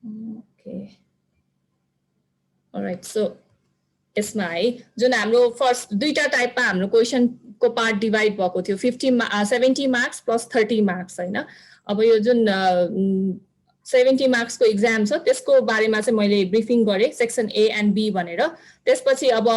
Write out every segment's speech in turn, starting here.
Okay all right so यसमा है जुन हाम्रो फर्स्ट दुईटा टाइपमा हाम्रो क्वेसनको पार्ट डिभाइड भएको थियो 70 मार्क्स प्लस 30 मार्क्स हैन अब यो जुन 70 मार्क्सको एक्जाम छ त्यसको बारेमा चाहिँ मैले ब्रिफिङ गरेँ सेक्सन ए एन्ड बी भनेर त्यसपछि अब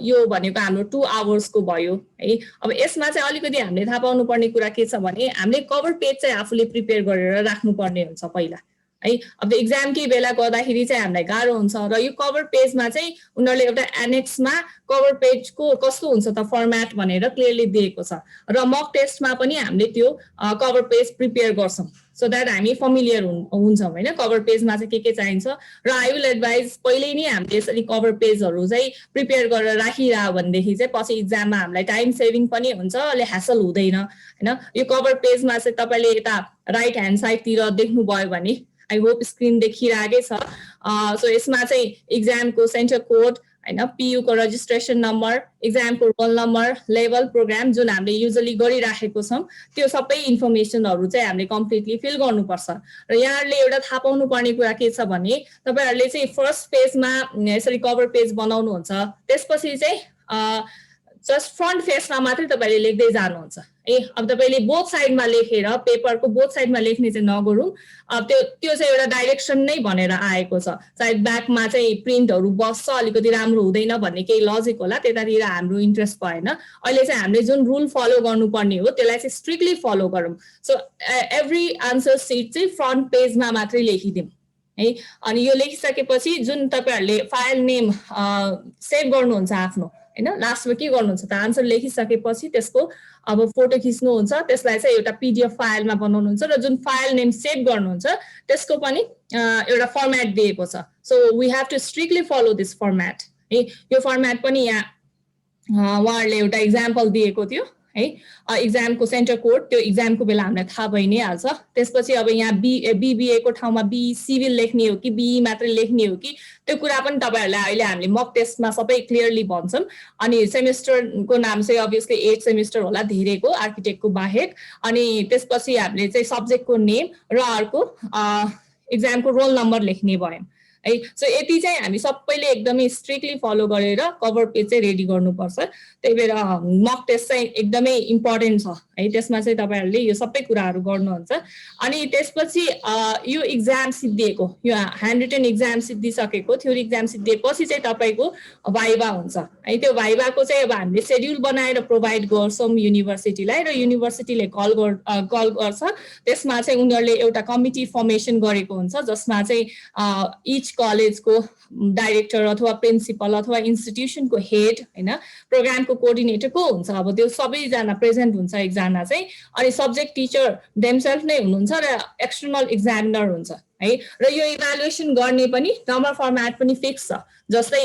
यो भनेको हाम्रो 2 आवर्सको भयो है अब यसमा चाहिँ अलिकति हामीले थाहा पाउनु पर्ने कुरा के छ भने हामीले कभर पेज चाहिँ आफूले प्रिपेयर गरेर राख्नुपर्ने हुन्छ पहिला है अब एक्जामकै बेला गर्दाखेरि चाहिँ हामीलाई गाह्रो हुन्छ र यो कभर पेजमा चाहिँ उनीहरूले एउटा एनेक्समा कभर पेजको कस्तो हुन्छ त फर्म्याट भनेर क्लियरली दिएको छ र मक टेस्टमा पनि हामीले त्यो कभर पेज प्रिपेयर गर्छौँ सो द्याट हामी फमिलियर हुन्छौँ होइन कभर पेजमा चाहिँ के चाहिन्छ र आई विल एडभाइज पहिल्यै नै हामीले यसरी कभर पेजहरू चाहिँ प्रिपेयर गरेर राखिरह्यो भनेदेखि चाहिँ पछि इक्जाममा हामीलाई टाइम सेभिङ पनि हुन्छ अलि ह्यासल हुँदैन होइन यो कभर पेजमा चाहिँ तपाईँले यता राइट ह्यान्ड साइडतिर देख्नुभयो भने आई होप स्क्रिन देखिरहेकै छ सो यसमा चाहिँ इक्जामको सेन्टर कोड हैन PU को रजिस्ट्रेसन नम्बर एक्जामको रोल नम्बर लेभल प्रोग्राम जुन हामीले युजुअली गरिराखेको छौं त्यो सबै इन्फर्मेसनहरु चाहिँ हामीले कम्प्लिटली फिल गर्नुपर्छ र यहाँहरुले एउटा थाहा पाउनु पर्ने कुरा के छ भने तपाईहरुले चाहिँ फर्स्ट पेजमा यसरी कभर पेज बनाउनु हुन्छ त्यसपछि चाहिँ जस्ट फ्रन्ट फेसमा मात्रै तपाईले लेख्दै जानुहुन्छ अब तपाईले बोथ साइडमा लेखेर पेपरको बोथ साइडमा लेख्ने चाहिँ नगरौँ अब त्यो चाहिँ एउटा डाइरेक्सन नै भनेर आएको छ सायद ब्याकमा चाहिँ प्रिन्टहरु बस्छ अलिकति राम्रो हुँदैन भन्ने केही लजिक होला त्यतातिर हाम्रो इन्ट्रेस्ट भएन अहिले चाहिँ हामीले जुन रुल फलो गर्नुपर्ने हो त्यसलाई चाहिँ स्ट्रिक्टली फलो गरौँ सो एभ्री आन्सर सिट चाहिँ फ्रन्ट पेजमा मात्रै लेखिदिउँ है अनि यो लेखिसकेपछि जुन तपाईहरुले फाइल नेम सेभ गर्नुहुन्छ आफ्नो हैन लास्टमा के गर्नुहुन्छ त आन्सर लेखिसकेपछि त्यसको अब फोटो खिच्नुहुन्छ त्यसलाई चाहिँ एउटा पीडीएफ फाइलमा बनाउनुहुन्छ र जुन फाइल नेम सेभ गर्नुहुन्छ त्यसको पनि एउटा फर्म्याट दिएको छ so we have to strictly follow this format है यो फर्म्याट पनि यहाँ उहाँहरुले एउटा एक्जाम्पल दिएको थियो है एक्जामको सेन्टर कोड त्यो एक्जामको बेला हामीलाई थाहा भइ नै हाल्छ त्यसपछि अब यहाँ बीबीए को ठाउँमा बी सिभिल लेख्ने हो कि बीई मात्रै लेख्ने हो कि त्यो कुरा पनि तपाईहरुलाई अहिले हामीले मक टेस्टमा सबै क्लियरली भन्छौं अनि सेमेस्टरको नाम चाहिँ अभियसली 8 सेमेस्टर होला धेरैको आर्किटेक्टको बाहेक अनि त्यसपछि हामीले चाहिँ सब्जेक्टको नेम र अर्को एक्जामको रोल नम्बर लेख्ने भयो है सो यति चाहिँ हामी सबैले एकदमै स्ट्रिक्टली फलो गरेर कभर पेज चाहिँ रेडी गर्नुपर्छ त्यही भएर मक टेस्ट चाहिँ एकदमै इम्पोर्टेन्ट छ है त्यसमा चाहिँ तपाईहरुले यो सबै कुराहरु गर्नुहुन्छ अनि त्यसपछि यो एक्जाम सिद्धिएको यो ह्यान्ड रिटन एक्जाम सिद्धिसकेको थ्योरी एक्जाम सिद्धिएपछि चाहिँ तपाईको भाइभा हुन्छ है त्यो भाइभाको चाहिँ अब हामीले शेड्युल बनाएर प्रोवाइड गर्छौं युनिभर्सिटीलाई र युनिभर्सिटीले कल गर्छ त्यसमा चाहिँ उनीहरुले एउटा कमिटी फर्मेसन गरेको हुन्छ जसमा चाहिँ इच कलेजको डाइरेक्टर अथवा प्रिन्सिपल अथवा इन्स्टिट्युसनको हेड हैन प्रोग्रामको कोअर्डिनेटर को हुन्छ अब त्यो सबैजना प्रेजेन्ट हुन्छ एकजना चाहिँ अनि सब्जेक्ट टिचर देमसेल्फ नै हुनुहुन्छ र एक्सटर्नल एक्जामिनर हुन्छ है र यो इभ्यालुएसन गर्ने पनि नम्बर फर्म्याट पनि फिक्स छ जस्तै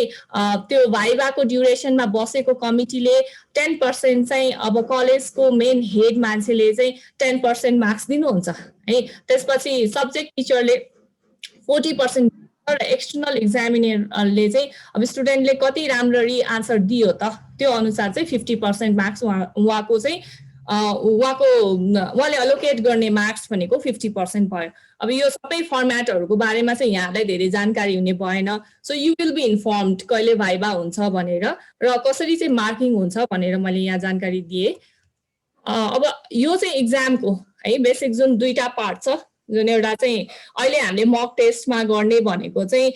त्यो भाइभाको ड्युरेसनमा बसेको कमिटीले 10% चाहिँ अब कलेजको मेन हेड मान्छेले चाहिँ 10% मार्क्स दिनुहुन्छ है त्यसपछि सब्जेक्ट टिचरले 40% र एक्सटर्नल एक्जामिनरले चाहिँ अब स्टुडेन्टले कति राम्ररी आन्सर दियो त त्यो अनुसार चाहिँ 50% मार्क्स उहाँको चाहिँ उहाँले अलोकेट गर्ने मार्क्स भनेको 50% भयो अब यो सबै फर्म्याटहरुको बारेमा चाहिँ यहाँलाई धेरै जानकारी हुने भएन so you will be informed कहिले भाइभा हुन्छ भनेर र कसरी चाहिँ मार्किङ हुन्छ भनेर मैले यहाँ जानकारी दिए अब यो चाहिँ एक्जामको है बेसिक जुन दुईटा पार्ट छ जुन एउटा चाहिँ अहिले हामीले मक टेस्टमा गर्ने भनेको चाहिँ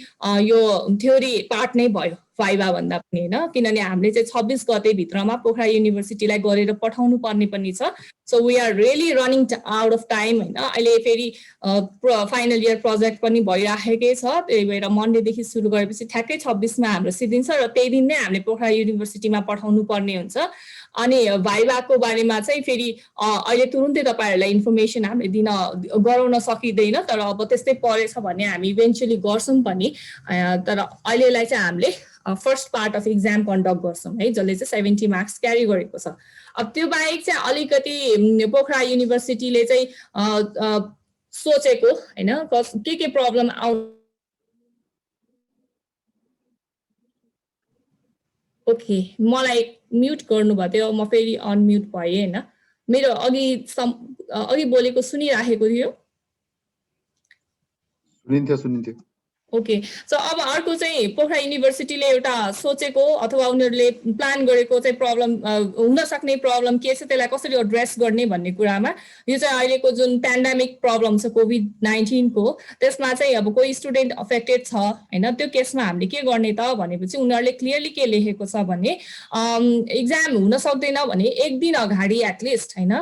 यो थ्योरी पार्ट नै भयो भाइभा भन्दा पनि हैन किनभने हामीले चाहिँ 26 गते भित्रमा पोखरा युनिभर्सिटीलाई गरेर पठाउनु पर्ने पनि छ so we are really running out of time हैन अहिले फेरि फाइनल इयर प्रोजेक्ट पनि भइराखेकै छ त्यही भएर मन्डे देखि सुरु गरेपछि ठ्याक्कै 26 मा हाम्रो सिद्धिन्छ र त्यही दिन नै हामीले पोखरा युनिभर्सिटीमा पठाउनु पर्ने हुन्छ अनि भाइभाको बारेमा चाहिँ फेरि अहिले तुरुन्तै तपाईहरुलाई इन्फर्मेसन हामीले दिन गराउन सकिदैन तर अब त्यस्तै परेछ भने हामी इभेन्चुअली गर्छौं पनि तर अहिलेलाई चाहिँ हामीले first part of exam conduct गर्छौं है जसले चाहिँ 70 मार्क्स क्यारी गरेको छ अब त्यो बाहेक चाहिँ अलिकति पोखरा युनिभर्सिटीले चाहिँ सोचेको हैन के प्रब्लम आउ ओके मलाई म्युट गर्नुभएको थियो म फेरि अनम्युट भएँ हैन मेरो अघि बोलेको सुनिराखेको थियो सुनिन्थ्यो। ओके सो अब अर्को चाहिँ पोखरा युनिभर्सिटीले एउटा सोचेको अथवा उनीहरूले प्लान गरेको चाहिँ प्रब्लम हुन सक्ने प्रब्लम के छ त्यसलाई कसरी एड्रेस गर्ने भन्ने कुरामा यो चाहिँ अहिलेको जुन पेन्डेमिक प्रब्लम छ कोभिड-19 को त्यसमा चाहिँ अब कोही स्टुडेन्ट अफेक्टेड छ हैन त्यो केसमा हामीले के गर्ने त भनेपछि उनीहरूले क्लियरली के लेखेको छ भने एक्जाम हुन सक्दैन भने एक दिन अगाडि एटलिस्ट हैन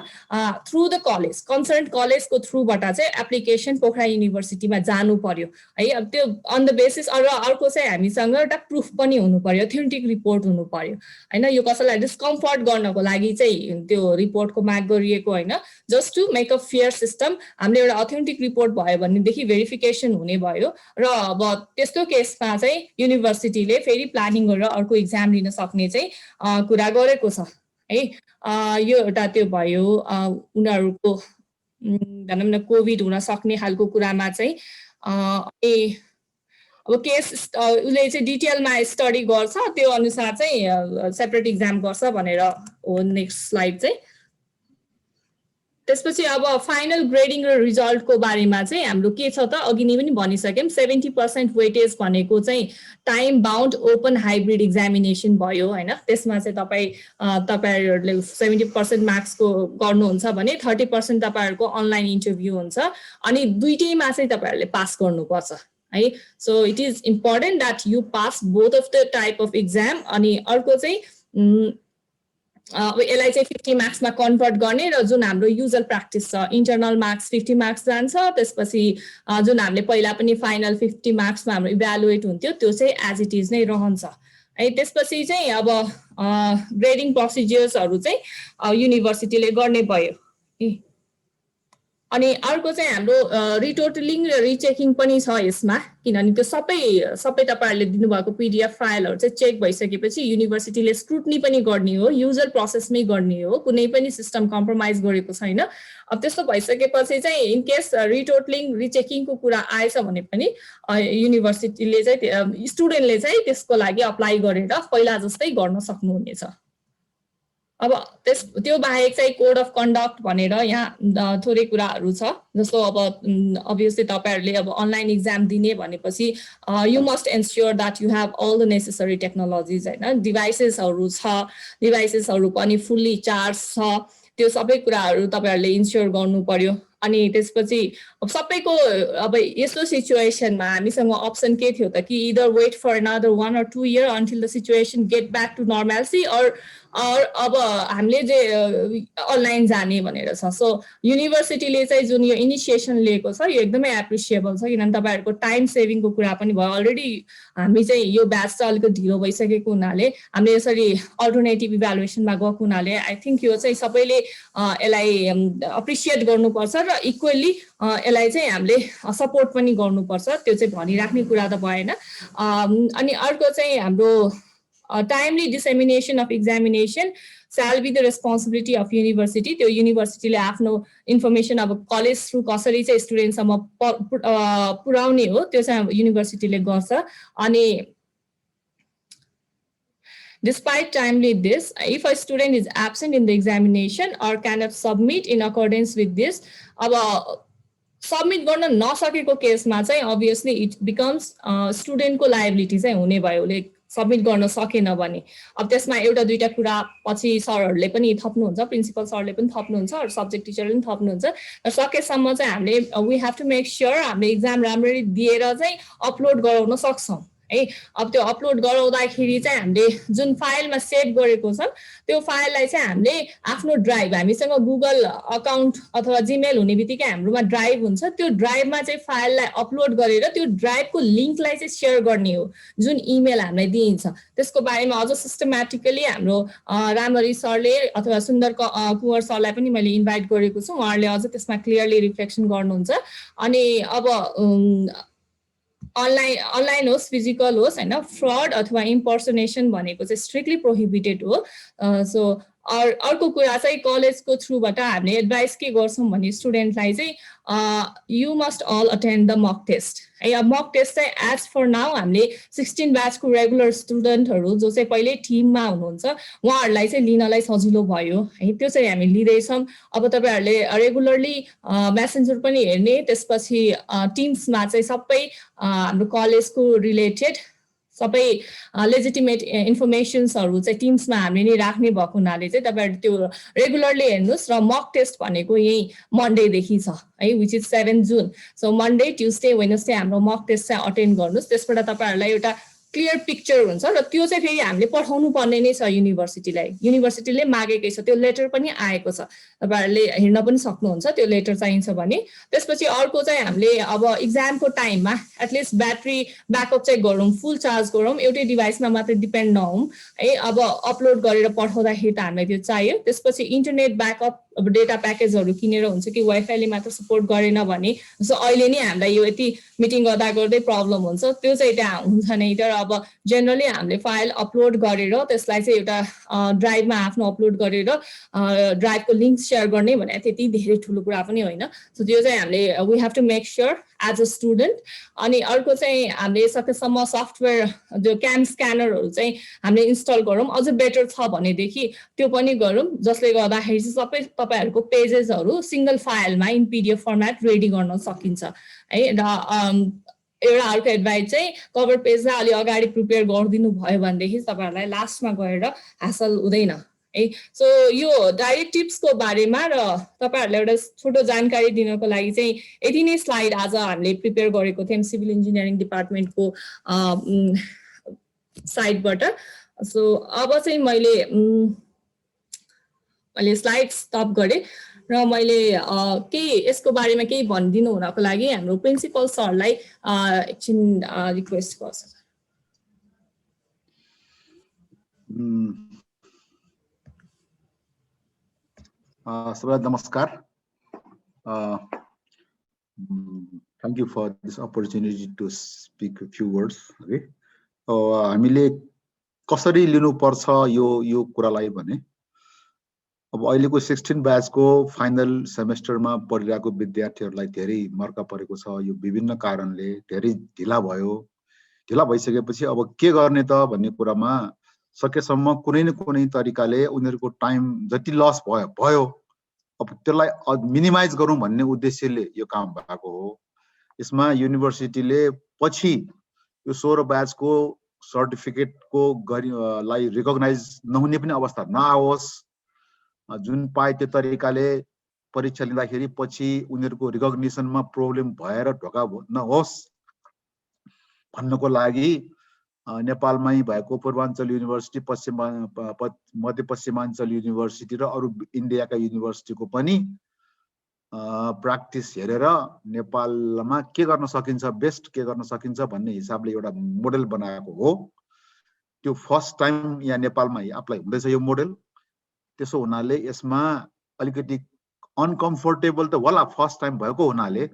थ्रु द कलेज कन्सर्न कलेजको थ्रुबाट चाहिँ एप्लिकेसन पोखरा युनिभर्सिटीमा जानु पर्यो है अब त्यो अन द बेसिस र अर्को चाहिँ हामीसँग एउटा प्रुफ पनि हुनु पर्यो अथेन्टिक रिपोर्ट हुनु पर्यो हैन यो कसैलाई डिस्कम्फर्ट गर्नको लागि चाहिँ त्यो रिपोर्टको माग गरिएको हैन just to make a fair system हामीले एउटा अथेन्टिक रिपोर्ट भयो भनेदेखि भेरिफिकेसन हुने भयो र अब त्यस्तो केसमा चाहिँ युनिभर्सिटीले फेरि प्लानिङ गरेर अर्को एक्जाम लिन सक्ने चाहिँ कुरा गरेको छ है यो एउटा त्यो भयो उनीहरूको भनौँ न कोभिड हुन सक्ने खालको कुरामा चाहिँ अब केस उसले चाहिँ डिटेलमा स्टडी गर्छ त्यो अनुसार चाहिँ सेपरेट एक्जाम गर्छ भनेर हो नेक्स्ट स्लाइड चाहिँ त्यसपछि अब फाइनल ग्रेडिङ र रिजल्टको बारेमा चाहिँ हाम्रो के छ त अघि नै पनि भनिसक्यौँ 70% वेटेज भनेको चाहिँ time bound open hybrid examination भयो हैन त्यसमा चाहिँ तपाईहरुले 70% मार्क्सको गर्नुहुन्छ भने 30% तपाईहरुको अनलाइन इन्टरभ्यु हुन्छ अनि दुईटैमा चाहिँ तपाईहरुले पास गर्नुपर्छ है so it is important that you pass both of the type of exam अनि अर्को चाहिँ अब यसलाई चाहिँ 50 मार्क्समा कन्भर्ट गर्ने र जुन हाम्रो युजर प्र्याक्टिस छ इन्टरनल मार्क्स 50 मार्क्स जान्छ त्यसपछि जुन हामीले पहिला पनि फाइनल 50 मार्क्समा हाम्रो इभ्यालुएट हुन्थ्यो त्यो चाहिँ एज इट इज नै रहन्छ है त्यसपछि चाहिँ अब ग्रेडिङ प्रोसिजर्सहरु चाहिँ युनिभर्सिटीले गर्ने भयो अनि अर्को चाहिँ हाम्रो रिटोटलिङ र रिचेकिङ पनि छ यसमा किनभने त्यो सबै तपाईहरुले दिनुभएको पीडीएफ फाइलहरु चाहिँ चेक भइसकेपछि युनिभर्सिटीले स्क्रुटनी पनि गर्ने हो युजर प्रोसेसमै गर्ने हो कुनै पनि सिस्टम कम्प्रोमाइज गरेको छैन अब त्यस्तो भइसकेपछि चाहिँ इन केस रिटोटलिङ रिचेकिङको कुरा आएछ भने पनि युनिभर्सिटीले चाहिँ स्टुडेन्टले चाहिँ त्यसको लागि अप्लाई गरेर पहिला जस्तै गर्न सक्नुहुनेछ अब त्यो बाहेक चाहिँ कोड अफ कन्डक्ट भनेर यहाँ थोरै कुराहरु छ जस्तो अब अभियसली तपाईहरुले अब अनलाइन एक्जाम दिने भनेपछि you must ensure that you have all the necessary technologies हैन डिभाइसेसहरु पनि फुल्ली चार्ज छ त्यो सबै कुराहरु तपाईहरुले इन्स्योर गर्नु पर्यो अनि त्यसपछि अब सबैको अब यस्तो सिचुएसनमा हामीसँग अप्सन के थियो त कि इदर wait for another 1 or 2 year until the situation get back to normalcy or अब हामीले चाहिँ अनलाइन जाने भनेर छ सो युनिभर्सिटीले चाहिँ जुन यो इनिसिएसन लिएको छ यो एकदमै एप्रिसिएबल छ किनभने तपाईहरुको टाइम सेभिङको कुरा पनि भयो अलरेडी हामी चाहिँ यो ब्याच चाहिँ अलिकति ढिलो भइसकेको हुनाले हामीले यसरी अल्टरनेटिभ इभ्यालुएसनमा गएको हुनाले आई थिंक यो चाहिँ सबैले यसलाई अप्रिसिएट गर्नुपर्छ र इक्वली यसलाई चाहिँ हामीले सपोर्ट पनि गर्नुपर्छ त्यो चाहिँ भनिराख्ने कुरा त भएन अनि अर्को चाहिँ हाम्रो timely dissemination of examination shall be the responsibility of university त्यो युनिभर्सिटीले आफ्नो इन्फर्मेसन अब कलेज थ्रु कसरी चाहिँ स्टुडेन्ट सम्म पुर्याउने हो त्यो चाहिँ युनिभर्सिटीले गर्छ अनि Despite timely this, if a student is absent in the examination or cannot submit in accordance with this, अब सबमिट गर्न नसकेको केसमा चाहिँ obviously it becomes स्टुडेन्टको लायबिलिटी चाहिँ हुने भयो लाइक सबमिट गर्न सकेन भने अब त्यसमा एउटा दुईटा कुरा पछि सरहरुले पनि थप्नुहुन्छ प्रिन्सिपल सरले पनि थप्नुहुन्छ र सब्जेक्ट टिचरले पनि थप्नुहुन्छ र सकेसम्म चाहिँ हामीले we have to make sure हामीले एक्जाम राम्ररी दिएर चाहिँ अपलोड गराउन सक्छौं है अब त्यो अपलोड गराउँदाखेरि चाहिँ हामीले जुन फाइलमा सेभ गरेको छ त्यो फाइललाई चाहिँ हामीले आफ्नो ड्राइभ हामीसँग गुगल अकाउन्ट अथवा जीमेल हुने बित्तिकै हाम्रोमा ड्राइभ हुन्छ त्यो ड्राइभमा चाहिँ फाइललाई अपलोड गरेर त्यो ड्राइभको लिंकलाई चाहिँ शेयर गर्ने हो जुन इमेल हामीलाई दिइन्छ त्यसको बारेमा अझ सिस्टमेटिकली हाम्रो रामरी सरले अथवा सुन्दर कुवर सरलाई पनि मैले इन्भाइट गरेको छु उहाँहरुले अझ त्यसमा क्लियरली रिफ्लेक्सन गर्नुहुन्छ अनि अब अनलाइन होस् फिजिकल होस् हैन फ्रड अथवा इम्पर्सनेसन भनेको चाहिँ स्ट्रिक्टली प्रोहिबिटेड हो सो अर्को कुरा चाहिँ कलेजको थ्रुबाट हामीले एडभाइस के गर्छौँ भने स्टुडेन्टलाई चाहिँ you must all attend the mock test है। मक टेस्ट चाहिँ एज फर नाउ हामीले 16 ब्याचको रेगुलर स्टुडेन्टहरू जो चाहिँ पहिल्यै टिममा हुनुहुन्छ उहाँहरूलाई चाहिँ लिनलाई सजिलो भयो है, त्यो चाहिँ हामी लिँदैछौँ। अब तपाईँहरूले रेगुलरली मेसेन्जर पनि हेर्ने, त्यसपछि टिम्समा चाहिँ सबै हाम्रो कलेजको रिलेटेड सबै लेजिटिमेट इन्फर्मेसन्सहरू चाहिँ टिम्समा हामीले नि राख्ने भएको हुनाले चाहिँ तपाईँहरू त्यो रेगुलरली हेर्नुहोस्। र मक टेस्ट भनेको यही मन्डेदेखि छ है, विच इज 7 जुन। सो मन्डे, ट्युसडे, वेडनेसडे हाम्रो मक टेस्ट चाहिँ अटेन्ड गर्नुहोस्। त्यसबाट तपाईँहरूलाई एउटा क्लियर पिक्चर हुन्छ र त्यो चाहिँ फेरि हामीले पठाउनु पर्ने नै छ युनिभर्सिटीलाई। युनिभर्सिटीले मागेकै छ, त्यो लेटर पनि आएको छ, तपाईँहरूले हेर्न पनि सक्नुहुन्छ त्यो लेटर चाहिन्छ भने। त्यसपछि अर्को चाहिँ हामीले अब इक्जामको टाइममा एटलिस्ट ब्याट्री ब्याकअप चाहिँ गरौँ, फुल चार्ज गरौँ, एउटै डिभाइसमा मात्रै डिपेन्ड नहौँ है। अब अपलोड गरेर पठाउँदाखेरि त हामीलाई त्यो चाहियो। त्यसपछि इन्टरनेट ब्याकअप अब डेटा प्याकेजहरू किनेर हुन्छ कि वाइफाईले मात्र सपोर्ट गरेन भने, जस्तो अहिले नै हामीलाई यो यति मिटिङ गर्दा गर्दै प्रब्लम हुन्छ, त्यो चाहिँ त्यहाँ हुन्छ नै। तर अब जेनरली हामीले फाइल अपलोड गरेर त्यसलाई चाहिँ एउटा ड्राइभमा आफ्नो अपलोड गरेर ड्राइभको लिङ्क सेयर गर्ने भने त्यति धेरै ठुलो कुरा पनि होइन। सो त्यो चाहिँ हामीले we have to make sure as a student. अनि अर्को चाहिँ हामीले सकेसम्म सफ्टवेयर जो क्याम स्क्यानरहरू चाहिँ हामीले इन्स्टल गरौँ, अझ बेटर छ भनेदेखि त्यो पनि गरौँ, जसले गर्दाखेरि चाहिँ सबै तपाईँहरूको पेजेसहरू सिङ्गल फाइलमा इन PDF फर्मेट रेडी गर्न सकिन्छ है। र एउटा अर्को एडभाइस चाहिँ कभर पेजलाई अलि अगाडि प्रिपेयर गरिदिनु भयो भनेदेखि तपाईँहरूलाई लास्टमा गएर हासल हुँदैन है। सो यो डाइरेक्ट टिप्सको बारेमा र तपाईँहरूलाई एउटा छोटो जानकारी दिनको लागि चाहिँ यति नै स्लाइड आज हामीले प्रिपेयर गरेको थियौँ सिभिल इन्जिनियरिङ डिपार्टमेन्टको साइडबाट। सो अब चाहिँ मैले स्लाइड स्टप गरेँ र मैले केही यसको बारेमा केही भनिदिनु हुनको लागि हाम्रो प्रिन्सिपल सरलाई एकछिन रिक्वेस्ट गर्छु। सबैलाई नमस्कार। Thank you for this opportunity to speak few words. Okay, हामीले कसरी लिनुपर्छ यो कुरालाई भने अब अहिलेको 16 ब्याचको फाइनल सेमेस्टरमा पढिरहेको विद्यार्थीहरूलाई धेरै मर्का परेको छ। यो विभिन्न कारणले धेरै ढिला भयो। ढिला भइसकेपछि अब के गर्ने त भन्ने कुरामा सकेसम्म कुनै न कुनै तरिकाले उनीहरूको टाइम जति लस भयो अब त्यसलाई मिनिमाइज गरौँ भन्ने उद्देश्यले यो काम भएको हो। यसमा युनिभर्सिटीले पछि यो 16 ब्याचको सर्टिफिकेटको लाई रिकग्नाइज नहुने पनि अवस्था नआओस्, जुन पाए त्यो तरिकाले परीक्षा लिँदाखेरि पछि उनीहरूको रिकग्निसनमा प्रब्लम भएर ढोका नहोस् भन्नको लागि नेपालमै भएको पूर्वाञ्चल युनिभर्सिटी, मध्यपश्चिमाञ्चल युनिभर्सिटी र अरू इन्डियाका युनिभर्सिटीको पनि प्र्याक्टिस हेरेर नेपालमा के गर्न सकिन्छ, बेस्ट के गर्न सकिन्छ भन्ने हिसाबले एउटा मोडेल बनाएको हो। त्यो फर्स्ट टाइम यहाँ नेपालमा एप्लाई हुँदैछ यो मोडेल। त्यसो हुनाले यसमा अलिकति अनकम्फर्टेबल त होला फर्स्ट टाइम भएको हुनाले,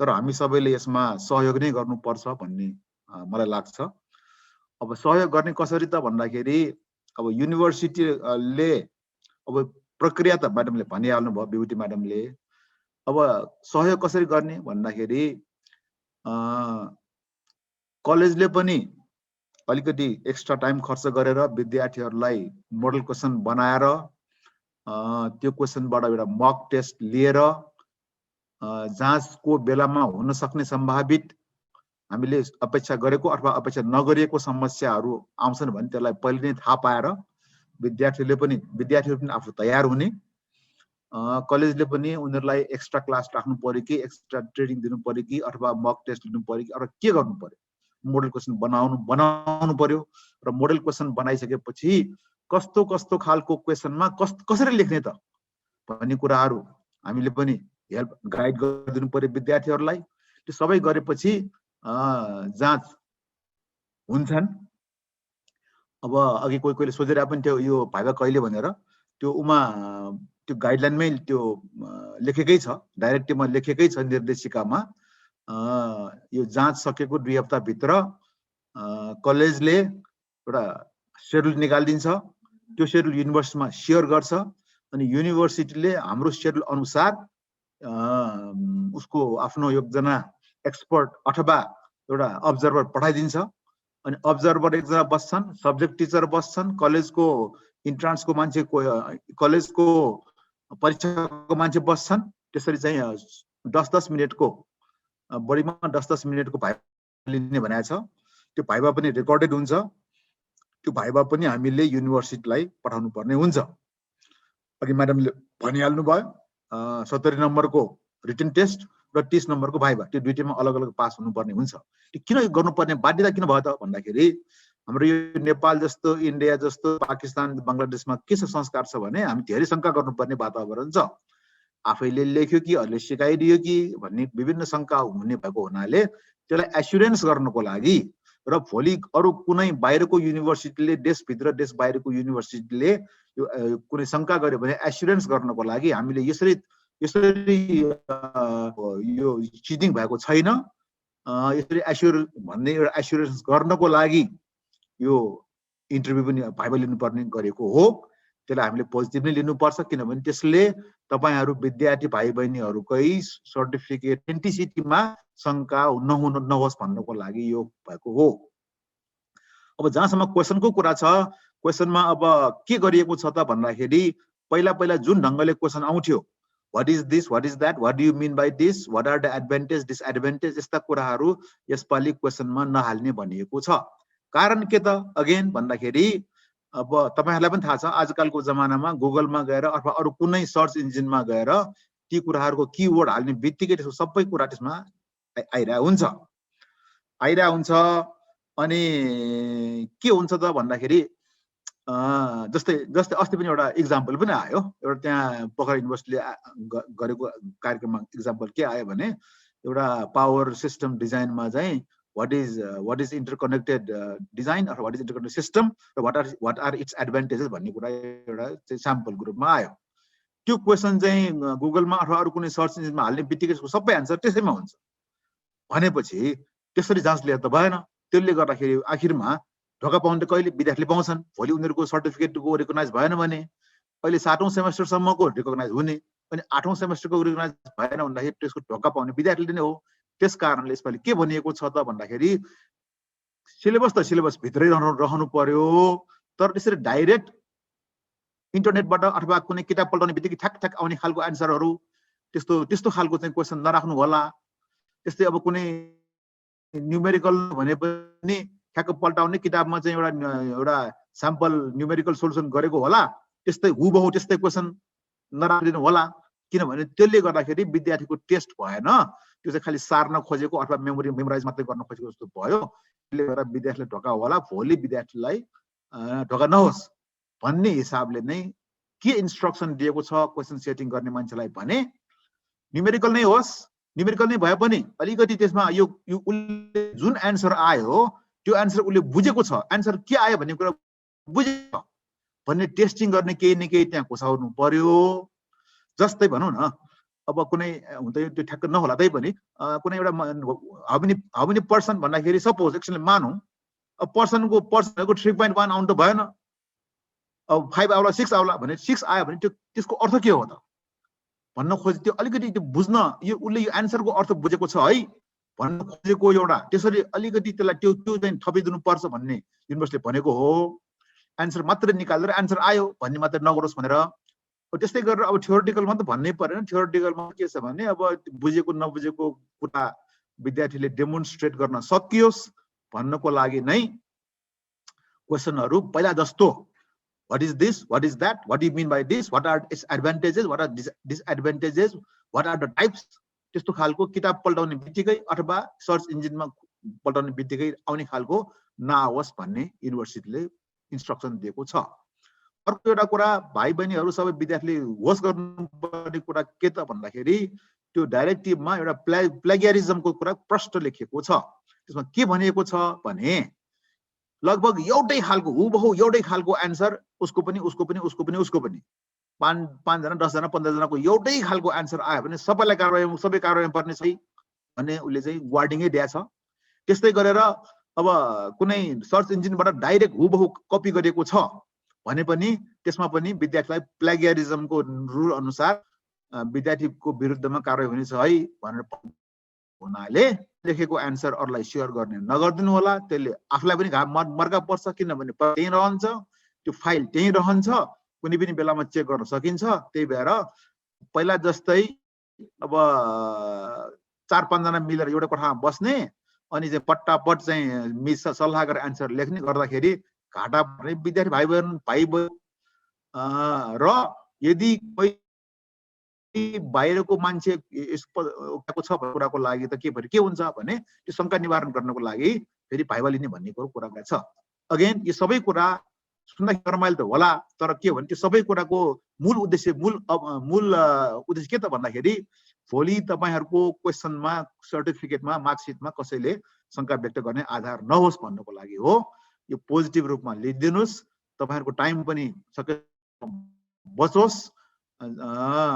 तर हामी सबैले यसमा सहयोग नै गर्नुपर्छ भन्ने मलाई लाग्छ। अब सहयोग गर्ने कसरी त भन्दाखेरि अब युनिभर्सिटीले अब प्रक्रिया त म्याडमले भनिहाल्नु भयो, बिउटी म्याडमले। अब सहयोग कसरी गर्ने भन्दाखेरि कलेजले पनि अलिकति एक्स्ट्रा टाइम खर्च गरेर विद्यार्थीहरूलाई मोडल क्वेसन बनाएर त्यो क्वेसनबाट एउटा मक टेस्ट लिएर जाँचको बेलामा हुन सक्ने सम्भावित हामीले अपेक्षा गरेको अथवा अपेक्षा नगरिएको समस्याहरू आउँछन् भने त्यसलाई पहिले नै थाहा पाएर विद्यार्थीहरू पनि आफू तयार हुने, कलेजले पनि उनीहरूलाई एक्स्ट्रा क्लास राख्नु पर्यो कि एक्स्ट्रा ट्रेनिङ दिनु पर्यो कि अथवा मक टेस्ट लिनु पर्यो कि अथवा के गर्नु पर्यो, मोडल क्वेसन बनाउनु पर्यो। र मोडल क्वेसन बनाइसकेपछि कस्तो खालको क्वेसनमा कसरी लेख्ने त भन्ने कुराहरू हामीले पनि हेल्प गाइड गरिदिनु पर्यो विद्यार्थीहरूलाई। त्यो सबै गरेपछि जाँच हुन्छन्। अब अघि कोहीले सोधिरहेको पनि थियो यो भाइभा कहिले भनेर, त्यो त्यो गाइडलाइनमै त्यो लेखेकै छ, डाइरेक्टिभमा लेखेकै छ निर्देशिकामा। यो जाँच सकेको 2 हप्ताभित्र कलेजले एउटा सेड्युल निकालिदिन्छ। त्यो शेड्युल युनिभर्सिटीमा शेयर गर्छ अनि युनिभर्सिटीले हाम्रो शेड्युल अनुसार उसको आफ्नो एकजना एक्सपर्ट अथवा एउटा अब्जर्भर पठाइदिन्छ अनि अब्जर्भर एकजना बस्छन् सब्जेक्ट टिचर बस्छन् कलेजको इन्ट्रान्सको मान्छे कलेजको परीक्षाको मान्छे बस्छन् त्यसरी चाहिँ 10-10 मिनेटको बढीमा 10-10 मिनेटको भाइभा लिने भनेको छ त्यो भाइभा पनि रेकर्डेड हुन्छ त्यो भाइभा पनि हामीले युनिभर्सिटीलाई पठाउनु पर्ने हुन्छ अघि म्याडमले भनिहाल्नु भयो 70 नम्बरको रिटन टेस्ट र 30 नम्बरको भाइभा त्यो दुईटैमा अलग अलग पास हुनुपर्ने हुन्छ त्यो किन गर्नुपर्ने बाध्यता किन भयो त भन्दाखेरि हाम्रो यो नेपाल जस्तो इन्डिया जस्तो पाकिस्तान बङ्गलादेशमा के छ संस्कार छ भने हामी धेरै शंका गर्नुपर्ने वातावरण छ आफैले लेख्यो कि अरूले सिकाइदियो कि भन्ने विभिन्न शंका हुने भएको हुनाले त्यसलाई एस्युरेन्स गर्नको लागि र भोलि अरु कुनै बाहिरको युनिभर्सिटीले देशभित्र देश बाहिरको युनिभर्सिटीले यो कुनै शंका गर्यो भने एस्युरेन्स गर्नको लागि हामीले यसरी यो चिटिङ भएको छैन यसरी एस्युर भन्ने एउटा एस्युरेन्स गर्नको लागि यो इन्टरभ्यु पनि भाइभा लिनुपर्ने गरेको हो त्यसलाई हामीले पोजिटिभली लिनुपर्छ किनभने त्यसले तपाईहरु विद्यार्थी भाइ बहिनीहरुकै सर्टिफिकेट एन्टिसिटीमा शंका नहोस् भन्नको लागि यो भएको हो अब जहाँसम्म क्वेशनको कुरा छ क्वेशनमा अब के गरिएको छ त भन्दाखेरि पहिला जुन ढंगले क्वेशन आउँथ्यो what is this what is that what do you mean by this what are the advantage disadvantage यस्ता कुराहरु यसपालि क्वेशनमा नहाल्ने भनिएको छ कारण के त अगेन भन्दाखेरि अब तपाईहरुलाई पनि थाहा छ आजकलको जमानामा गुगलमा गएर अथवा अरु कुनै सर्च इन्जिनमा गएर ती कुराहरुको कीवर्ड हाल्ने बित्तिकै त्यसको सबै कुरा त्यसमा आइरा हुन्छ अनि के हुन्छ त भन्दाखेरि जस्तै अस्ति पनि एउटा एक्जाम्पल पनि आयो एउटा त्यहाँ पोखरा युनिभर्सिटीले गरेको कार्यक्रममा एक्जाम्पल के आयो भने एउटा पावर सिस्टम डिजाइनमा चाहिँ what is interconnected design or what is interconnected system what are its advantages भन्ने कुरा एउटा चाहिँ स्याम्पल ग्रुपमा आयो त्यो क्वेशन चाहिँ गुगलमा अथवा अरु कुनै सर्च इन्जिनमा हाल्ने बित्तिकै त्यसको सबै आन्सर त्यसैमा हुन्छ भनेपछि त्यसरी जाँच लिएर त भएन त्यसले गर्दाखेरि आखिरमा ढोका पाउने कहिले विद्यार्थीले पाउँछन् भोलि उनीहरुको सर्टिफिकेटको रिकगनाइज भएन भने अहिले 7औं सेमेस्टर सम्मको रिकगनाइज हुने अनि 8औं सेमेस्टरको रिकगनाइज भएन भन्दाखेरि त्यसको ढोका पाउने विद्यार्थीले नै हो त्यस कारणले यसपालि के भनिएको छ त भन्दाखेरि सिलेबस त सिलेबस भित्रै रहनु पर्यो तर त्यसरी डाइरेक्ट इन्टरनेटबाट अथवा कुनै किताब पल्टाउने बित्तिकै ठ्याक आउने खालको आन्सरहरु त्यस्तो खालको चाहिँ क्वेशन नराख्नु होला त्यस्तै अब कुनै न्यूमेरिकल भने पनि ठ्याक पल्टाउने किताबमा चाहिँ एउटा स्याम्पल न्यूमेरिकल सोलुसन गरेको होला त्यस्तै हुबहु त्यस्तै क्वेशन नराख्दिनु होला किनभने त्यसले गर्दाखेरि विद्यार्थीको टेस्ट भएन त्यो चाहिँ खाली सार्न खोजेको अथवा मेमोराइज मात्रै गर्न खोजेको जस्तो भयो त्यसले गर्दा विद्यार्थीले ढोका होला भोलि विद्यार्थीलाई ढोका नहोस् भन्ने हिसाबले नै के इन्स्ट्रक्सन दिएको छ क्वेशन सेटिङ गर्ने मान्छेलाई भने न्यूमेरिकल नै होस् न्यूमेरिकल नै भए पनि अलिकति त्यसमा यो जुन एन्सर आयो त्यो एन्सर उले बुझेको छ एन्सर के आयो भन्ने कुरा बुझेको भन्ने टेस्टिङ गर्ने केही न केही त्यहाँ घुसाउनु पर्यो जस्तै भनौं न अब कुनै हुँदै त्यो ठ्याक्क नहोला तै पनि कुनै एउटा हाउ मेनी पर्सन भन्दाखेरि सपोज एक्चुअली मानौं अब पर्सनको 3.1 आउनु त भएन अब 5 आउला 6 आउला भने 6 आयो भने त्यसको अर्थ के हो त भन्न खोजे त्यो अलिकति त्यो बुझ्न यो उले यो एन्सरको अर्थ बुझेको छ है भन्न खोजेको एउटा त्यसरी अलिकति त्यसलाई त्यो चाहिँ थपिदिनु पर्छ भन्ने युनिभर्सिटीले भनेको हो एन्सर मात्र निकालेर एन्सर आयो भन्ने मात्र नगरोस् भनेर त्यस्तै गरेर अब थ्योरेटिकलमा त भन्नै परेन थ्योरेटिकलमा के छ भने अब बुझेको नबुझेको कुरा विद्यार्थीले डेमोन्स्ट्रेट गर्न सकियोस् भन्नको लागि नै क्वेशनहरु पहिला जस्तो what is this what is that what do you mean by this what are its advantages what are disadvantages what are the types त्यस्तो खालको किताब पल्टाउने बित्तिकै अथवा सर्च इन्जिनमा पल्टाउने बित्तिकै आउने खालको नआओस् भन्ने युनिभर्सिटीले इन्स्ट्रक्सन दिएको छ अर्को एउटा कुरा भाइ बहिनीहरु सबै विद्यार्थीले होस् गर्नुपर्ने कुरा के त भन्दाखेरि त्यो डाइरेक्टिभमा एउटा प्लेगियरिजमको कुरा प्रष्ट लेखिएको छ त्यसमा के भनिएको छ भने लगभग एउटै खालको हुबहु एउटै खालको आन्सर उसको पनि 5 जना 10 जना 15 जनाको एउटै खालको आन्सर आयो भने सबै कारबाही पर्ने छ भन्ने उले चाहिँ वार्डिङै दिएको छ त्यस्तै गरेर अब कुनै सर्च इन्जिनबाट डाइरेक्ट हुबहु कपी गरेको छ भने पनि त्यसमा पनि विद्यार्थीलाई प्लेगियरिजमको रुल अनुसार विद्यार्थीको विरुद्धमा कारबाही हुनेछ है भनेर हुनाले लेखेको एन्सर अरूलाई सेयर गर्ने नगर्दिनु होला। त्यसले आफूलाई पनि मर्का पर्छ, किनभने त्यही रहन्छ, त्यो फाइल त्यही रहन्छ, कुनै पनि बेलामा चेक गर्न सकिन्छ। त्यही भएर पहिला जस्तै अब 4-5 जना मिलेर एउटा कोठामा बस्ने अनि चाहिँ पट्टापट चाहिँ मिस सल्लाह गरेर एन्सर लेख्ने गर्दाखेरि घाटा पर्ने विद्यार्थी भाइ बहिनी र यदि कोही बाहिरको मान्छे यसको छ भन्ने कुराको लागि त के हुन्छ भने त्यो शङ्का निवारण गर्नको लागि फेरि भाइबा लिने भन्ने कुरा छ। अगेन यो सबै कुरा सुन्दाखेरि रमाइलो त होला, तर के भने त्यो सबै कुराको मूल उद्देश्य के त भन्दाखेरि भोलि तपाईहरुको क्वेशनमा, सर्टिफिकेटमा, मार्कसिटमा कसैले शङ्का व्यक्त गर्ने आधार नहोस् भन्नको लागि हो। यो पोजिटिभ रूपमा लिदिनुस्, तपाईहरुको टाइम पनि सके बचोस्,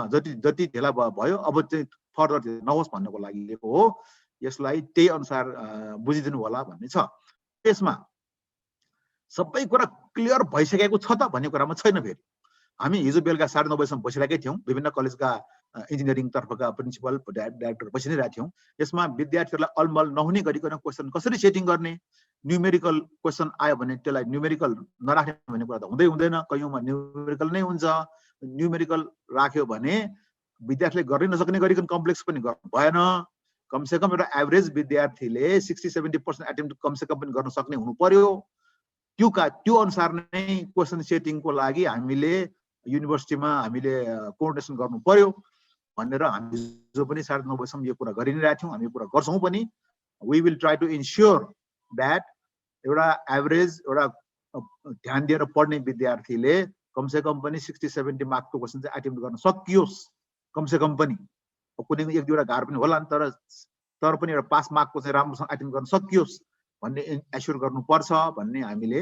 जति ढिला भयो अब चाहिँ फर्दर नहोस् भन्नको लागि लिएको हो। यसलाई त्यही अनुसार बुझिदिनु होला भन्ने छ। त्यसमा सबै कुरा क्लियर भइसकेको छ त भन्ने कुरामा छैन। फेरि हामी हिजो बेलुका 9:30 बजेसम्म बसिरहेकै थियौँ, विभिन्न कलेजका इन्जिनियरिङ तर्फका प्रिन्सिपल, डाइरेक्टर बसि नै रहेका थियौँ। यसमा विद्यार्थीहरूलाई अलमल नहुने गरिकन क्वेसन कसरी सेटिङ गर्ने, न्युमेरिकल क्वेसन आयो भने त्यसलाई न्युमेरिकल नराख्ने भन्ने कुरा त हुँदैन। कयौँमा न्युमेरिकल नै हुन्छ। न्युमेरिकल राख्यो भने विद्यार्थीले गर्नै नसक्ने गरिकन कम्प्लेक्स पनि गर्नु भएन। कमसेकम एउटा एभरेज विद्यार्थीले 60-70% एटेम्प्ट कमसेकम पनि गर्न सक्ने हुनु पर्यो। त्यो अनुसार नै क्वेसन सेटिङको लागि हामीले युनिभर्सिटीमा हामीले कोअर्डिनेसन गर्नु पर्यो भनेर हामी जो पनि 9:30 बजेसम्म यो कुरा गरि नै रहेका थियौँ। हामी यो कुरा गर्छौँ पनि। We will try to ensure that एउटा एभरेज, एउटा ध्यान दिएर पढ्ने विद्यार्थीले कमसेकम पनि 60-70 मार्कको क्वेसन चाहिँ एटेम्प्ट गर्न सकियोस्। कमसेकम पनि कुनै एक दुईवटा गाह्रो पनि होला नि, तर पनि एउटा पास मार्कको चाहिँ राम्रोसँग एटेम्प्ट गर्न सकियोस् भन्ने एस्योर गर्नुपर्छ भन्ने हामीले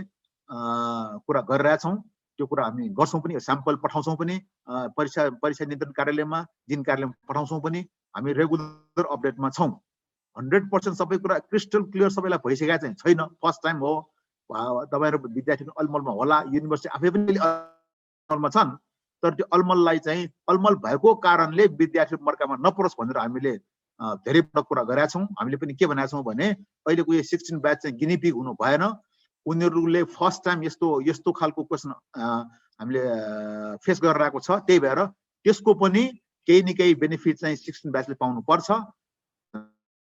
कुरा गरिरहेछौँ। त्यो कुरा हामी गर्छौँ पनि, स्याम्पल पठाउँछौँ पनि परीक्षा नियन्त्रण कार्यालयमा, जिन कार्यालयमा पठाउँछौँ पनि। हामी रेगुलर अपडेटमा छौँ। 100% सबै कुरा क्रिस्टल क्लियर सबैलाई भइसकेको चाहिँ छैन। फर्स्ट टाइम हो। तपाईहरु विद्यार्थीको अलमलमा होला, युनिभर्सिटी आफै पनि अलमलमा छन्, तर त्यो अलमललाई चाहिँ अलमल भएको कारणले विद्यार्थी मर्कामा नपरोस् भनेर हामीले धेरै कुरा गरेका छौँ। हामीले पनि के भनेका छौँ भने अहिलेको यो 16 ब्याच चाहिँ गिनीपिग हुनु भएन। उनीहरूले फर्स्ट टाइम यस्तो खालको क्वेसन हामीले फेस गरिरहेको छ। त्यही भएर त्यसको पनि केही न केही बेनिफिट चाहिँ 16 ब्याचले पाउनु पर्छ।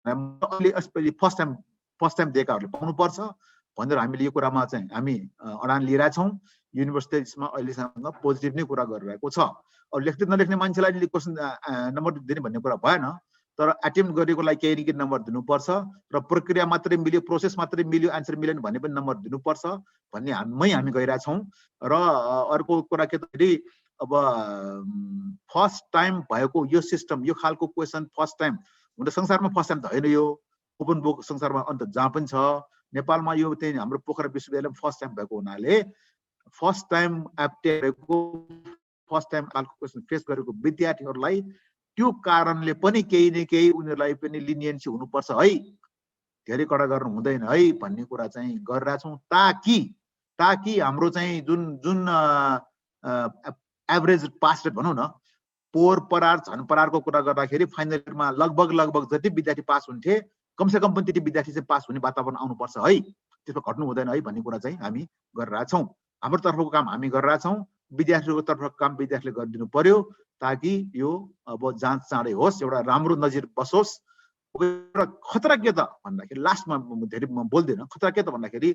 अहिले फर्स्ट टाइम दिएकाहरूले पाउनु पर्छ भनेर हामीले यो कुरामा चाहिँ हामी अडान लिइरहेछौँ। युनिभर्सिटीमा अहिलेसम्म पोजिटिभ नै कुरा गरिरहेको छ। अब लेख्दै नलेख्ने मान्छेलाई क्वेसन नम्बर दिने भन्ने कुरा भएन, तर एटेम्प्ट गरेको लागि केही न केही नम्बर दिनुपर्छ र प्रक्रिया मात्रै मिल्यो, प्रोसेस मात्रै मिल्यो, एन्सर मिलेन भने पनि नम्बर दिनुपर्छ भन्ने हामी गइरहेछौँ। र अर्को कुरा के भन्दाखेरि अब फर्स्ट टाइम भएको यो सिस्टम, यो खालको क्वेसन फर्स्ट टाइम हुन त संसारमा फर्स्ट टाइम त होइन। यो ओपन बुक संसारमा अन्त जहाँ पनि छ। नेपालमा यो चाहिँ हाम्रो पोखरा विश्वविद्यालयमा फर्स्ट टाइम भएको हुनाले फर्स्ट टाइम एप्टेको फर्स्ट टाइम खालको क्वेसन फेस गरेको विद्यार्थीहरूलाई त्यो कारणले पनि केही न केही उनीहरूलाई पनि लिनियन्सी हुनुपर्छ है, धेरै कडा गर्नु हुँदैन है भन्ने कुरा चाहिँ गरिरहेछौँ। ताकि हाम्रो चाहिँ जुन एभरेज पास रेट भनौँ न, पोहोर परार झन् परारको कुरा गर्दाखेरि फाइनल इयरमा लगभग जति विद्यार्थी पास हुन्थे कमसेकम पनि त्यति विद्यार्थी चाहिँ पास हुने वातावरण आउनुपर्छ है, त्यसमा घट्नु हुँदैन है भन्ने कुरा चाहिँ हामी गरिरहेछौँ। हाम्रो तर्फको काम हामी गरिरहेछौँ, विद्यार्थीको तर्फको काम विद्यार्थीले गरिदिनु पर्यो ताकि यो अब जाँच चाँडै होस्, एउटा राम्रो नजिर बसोस्। खतरा के त भन्दाखेरि लास्टमा धेरै म बोल्दिनँ, खतरा के त भन्दाखेरि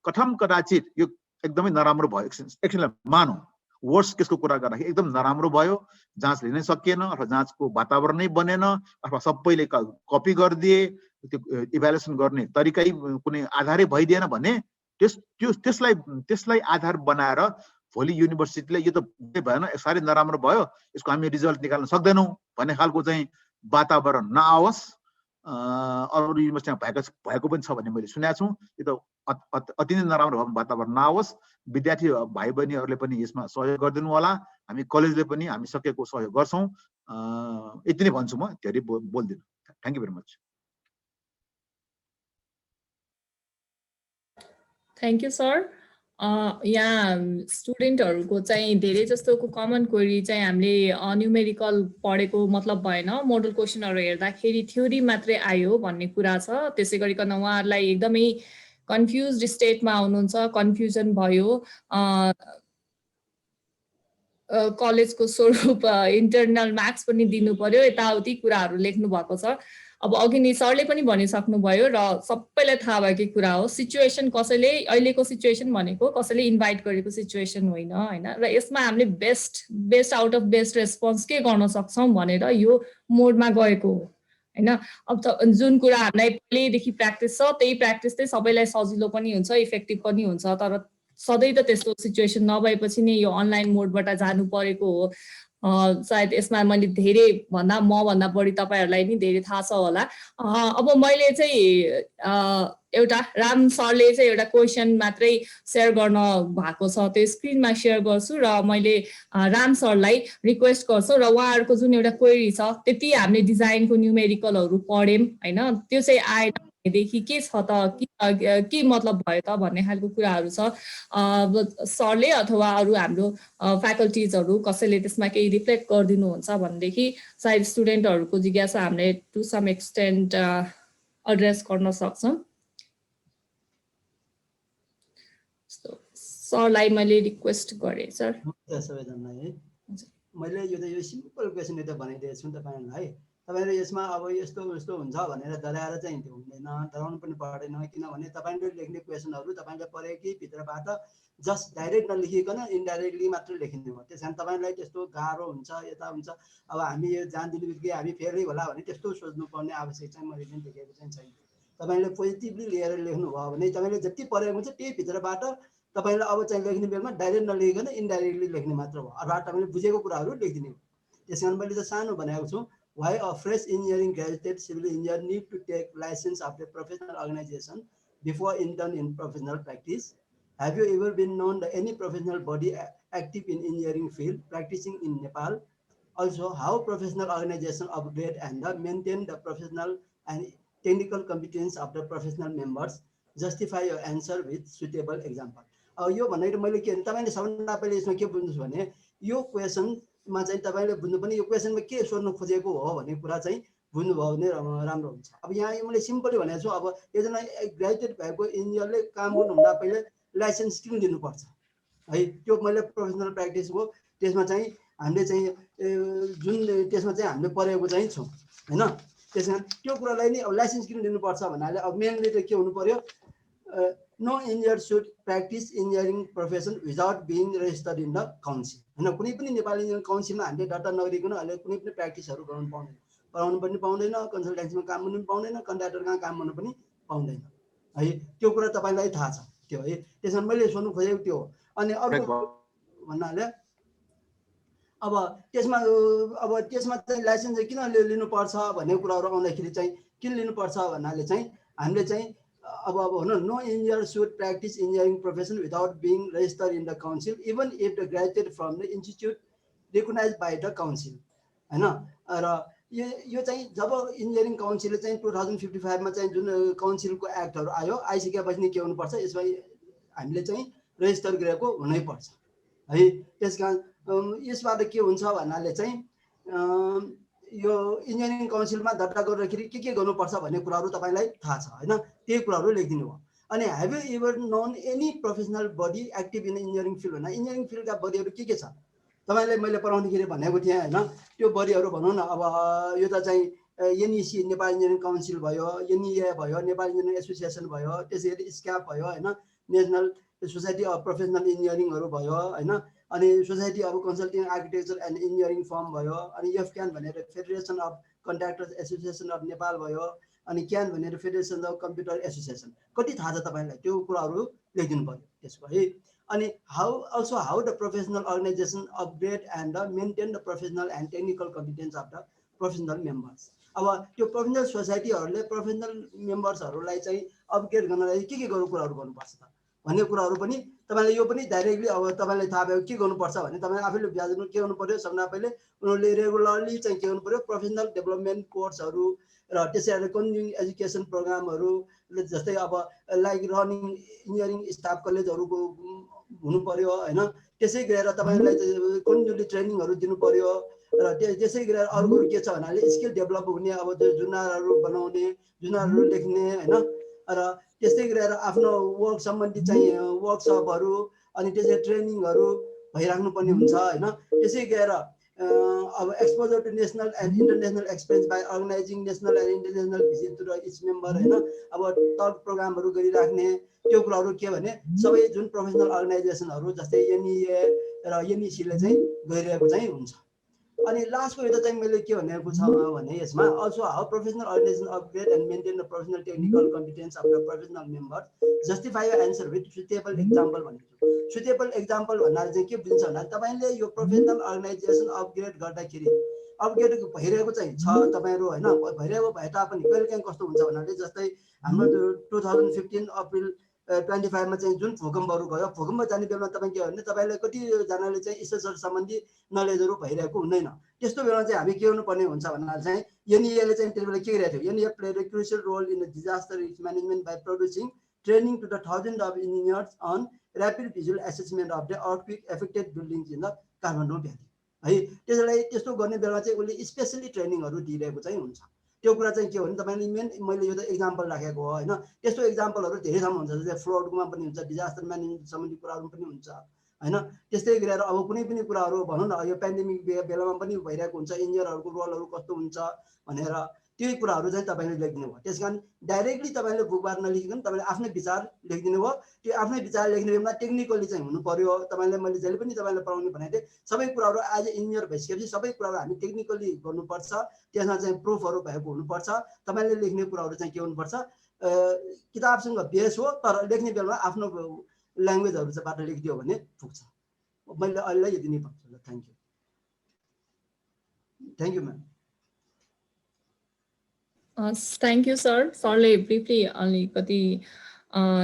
कथम कदाचित यो एकदमै नराम्रो भयो, एकछिनलाई मानौँ वर्स केसको कुरा गर्दाखेरि एकदम नराम्रो भयो, जाँच लिनै सकिएन अथवा जाँचको वातावरणै बनेन अथवा सबैले कपी गरिदिए, त्यो इभ्यालुएसन गर्ने तरिकै कुनै आधारै भइदिएन भने त्यसलाई आधार बनाएर भोलि युनिभर्सिटीले यो त भएन, साह्रै नराम्रो भयो, यसको हामी रिजल्ट निकाल्न सक्दैनौँ भन्ने खालको चाहिँ वातावरण नआओस्। अरू युनिभर्सिटीमा भएको पनि छ भन्ने मैले सुनेको छु। यो त अति नै नराम्रो भएको वातावरण नआओस्। विद्यार्थी भाइ बहिनीहरूले पनि यसमा सहयोग गरिदिनु होला। हामी कलेजले पनि हामी सकेको सहयोग गर्छौँ। यति नै भन्छु, म धेरै बोल्दिनँ। Thank you very much. Thank you sir. यहाँ स्टुडेन्टहरूको चाहिँ धेरै जस्तोको कमन क्वेरी चाहिँ हामीले न्युमेरिकल पढेको मतलब भएन, मोडल क्वेसनहरू हेर्दाखेरि थ्योरी मात्रै आयो भन्ने कुरा छ। त्यसै गरिकन उहाँहरूलाई एकदमै कन्फ्युज स्टेटमा हुनुहुन्छ, कन्फ्युजन भयो। कलेजको स्वरूप इन्टरनल मार्क्स पनि दिनु पर्यो, यताउति कुराहरू लेख्नु भएको छ। अब अघि नि सरले पनि भनिसक्नुभयो र सबैलाई थाहा भएकै कुरा हो, सिचुएसन कसैले अहिलेको सिचुएसन भनेको कसैले इन्भाइट गरेको सिचुएसन होइन होइन। र यसमा हामीले best out of best response के गर्न सक्छौँ भनेर यो मोडमा गएको हो होइन। अब जुन कुरा हामीलाई पहिल्यैदेखि प्र्याक्टिस छ त्यही प्र्याक्टिस चाहिँ सबैलाई सजिलो पनि हुन्छ, इफेक्टिभ पनि हुन्छ। तर सधैँ त त्यस्तो सिचुएसन नभएपछि नै यो अनलाइन मोडबाट जानु परेको हो। सायद यसमा मैले धेरै भन्दा मभन्दा बढी तपाईँहरूलाई नि धेरै थाहा छ होला। अब मैले चाहिँ एउटा राम सरले चाहिँ एउटा क्वेसन मात्रै सेयर गर्न भएको छ, त्यो स्क्रिनमा सेयर गर्छु र मैले राम सरलाई रिक्वेस्ट गर्छु र उहाँहरूको जुन एउटा क्वेरी छ त्यति हामीले डिजाइनको न्युमेरिकलहरू पढ्यौँ होइन, त्यो चाहिँ आएन देखि के छ त, के मतलब भयो त भन्ने खालको कुराहरू छ। सरले अथवा अरू हाम्रो फ्याकल्टिजहरू कसैले त्यसमा केही रिफ्लेक्ट गरिदिनुहुन्छ भनेदेखि सायद स्टुडेन्टहरूको जिज्ञासा हामीले टु सम एक्सटेन्ट एड्रेस गर्न सक्छौँ। सरलाई मैले रिक्वेस्ट गरेँ सर। सबैजनालाई है मैले यो सिम्पल क्वेसन एउटा बनाइदिएको छु तपाईँहरूलाई। तपाईँले यसमा अब यस्तो उस्तो हुन्छ भनेर डराएर चाहिँ त्यो हुँदैन, डराउनु पनि पर्दैन। किनभने तपाईँले लेख्ने क्वेसनहरू तपाईँले पढेकै भित्रबाट जस्ट डाइरेक्ट नलेखिकन इन्डाइरेक्टली मात्र लेखिने हो। त्यस कारण तपाईँलाई त्यस्तो गाह्रो हुन्छ यता हुन्छ अब हामी यो जान्दिनु बित्तिकै हामी फेलै होला भने त्यस्तो सोच्नुपर्ने आवश्यक चाहिँ मैले पनि देखेको चाहिँ छैन। तपाईँले पोजिटिभली लिएर लेख्नुभयो भने तपाईँले जति पढेको हुन्छ त्यही भित्रबाट तपाईँले अब चाहिँ लेख्ने बेलामा डाइरेक्ट नलेखिकन इन्डाइरेक्टली लेख्ने मात्र हो, अर्थात् तपाईँले बुझेको कुराहरू लेखिदिने हो। त्यस कारण मैले त सानो भनेको छु, why a fresh engineering graduate civil engineer need to take license of a professional organization before intern in professional practice? Have you ever been known to any professional body active in engineering field practicing in Nepal? Also, how professional organization upgrade and maintain the professional and technical competence of the professional members? Justify your answer with suitable example. यो भनेर मैले के तपाईले सबभन्दा पहिले यसमा के बुझ्नुस् भने यो क्वेसनमा चाहिँ तपाईले बुझ्नु पनि यो क्वेसनमा के सोध्न खोजेको हो भन्ने कुरा चाहिँ बुझ्नुभयो भने राम्रो हुन्छ। अब यहाँ मैले सिम्पली भनेको छु, अब एकजना ग्रेजुएट भएको इन्जिनियरले काम गर्नुभन्दा पहिले लाइसेन्स किन लिनुपर्छ है, त्यो मैले प्रोफेसनल प्र्याक्टिसको त्यसमा चाहिँ हामीले चाहिँ जुन त्यसमा चाहिँ हामीले पढेको चाहिँ छौँ होइन। त्यसमा त्यो कुरालाई नि अब लाइसेन्स किन लिनुपर्छ भन्नाले अब मेनली त के हुनु पर्यो, no engineer should practice engineering profession without being registered in the council हैन। कुनै पनि नेपाली इन्जिनियरिङ काउन्सिलमा हामीले दर्ता नगरिकन अहिले कुनै पनि प्र्याक्टिसहरू गर्नु पाउँदैन, पढाउनु पनि पाउँदैन, कन्सल्टेन्सीमा काम गर्नु पनि पाउँदैन, कन्ट्र्याक्टरमा काम गर्नु पनि पाउँदैन है। त्यो कुरा तपाईलाई थाहा छ त्यो है। त्यसमा मैले सोध्नु खोजेको त्यो हो। अनि अर्को भन्नाले अब त्यसमा चाहिँ लाइसेन्स किन लिनुपर्छ भन्ने कुराहरू आउँदाखेरि चाहिँ किन लिनुपर्छ भन्नाले चाहिँ हामीले चाहिँ अब भनौँ no engineer should practice engineering profession without being registered in the council even if the graduate from the institute recognized by the council हैन। र यो चाहिँ जब इन्जिनियरिङ काउन्सिलले चाहिँ 2055 मा चाहिँ जुन काउन्सिलको एक्टहरू आयो, आइसकेपछि के हुनुपर्छ, यसमा हामीले चाहिँ रेजिस्टर गरेको हुनैपर्छ है। त्यसकारण यसबाट के हुन्छ भन्नाले चाहिँ यो इन्जिनियरिङ काउन्सिलमा दर्ता गर्दाखेरि के गर्नुपर्छ भन्ने कुराहरू तपाईलाई थाहा छ हैन, त्यही कुराहरू लेखिदिनु हो। अनि have you ever known any professional body active in engineering field भन्दा इन्जिनियरिङ फिल्डका बडीहरू के छ तपाईलाई मैले पढाउँदाखेरि भनेको थिएँ हैन। त्यो बडीहरू भनौँ न, अब यो त चाहिँ एनइसी नेपाल इन्जिनियरिङ काउन्सिल भयो, एनइए भयो, नेपाल इन्जिनियरिङ एसोसिएसन भयो, त्यसैगरी स्क्याप भयो हैन, नेसनल सोसाइटी अफ प्रोफेसनल इन्जिनियरिङहरू भयो हैन, अनि society of consulting architecture and engineering form भयो, अनि एफक्यान भनेर federation of कन्ट्र्याक्टर्स association of Nepal भयो, अनि क्यान भनेर फेडरेसन अफ कम्प्युटर एसोसिएसन। कति थाहा छ तपाईँलाई त्यो कुराहरू लेखिदिनु पर्यो त्यसको है। अनि how the professional organization upgrade and maintain the professional and technical competence of the professional members. अब त्यो प्रोफेसनल सोसाइटीहरूले प्रोफेसनल मेम्बर्सहरूलाई चाहिँ अपग्रेड गर्नलाई के गर्नु कुराहरू गर्नुपर्छ त भन्ने कुराहरू पनि तपाईले यो पनि डाइरेक्टली अब तपाईलाई थाहा भयो के गर्नुपर्छ भने तपाईले आफैले बुझ्नु के गर्नु पर्यो। सबभन्दा पहिले उनीहरूले रेगुलरली चाहिँ के गर्नु पर्यो, प्रोफेसनल डेभलपमेन्ट कोर्सहरू र त्यसै गरी कन्टिन्युइङ एजुकेसन प्रोग्रामहरू जस्तै अब लाइक रनिङ इन्जिनियरिङ स्टाफ कलेजहरूको हुनु पर्यो हैन। त्यसै गरेर तपाईलाई कन्टिन्युली ट्रेनिङहरू दिनु पर्यो र त्यसै गरेर अर्को के छ भन्नाले स्किल डेभलप हुने अब जुनारहरू बनाउने जुनारहरू लेख्ने हैन। र त्यसै गरेर आफ्नो वर्क सम्बन्धी चाहिँ वर्कसपहरू अनि त्यसै ट्रेनिङहरू भइराख्नु पर्ने हुन्छ हैन। त्यसै गरेर अब exposure to national and international experience by organizing national and international visit to each member हैन। अब टक प्रोग्रामहरू गरिराख्ने त्यो कुराहरू के भने सबै जुन प्रोफेसनल अर्गनाइजेसनहरू जस्तै एनइए र एनइसीले चाहिँ गरिरहेको चाहिँ हुन्छ। अनि लास्टको एउटा चाहिँ मैले के भनेको छ भने यसमा also how professional organization upgrade and maintain the professional technical competence of the professional member justify your answer with suitable example भनेको छु। सुटेबल एक्जाम्पल भन्नाले चाहिँ के बुझ्छ भन्दा तपाईले यो प्रोफेसनल अर्गनाइजेसन अपग्रेड गर्दाखेरि अपग्रेड भइरहेको चाहिँ छ तपाईहरु हैन। भइरहेको भए तापनि कहिलेकाहीँ कस्तो हुन्छ भन्नाले जस्तै हाम्रो 2015 अप्रिल 25 मा चाहिँ जुन भूकम्पहरू गयो भूकम्प जाने बेलामा तपाईँ के भन्ने तपाईलाई कतिजनाले चाहिँ स्ट्रक्चर सम्बन्धी नलेजहरू भइरहेको हुँदैन। त्यस्तो बेलामा चाहिँ हामी के गर्नुपर्ने हुन्छ भन्नाले चाहिँ एनइएले चाहिँ त्यति बेला के गरिरहेको थियो NEA played a crucial role in the disaster risk management by producing training to the thousand of engineers on rapid visual assessment of the earthquake affected buildings in the Kathmandu valley है। त्यसलाई त्यस्तो गर्ने बेलामा चाहिँ उसले स्पेसली ट्रेनिङहरू दिइरहेको चाहिँ हुन्छ। त्यो कुरा चाहिँ के हो भने तपाईले मेन मैले यो त एक्जाम्पल राखेको हो हैन। त्यस्तो एक्जाम्पलहरू धेरै ठाउँमा हुन्छ जस्तै फ्लडमा पनि हुन्छ डिजास्टर म्यानेजमेन्ट सम्बन्धी कुराहरू पनि हुन्छ हैन। त्यस्तै गरेर अब कुनै पनि कुराहरू भनौँ न यो पेन्डेमिक बेलामा पनि भइरहेको हुन्छ इन्जिनियरहरूको रोलहरू कस्तो हुन्छ भनेर त्यही कुराहरू चाहिँ तपाईले लेखिदिनु भयो। त्यसकारण डाइरेक्टली तपाईले बुकबाट नलेखिकन तपाईले आफ्नै विचार लेखिदिनु भयो। त्यो आफ्नै विचार लेख्ने बेलामा टेक्निकली चाहिँ हुनु पर्यो। तपाईले मैले जहिले पनि तपाईलाई पढाउने भनेको थिएँ सबै कुराहरू एज ए इन्जिनियर भइसकेपछि सबै कुराहरू हामी टेक्निकली गर्नुपर्छ। त्यसमा चाहिँ प्रुफहरू भएको हुनुपर्छ। तपाईले लेख्ने कुराहरू चाहिँ के हुनुपर्छ किताबसँग बेस हो तर लेख्ने बेलामा आफ्नो ल्याङ्ग्वेजहरू चाहिँ बाट लेखिदियो भने पुग्छ। मैले अहिले यति नै भन्छु ल। Thank you. Thank you ma'am. Thank you sir. सरले ब्रिफली अलिकति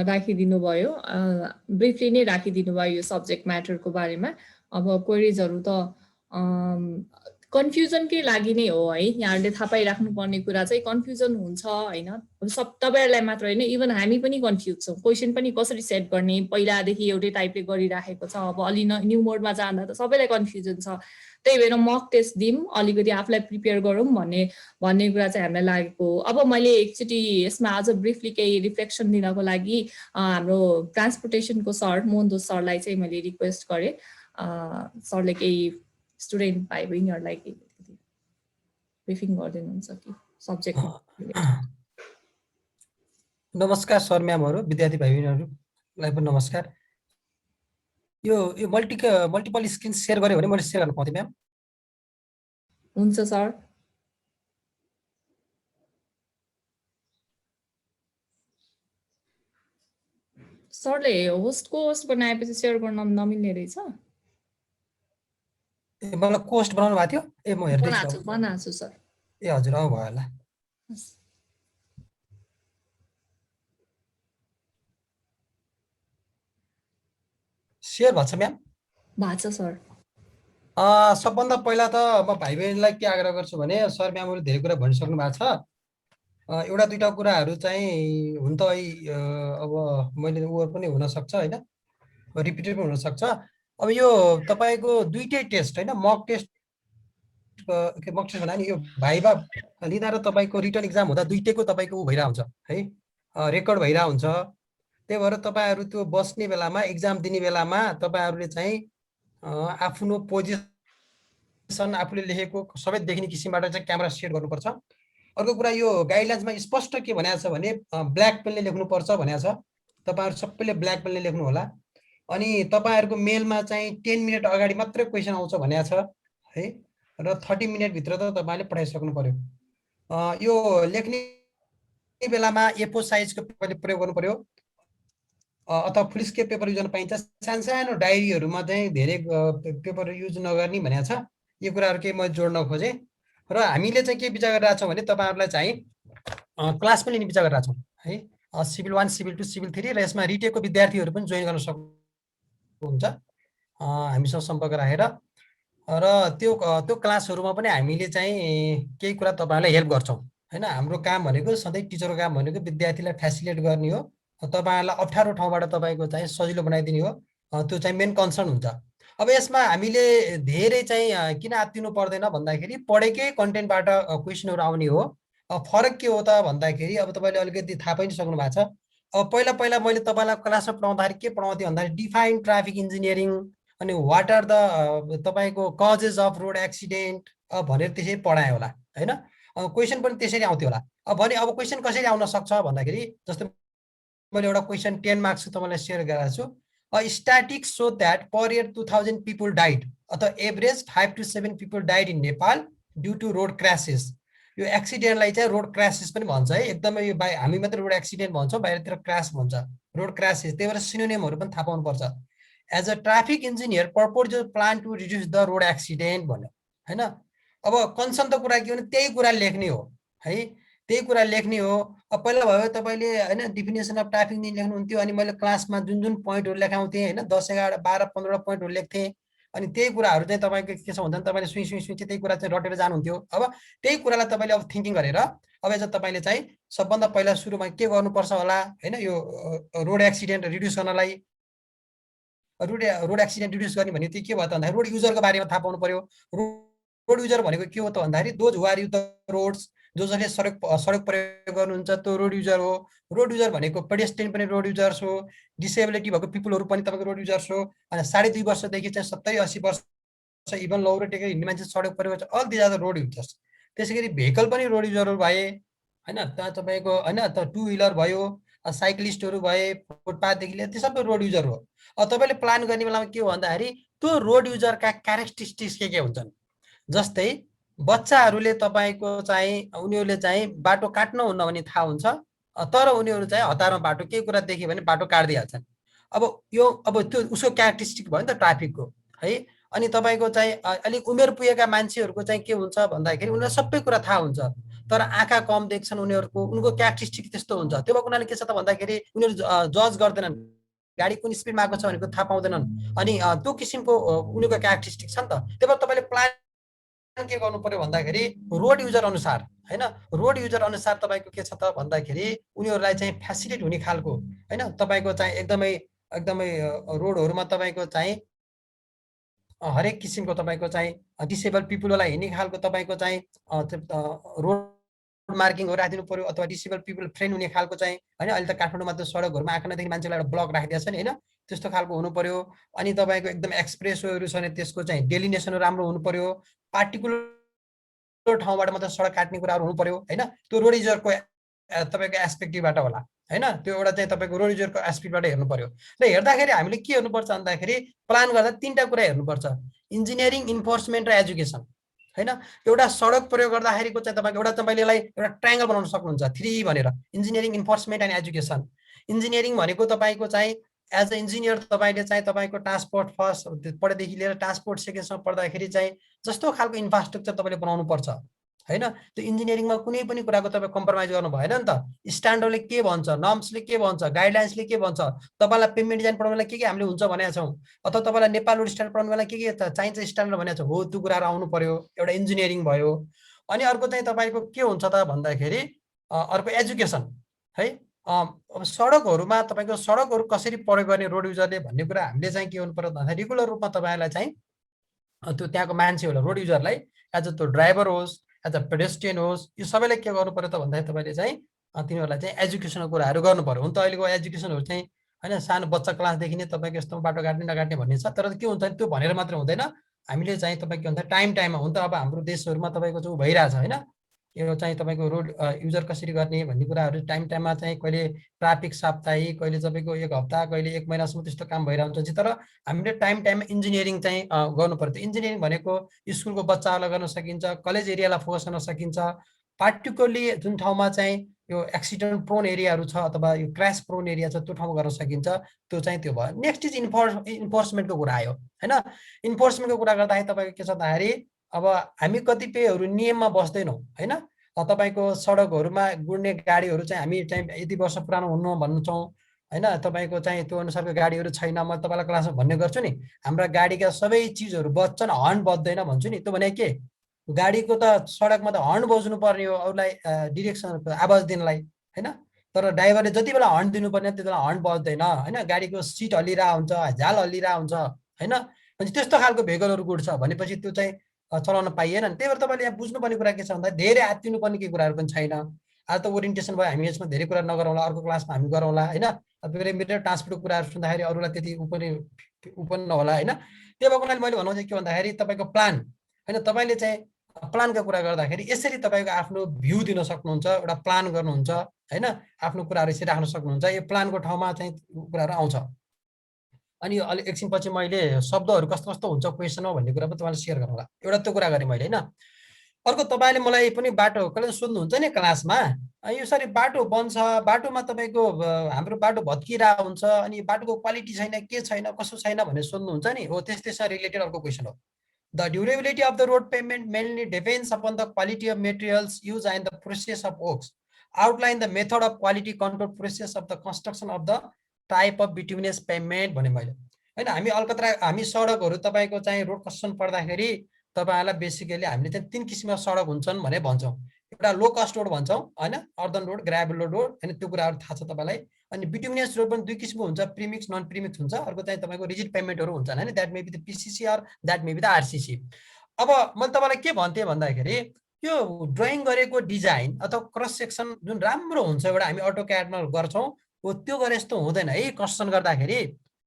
राखिदिनु भयो ब्रिफली नै राखिदिनु भयो यो सब्जेक्ट म्याटरको बारेमा। अब क्वेरिजहरू त कन्फ्युजनकै लागि नै हो है। यहाँहरूले थाहा पाइराख्नु पर्ने कुरा चाहिँ कन्फ्युजन हुन्छ होइन। सब तपाईँहरूलाई मात्र होइन इभन हामी पनि कन्फ्युज छौँ। क्वेसन पनि कसरी सेट गर्ने पहिलादेखि एउटै टाइपले गरिराखेको छ। अब अलि न्यू मोडमा जाँदा त सबैलाई कन्फ्युजन छ। त्यही भएर मक टेस्ट दिउँ अलिकति आफूलाई प्रिपेयर गरौँ भन्ने कुरा चाहिँ हामीलाई लागेको। अब मैले एकचोटि यसमा अझ ब्रिफली केही रिफ्लेक्सन दिनको लागि हाम्रो ट्रान्सपोर्टेसनको सर मोहनदोस सरलाई चाहिँ मैले रिक्वेस्ट गरेँ सरले केही स्टुडेन्ट भाइ बहिनीहरूलाई ब्रिफिङ गरिदिनुहुन्छ कि सब्जेक्ट। नमस्कार सर म्यामहरू विद्यार्थी भाइ बहिनीहरूलाई पनि नमस्कार। यो मल्टिपल स्क्रिन सेयर गऱ्यो भने मैले सेयर गर्न पाउँथे म्याम? हुन्छ सर। सरले होस्ट बनाएपछि सेयर गर्न नमिल्ने रहेछ। ए मलाई कोस्ट बनाउनु भएको थियो। ए म हेर्दै बनाएको सर। ए हजुर भयो होला। सेयर भएको छ म्याम? भएको छ सर। सबभन्दा पहिला त म भाइ बहिनीलाई के आग्रह गर्छु भने सर म्यामहरूले धेरै कुरा भनिसक्नु भएको छ। एउटा दुईटा कुराहरू चाहिँ हुन त अब मैले ओभर पनि हुनसक्छ होइन रिपिटेड पनि हुनसक्छ। अब यो तपाईँको दुईटै टेस्ट होइन मक टेस्ट भन्दा नि यो भाइभा लिँदा र तपाईँको रिटर्न इक्जाम हुँदा दुईटैको तपाईँको भइरहेको हुन्छ है रेकर्ड भइरहेको हुन्छ। त्यही भएर तपाईँहरू त्यो बस्ने बेलामा इक्जाम दिने बेलामा तपाईँहरूले चाहिँ आफ्नो पोजिसन आफूले लेखेको सबै देखिने किसिमबाट चाहिँ क्यामेरा सेट गर्नुपर्छ। अर्को कुरा यो गाइडलाइन्समा स्पष्ट के भनेको छ भने ब्ल्याक पेनले लेख्नुपर्छ भनेको छ। तपाईँहरू सबैले ब्ल्याक पेनले लेख्नु होला। अनि तपाईँहरूको मेलमा चाहिँ 10 मिनट अगाडि मात्रै क्वेसन आउँछ भनेको छ है र 30 मिनटभित्र त तपाईँले पठाइसक्नु पर्यो। यो लेख्ने बेलामा A4 साइजको पेपरले प्रयोग गर्नु पर्यो अथवा फुल स्केप पेपर युज गर्न पाइन्छ। सानो डायरीहरूमा चाहिँ धेरै पेपर युज नगर्ने भनेको छ। यो कुराहरू केही म जोड्न खोजेँ र हामीले चाहिँ के विचार गरिरहेको छौँ भने तपाईँहरूलाई चाहिँ क्लास पनि लिने विचार गरिरहेको छौँ है सिभिल 1 सिभिल 2 सिभिल 3 र यसमा रिटेकको विद्यार्थीहरू पनि जोइन गर्न सक्नुहुन्छ हामीसँग सम्पर्क राखेर र त्यो क्लासहरूमा पनि हामीले चाहिँ केही कुरा तपाईँहरूलाई हेल्प गर्छौँ हैन हाम्रो काम भनेको सधैँ टिचरको काम भनेको विद्यार्थीलाई फ्यासिलिटेट गर्ने हो तपाईहरुलाई अप्ठ्यारो ठाउँबाट तपाईको चाहिँ सजिलो बनाइदिने हो त्यो चाहिँ मेन कन्सर्न हुन्छ अब यसमा हामीले धेरै चाहिँ किन आत्तिनु पर्दैन भन्दाखेरि पढेकै कन्टेन्टबाट क्वेशनहरु आउने हो फरक के हो त भन्दाखेरि अब तपाईले अलिकति थाहा पनि सक्नु भएको छ अब पहिला पहिला मैले तपाईलाई क्लासमा पढाउँदाखेरि के पढाउँथे भन्दाखेरि डिफाइन ट्राफिक इन्जिनियरिङ अनि व्हाट आर द तपाईको कजेस अफ रोड एक्सिडेन्ट भनेर त्यसरी पढाए होला हैन क्वेशन पनि त्यसरी आउँथ्यो होला भने अब क्वेशन कसरी आउन सक्छ भन्दाखेरि जस्तो मैले एउटा क्वेशन 10 मार्क्स तपाईलाई शेयर गरेको छु a statistics show that per year 2000 people died अथवा average 5 to 7 people died in Nepal due to road crashes यो एक्सिडेन्टलाई चाहिँ रोड क्रासेस पनि भन्छ है एकदमै यो हामी मात्र रोड एक्सिडेन्ट भन्छौं बाहिरतिर क्राश भन्छ रोड क्रासेस त्यही भएर सिनोनिमहरु पनि थाहा पाउनु पर्छ as a traffic engineer purpose plan to reduce the road accident भन्यो हैन अब कन्सर्न त कुरा के हो त्यही कुरा लेख्ने हो है त्यही कुरा लेख्ने हो अब पहिला भयो तपाईले हैन डेफिनेसन अफ ट्राफिक इन्जिनियरिङ लेख्नुहुन्थ्यो अनि मैले क्लासमा जुन जुन पोइन्टहरु लेखाउँथे हैन 10 11 12 15 पोइन्टहरु लेख्थे अनि त्यही कुराहरु चाहिँ तपाईको के छ भन्दा तपाईले सुई त्यही कुरा चाहिँ रटेर जानुहुन्थ्यो अब त्यही कुरालाई तपाईले अब थिंकिङ गरेर अब चाहिँ तपाईले चाहिँ सबभन्दा पहिला सुरुमा के गर्नुपर्छ होला हैन यो रोड एक्सिडेन्ट रिड्युस गर्नलाई रोड एक्सिडेन्ट रिड्युस गर्ने भने के भयो त भन्दा रोड युजरको बारेमा थाहा पाउनु पर्यो रोड युजर भनेको के हो त भन्दाखेरि those who are you the roads जसले सडक प्रयोग गर्नुहुन्छ त्यो रोड युजर हो रोड युजर भनेको पेडेस्ट्रियन पनि रोड युजर्स हो डिसेबिलिटी भएको पिपलहरु पनि तपाईको रोड युजर्स हो अनि 2.5 वर्षदेखि चाहिँ 70 80 वर्ष इभन लौरो टेकेर हिँड्ने मान्छे सडक प्रयोग गर्छ all these are the road users त्यसैगरी भेहिकल पनि रोड युजरहरु भए हैन त तपाईको हैन त टु व्हीलर भयो साइक्लिस्टहरु भए फुटपाथदेखि लिएर त्यो सबै रोड युजर हो अब तपाईले प्लान गर्ने बेलामा के हो भन्दाखेरि त्यो रोड युजरका क्यारेक्टरिस्टिक्स के हुन्छन् जस्तै बच्चाहरूले तपाईको चाहिँ उनीहरूले चाहिँ बाटो काट्न हुन्न भने थाहा हुन्छ तर उनीहरू चाहिँ हतारमा बाटो के कुरा देख्यो भने बाटो काट्दिहाल्छन् अब यो अब त्यो उसको क्यारेक्टरिस्टिक भयो नि त ट्राफिकको है अनि तपाईको चाहिँ अलिक उमेर पुगेका मान्छेहरूको चाहिँ के हुन्छ भन्दाखेरि उनीहरुलाई सबै कुरा थाहा हुन्छ तर आँखा कम देख्छन् उनीहरुको उनको क्यारेक्टरिस्टिक त्यस्तो हुन्छ त्यो भएको हुनाले के छ त भन्दाखेरि उनीहरु जज गर्दैनन् गाडी कुन स्पिडमा आएको छ भनेको थाहा पाउँदैनन् अनि त्यो किसिमको उनीहरुको क्यारेक्टरिस्टिक छ नि त त्यही भएर तपाईले प्लान के गर्नु पर्यो भन्दाखेरि रोड युजर अनुसार हैन रोड युजर अनुसार तपाईको के छ त भन्दाखेरि उनीहरुलाई चाहिँ फ्यासिलिटेट हुने खालको हैन तपाईको चाहिँ एकदमै रोडहरुमा तपाईको चाहिँ हरेक किसिमको तपाईको चाहिँ डिसेबल पिपललाई हिँड्ने खालको तपाईको चाहिँ रोड मार्किङहरु राखिदिनु पर्यो अथवा डिसेबल पिपल फ्रेन्ड हुने खालको चाहिँ हैन अहिले त काठमाडौँमा त सडकहरुमा आँखा नदेख्ने मान्छेलाई एउटा ब्लक राखिदिएको छ नि हैन त्यस्तो खालको हुनु पर्यो अनि तपाईको एकदम एक्सप्रेसवेहरु छ भने त्यसको चाहिँ डेलिनेसन राम्रो हुनु पर्यो पार्टिकुलर ठाउँबाट मात्र सडक काट्ने कुराहरु हुनु पर्यो हैन त्यो रोड युजरको तपाईको एस्पेक्टिभबाट होला हैन त्यो एउटा चाहिँ तपाईको रोड युजरको एस्पेक्टबाट हेर्नु पर्यो र हेर्दाखेरि हामीले के हेर्नु पर्छ भन्दाखेरि प्लान गर्दा तीनटा कुरा हेर्नु पर्छ इन्जिनियरिङ इन्फोर्समेन्ट र एजुकेसन हैन एउटा सडक प्रयोग गर्दाखेरिको चाहिँ तपाईको एउटा तपाईले यसलाई एउटा ट्रायंगल बनाउन सक्नुहुन्छ 3 भनेर engineering enforcement and education engineering भनेको तपाईको चाहिँ एज अ इन्जिनियर तपाईले चाहिँ तपाईको ट्रान्सपोर्ट फर्स्ट पढेदेखि लिएर ट्रान्सपोर्ट सेकेन्डसम्म पढ्दाखेरि चाहिँ जस्तो खालको इन्फ्रास्ट्रक्चर तपाईले बनाउनु पर्छ हैन त्यो इन्जिनियरिङमा कुनै पनि कुराको तपाई कम्प्रोमाइज गर्नु भएन नि त स्ट्यान्डर्डले के भन्छ नर्म्सले के भन्छ गाइडलाइन्सले के भन्छ तपाईलाई पेमेन्ट डिजाइन पढाउनलाई के हामीले हुन्छ भनेका छौं अथवा तपाईलाई नेपाल रोड स्ट्यान्डर्ड पढाउनलाई के चाहिन्छ स्ट्यान्डर्ड भनेका छौं हो त्यो कुराहरु आउनु पर्यो एउटा इन्जिनियरिङ भयो अनि अर्को चाहिँ तपाईको के हुन्छ त भन्दाखेरि अर्को एजुकेसन है अब सडकहरुमा तपाईको सडकहरु कसरी प्रयोग गर्ने रोड युजरले भन्ने कुरा हामीले चाहिँ के गर्नु पर्यो भन्दाखेरि रेगुलर रूपमा तपाईलाई चाहिँ त्यो त्यहाँको मान्छेहरुलाई रोड युजरलाई एज अ त्यो ड्राइभर होस् एज अ पेडेस्ट्रियन होस् यो सबैलाई के गर्नु पर्यो त भन्दाखेरि तपाईले चाहिँ तिनीहरुलाई चाहिँ एजुकेसनको कुराहरु गर्नु पर्यो हुन त अहिलेको एजुकेसनहरु चाहिँ हैन सानो बच्चा क्लासदेखि नै तपाईको यस्तो बाटो काट्ने नकाट्ने भन्ने छ तर के हुन्छ त्यो भनेर मात्र हुँदैन हामीले चाहिँ तपाईको के भन्छ टाइममा हुन त अब हाम्रो देशहरुमा तपाईको जो भइराछ हैन यो चाहिँ तपाईको रोड युजर कसरी गर्ने भन्ने कुराहरु टाइममा चाहिँ कहिले ट्राफिक साप्ताहिक कहिले तपाईको एक हप्ता कहिले एक महिनासम्म त्यस्तो काम भइरहन्छ तर हामीले टाइममा इन्जिनियरिङ चाहिँ गर्नु पर्छ इन्जिनियरिङ भनेको स्कुलको बच्चाहरुलाई गर्न सकिन्छ कलेज एरियालाई फोकस गर्न सकिन्छ पार्टिकुलरली जुन ठाउँमा चाहिँ यो एक्सिडेन्ट प्रोन एरियाहरु छ अथवा यो क्र्याश प्रोन एरिया छ त्यो ठाउँमा गर्न सकिन्छ त्यो चाहिँ त्यो भयो नेक्स्ट इज इन्फोर्समेन्टको कुरा आयो हैन इन्फोर्समेन्टको कुरा गर्दाखेरि तपाईको के छ भन्दाखेरि अब हामी कतिपयहरु नियममा बस्दैनौं हैन तपाईको सडकहरुमा गुड्ने गाडीहरु चाहिँ हामी चाहिँ यति वर्ष पुरानो हुनु भन्छौं हैन तपाईको चाहिँ त्यो अनुसारको गाडीहरु छैन म तपाईलाई क्लासमा भन्ने गर्छु नि हाम्रा गाडीका सबै चीजहरु बज्छन् हर्न बज्दैन भन्छु नि त्यो भने के गाडीको त सडकमा त हर्न बज्नु पर्ने हो अरूलाई डिरेक्सन आवाज दिनलाई हैन, तर ड्राइभरले जति बेला हर्न दिनुपर्ने त्यति बेला हर्न बज्दैन हैन, गाडीको सिट हल्लिरहेको हुन्छ, झाल हल्लिरहेको हुन्छ हैन। अनि त्यस्तो खालको भेहिकलहरू गुड्छ भनेपछि त्यो चाहिँ चलाउन पाइएन नि। त्यही भएर तपाईँले यहाँ बुझ्नुपर्ने कुरा के छ भन्दा धेरै आत्तिनुपर्ने केही कुराहरू पनि छैन। आज त ओरिएन्टेसन भयो, हामी यसमा धेरै कुरा नगरौँला, अर्को क्लासमा हामी गरौँला हैन। मेरो ट्रान्सपोर्टको कुराहरू सुन्दाखेरि अरूलाई त्यति उपन नहोला हैन। त्यो भएको हुनाले मैले भन्नु चाहिँ के भन्दाखेरि तपाईँको प्लान हैन, तपाईँले चाहिँ प्लानका कुरा गर्दाखेरि यसरी तपाईँको आफ्नो भ्यू दिन सक्नुहुन्छ, एउटा प्लान गर्नुहुन्छ हैन, आफ्नो कुराहरू यसरी राख्न सक्नुहुन्छ। यो प्लानको ठाउँमा चाहिँ कुराहरू आउँछ। अनि अलि एकछिनपछि मैले शब्दहरू कस्तो कस्तो हुन्छ क्वेसनमा भन्ने कुरा पनि तपाईँले सेयर गरौँला। एउटा त्यो कुरा गरेँ मैले हैन। अर्को तपाईँले मलाई पनि बाटो कहिले सोध्नुहुन्छ नि क्लासमा, यो सरी बाटो बन्छ, बाटोमा तपाईँको हाम्रो बाटो भत्किरहेको हुन्छ अनि बाटोको क्वालिटी छैन, के छैन, कसो छैन भनेर सोध्नुहुन्छ नि, हो त्यससँग रिलेटेड अर्को क्वेसन हो। The durability of the road pavement mainly depends upon the quality of materials used and the process of works. Outline the method of quality control process of the construction of the type of bituminous pavement भने मैले हैन। हामी सडकहरू तपाईको चाहिँ road construction पर्दाखेरि तपाईहरुलाई basically हामीले चाहिँ तीन किसिमका सडक हुन्छन् भने भन्छौं। एउटा लो कस्ट रोड भन्छौं हैन, अर्दन रोड, ग्राभल रोड हैन, त्यो कुराहरु थाहा छ तपाईलाई। अनि बिटुमिनस रोड पनि दुई किसिमको हुन्छ, प्रिमिक्स नन प्रिमिक्स हुन्छ। अर्को चाहिँ तपाईको रिजिड पेभमेन्टहरु हुन्छन् हैन, that may be the PCC or that may be the RCC. अब मैले तपाईलाई के भन्थे भन्दाखेरि यो ड्राइङ गरेको डिजाइन अथवा क्रस सेक्सन जुन राम्रो हुन्छ एउटा हामी अटोक्याडमा गर्छौं, हो त्यो गरे जस्तो हुँदैन है कन्स्ट्रक्सन गर्दाखेरि।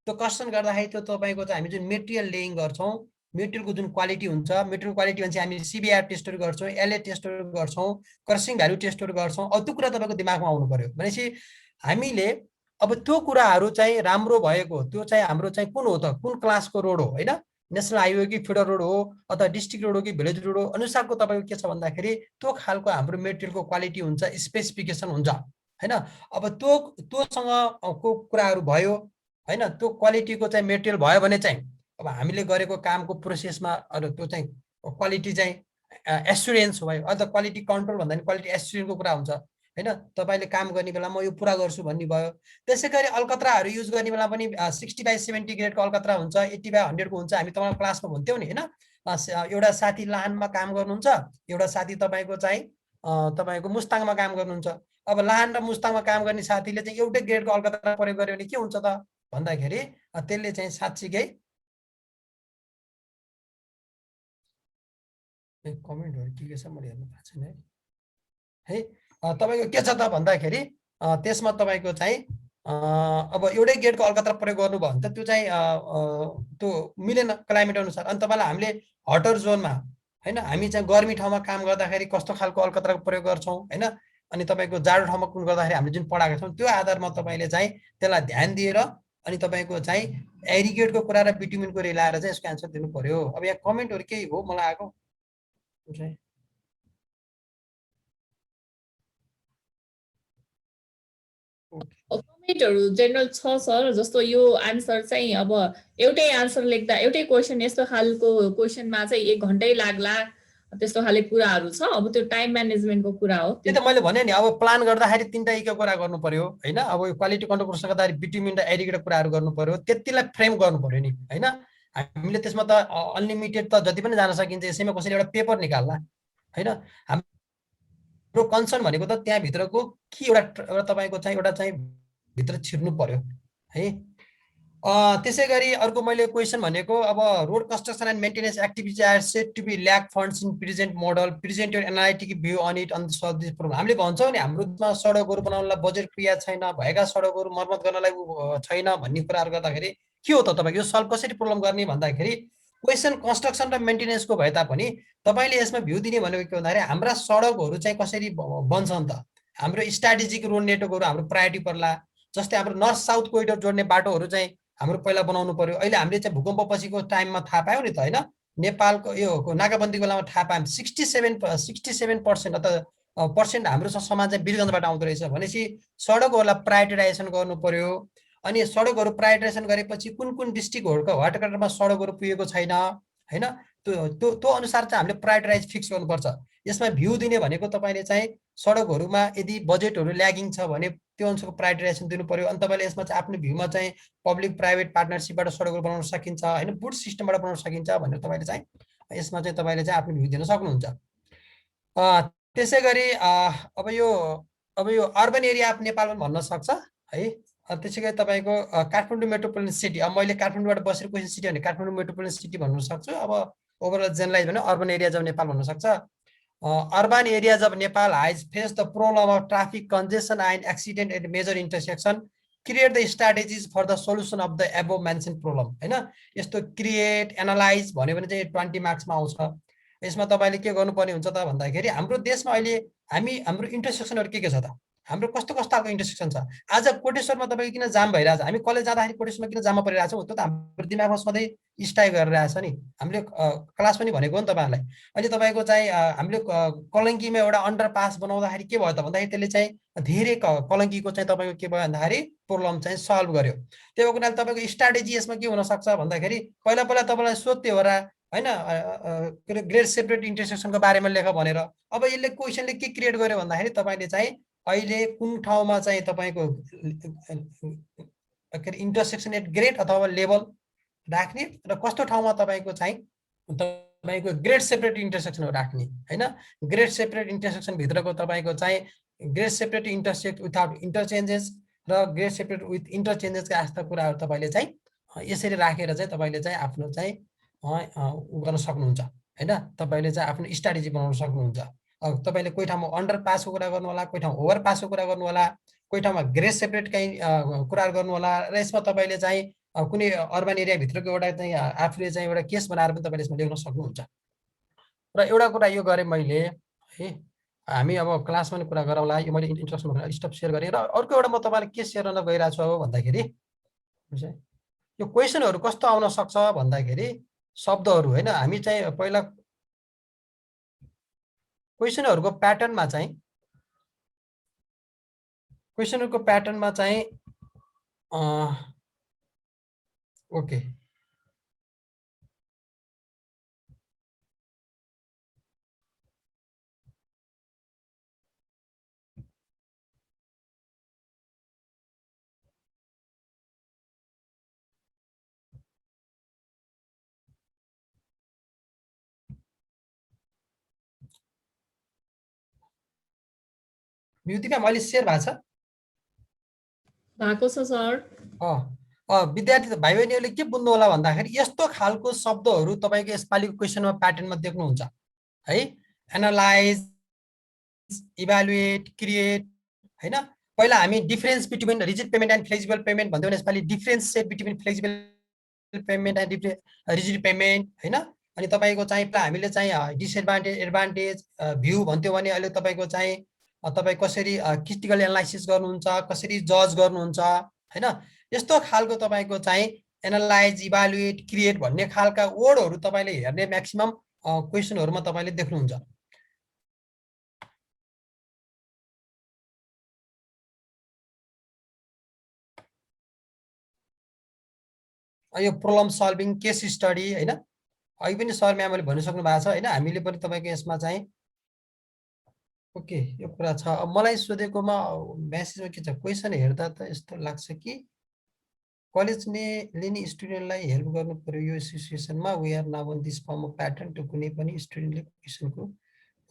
त्यो कन्स्ट्रक्सन गर्दाखेरि त्यो तपाईको चाहिँ हामी जुन मेटेरियल लेइङ गर्छौं, मेटेरियलको जुन क्वालिटी हुन्छ, मेटेरियल क्वालिटी भन्छ हामी सीबीआर टेस्टहरु गर्छौं, एलए टेस्टहरु गर्छौं, क्रसिङ भ्यालु टेस्टहरु गर्छौं। अब त्यो कुरा तपाईको दिमागमा आउनु पर्यो भनेपछि हामीले अब त्यो कुराहरु चाहिँ राम्रो भएको, त्यो चाहिँ हाम्रो चाहिँ कुन हो त, कुन क्लासको रोड हो हैन, नेशनल हाइवे कि फिडर रोड हो अथवा डिस्ट्रिक्ट रोड हो कि भिलेज रोड हो अनुसारको तपाईको के छ भन्दाखेरि त्यो खालको हाम्रो मेटेरियलको क्वालिटी हुन्छ, स्पेसिफिकेसन हुन्छ हैन। अब त्योसँग को कुराहरु भयो हैन, त्यो क्वालिटीको चाहिँ मेटेरियल भयो भने चाहिँ अब हामीले गरेको कामको प्रोसेसमा त्यो चाहिँ क्वालिटी चाहिँ एस्युरेन्स भयो। अथवा क्वालिटी कन्ट्रोल भन्दा नि क्वालिटी एस्युरेन्सको कुरा हुन्छ हैन। तपाईले काम गर्ने बेला म यो पूरा गर्छु भन्ने भयो। त्यसैगरी अलकत्राहरु युज गर्ने बेला पनि 60/70 ग्रेडको अलकत्रा हुन्छ, 80/100 को हुन्छ। हामी तपाईलाई क्लासमा भन्थ्यौ नि हैन। एउटा साथी लाहानमा काम गर्नुहुन्छ, एउटा साथी तपाईको चाहिँ तपाईको मुस्ताङमा काम गर्नुहुन्छ। अब लाहान र मुस्ताङमा काम गर्ने साथीले चाहिँ एउटै ग्रेडको अलकत्रा प्रयोग गर्यो भने के हुन्छ त भन्दाखेरि त्यसले चाहिँ साच्चीकै कमेन्टहरु के छ मैले हेर्न पाएको छैन है। तपाईको के छ त भन्दाखेरि त्यसमा तपाईको चाहिँ अब एउटै ग्रेडको अलकत्रा प्रयोग गर्नुभयो भने त त्यो चाहिँ त्यो मिलेन क्लाइमेट अनुसार। अनि तपाईलाई हामीले हटर जोनमा हैन, हामी चाहिँ गर्मी ठाउँमा काम गर्दाखेरि कस्तो खालको अलकत्राको प्रयोग गर्छौं हैन, अनि तपाईको जाडो ठाउँमा कुन गर्दाखेरि हामीले जुन पढाएका छौं त्यो आधारमा तपाईले चाहिँ त्यसलाई ध्यान दिएर अनि तपाईको चाहिँ एग्रिगेटको कुरा र बिटुमिनको रिलाएर चाहिँ यसको आन्सर दिनु पर्यो। अब यहाँ कमेन्टहरु केही हो मलाई आएको कमेन्टहरु जेनरल छ सर। जस्तो यो आन्सर चाहिँ अब एउटै आन्सर लेख्दा एउटै क्वेशन यस्तो खालको क्वेशनमा चाहिँ 1 घण्टै लाग्ला त्यस्तो खाले कुराहरु छ। अब त्यो टाइम म्यानेजमेन्टको कुरा हो। त्यो त मैले भने नि, अब प्लान गर्दाखेरि तीनटा इको कुरा गर्नु पर्यो हैन। अब यो क्वालिटी कन्ट्रोल प्रोसेस गर्दाखेरि बिटुमिन र एग्रिगेट कुराहरु गर्नु पर्यो, त्यतिलाई फ्रेम गर्नु पर्यो नि हैन। हामीले त्यसमा त अनलिमिटेड त जति पनि जान सकिन्छ, यसैमा कसैले एउटा पेपर निकाल्ला हैन। हाम्रो कन्सर्न भनेको त त्यहाँ भित्रको के एउटा तपाईको चाहिँ एउटा चाहिँ भित्र छिर्नु पर्यो है। त्यसैगरी अर्को मैले क्वेशन भनेको अब road construction and maintenance activities are said to be lack funds in present model, present your analytic view on it on solve this problem. हामीले भन्छौं नि हाम्रोमा सडकहरु बनाउनलाई बजेट क्रिया छैन, भएका सडकहरु मर्मत गर्नलाई छैन भन्ने कुराहरु गर्दाखेरि के हो त तपाईको यो सल्भ कसरी प्रब्लम गर्ने भन्दाखेरि क्वेशन कन्स्ट्रक्सन र मेन्टेनेन्सको भए तापनि तपाईले यसमा भ्यू दिने भनेको के भन्दाखेरि हाम्रा सडकहरु चाहिँ कसरी बन्छन् त, हाम्रो स्ट्र्याटेजिक रोड नेटवर्कहरु हाम्रो प्रायोरिटी पर्ला। जस्तै हाम्रो नर्थ साउथ कोरिडोर जोड्ने बाटोहरु चाहिँ हाम्रो पहिला बनाउनु पर्यो। अहिले हामीले चाहिँ भूकम्प पछिको टाइममा थाहा पायौ नि त हैन, नेपालको यो नाकाबन्दीको बेलामा थाहा पायौं 67% अथवा पर्सेन्ट हाम्रो सामान चाहिँ वीरगञ्जबाट आउँदो रहेछ भनेपछि सडकहरुलाई प्रायोरिटाइजेसन गर्नु पर्यो। अनि सडकहरु प्रायोरिटाइजेसन गरेपछि कुन कुन डिस्ट्रिक्टहरुको वाटरकटरमा सडकहरु पुगेको छैन हैन, त्यो अनुसार चाहिँ हामीले प्रायोरिटाइज फिक्स गर्नुपर्छ। यसमा भ्यू दिने भनेको तपाईले चाहिँ सडकहरुमा यदि बजेटहरु ल्यागिङ छ भने त्यो अनुसारको प्रायोरिटाइजेसन दिनु पर्यो। अनि तपाईले यसमा चाहिँ आफ्नो भ्यूमा चाहिँ पब्लिक प्राइभेट पार्टनरशिपबाट सडकहरु बनाउन सकिन्छ हैन, बुट सिस्टमबाट बनाउन सकिन्छ भनेर तपाईले चाहिँ यसमा चाहिँ तपाईले चाहिँ आफ्नो भ्यू दिन सक्नुहुन्छ। त्यसैगरी अब यो अर्बन एरिया अफ नेपाल पनि भन्न सक्छ है। त्यसैगरी तपाईको काठमाडौँ मेट्रोपोलिटन सिटी, अब मैले काठमाडौँबाट बसेर क्वेसन सिटी भने काठमाडौँ मेट्रोपोलिटन सिटी भन्न सक्छु। अब ओभरअल जेनरलाइज भने अर्बन एरियाज अफ नेपाल भन्न सक्छ। Urban areas of Nepal has face the problem of traffic congestion and accident at major intersection, create the strategies for the solution of the above mention problem हैन। यस्तो create analyse भन्यो भने चाहिँ 20 मार्क्समा आउँछ। यसमा तपाईले के गर्नुपर्ने हुन्छ त भन्दाखेरि हाम्रो देशमा अहिले हाम्रो इन्टरसेक्सनहरु के छ त, हाम्रो कस्तो कस्तो खालको इन्टरसेक्सन छ। आज कोटेश्वरमा तपाईको किन जाम भइरहेछ, हामी कलेज जाँदाखेरि कोटेश्वरमा किन जाममा परिरहेछ त्यो त हाम्रो दिमागमा सधैँ स्टाई गरिरहेछ नि। हामीले क्लास पनि भनेको हो नि तपाईहरुलाई। अहिले तपाईको चाहिँ हामीले कलंकीमा एउटा अन्डरपास बनाउँदाखेरि के भयो त भन्दाखेरि त्यसले चाहिँ धेरै कलंकीको चाहिँ तपाईको के भयो भन्दाखेरि प्रब्लम चाहिँ सल्भ गर्यो। त्यही भएर कुराले तपाईको स्ट्र्याटेजी यसमा के हुन सक्छ भन्दाखेरि पहिला तपाईलाई सोध्थ्यो होला हैन ग्रेड सेपरेट इन्टरसेक्सनको बारेमा लेख भनेर। अब यसले क्वेशनले के क्रिएट गर्यो भन्दाखेरि तपाईले चाहिँ अहिले कुन ठाउँमा चाहिँ तपाईको इन्टरसेक्सन एट ग्रेड अथवा लेभल राख्ने र कस्तो ठाउँमा तपाईको चाहिँ तपाईको ग्रेड सेपरेट इन्टरसेक्सन राख्ने हैन। ग्रेड सेपरेट इन्टरसेक्सन भित्रको तपाईको चाहिँ ग्रेड सेपरेट इन्टरसेक्ट विथआउट इन्टरचेन्जेस र ग्रेड सेपरेट विथ इन्टरचेन्जेसका जस्ता कुराहरु तपाईले चाहिँ यसरी राखेर चाहिँ तपाईले चाहिँ आफ्नो चाहिँ गर्न सक्नुहुन्छ हैन। तपाईले चाहिँ आफ्नो स्ट्र्याटेजी बनाउन सक्नुहुन्छ। अब तपाईले कोही ठाउँमा अन्डरपासको कुरा गर्नु होला, कोही ठाउँमा ओभरपासको कुरा गर्नु होला, कोही ठाउँमा ग्रेड सेपरेट काही कुराहरु गर्नु होला र यसमा तपाईले चाहिँ कुनै अर्बन एरिया भित्रको एउटा चाहिँ आफूले चाहिँ एउटा केस बनाएर पनि तपाईले यसमा लेख्न सक्नुहुन्छ। र एउटा कुरा यो गरे मैले है, हामी अब क्लासमा पनि कुरा गरौँला। यो मैले इन्ट्रोडक्सनमा स्टप शेयर गरेँ र अर्को एउटा म तपाईलाई के शेयर गर्न गइरहेको छु भन्दाखेरि यो क्वेशनहरु कस्तो आउन सक्छ भन्दाखेरि शब्दहरु हैन। हामी चाहिँ पहिला क्वेशनहरुको प्याटर्नमा चाहिँ ओके युतिका मैले शेयर भएको छ सर। विद्यार्थी भाइ बहिनीहरुले के बुझ्नु होला भन्दाखेरि यस्तो खालको शब्दहरु तपाईको यसपालिको क्वेशनमा प्याटर्नमा देख्नुहुन्छ है। एनालाइज, इभ्यालुएट, क्रिएट हैन। पहिला हामी difference between rigid payment and flexible payment भन्दै भने यसपालि difference between flexible payment and rigid payment हैन। अनि तपाईको चाहिँ हामीले चाहिँ डिसएडभान्टेज एडभान्टेज भ्यू भन्थ्यो भने अहिले तपाईको चाहिँ तपाई कसरी क्रिटिकल एनालाइसिस गर्नुहुन्छ, कसरी जज गर्नुहुन्छ हैन। यस्तो खालको तपाईको चाहिँ एनालाइज, इभ्यालुएट, क्रिएट भन्ने खालका वर्डहरु तपाईले हेर्ने म्याक्सिमम क्वेशनहरुमा तपाईले देख्नुहुन्छ। यो प्रब्लम सल्भिङ, केस स्टडी हैन। अहिले पनि सर म्यामले भनिसक्नु भएको छ हैन। हामीले पनि तपाईको यसमा चाहिँ ओके यो कुरा छ। अब मलाई सोधेकोमा मेसेजमा के छ, क्वेशन हेर्दा त यस्तो लाग्छ कि कलेजले लिने स्टुडेन्टलाई हेल्प गर्नु पर्यो यो सिचुएसनमा। We are now on this form of pattern to कुनै पनि स्टुडेन्टले क्वेशनको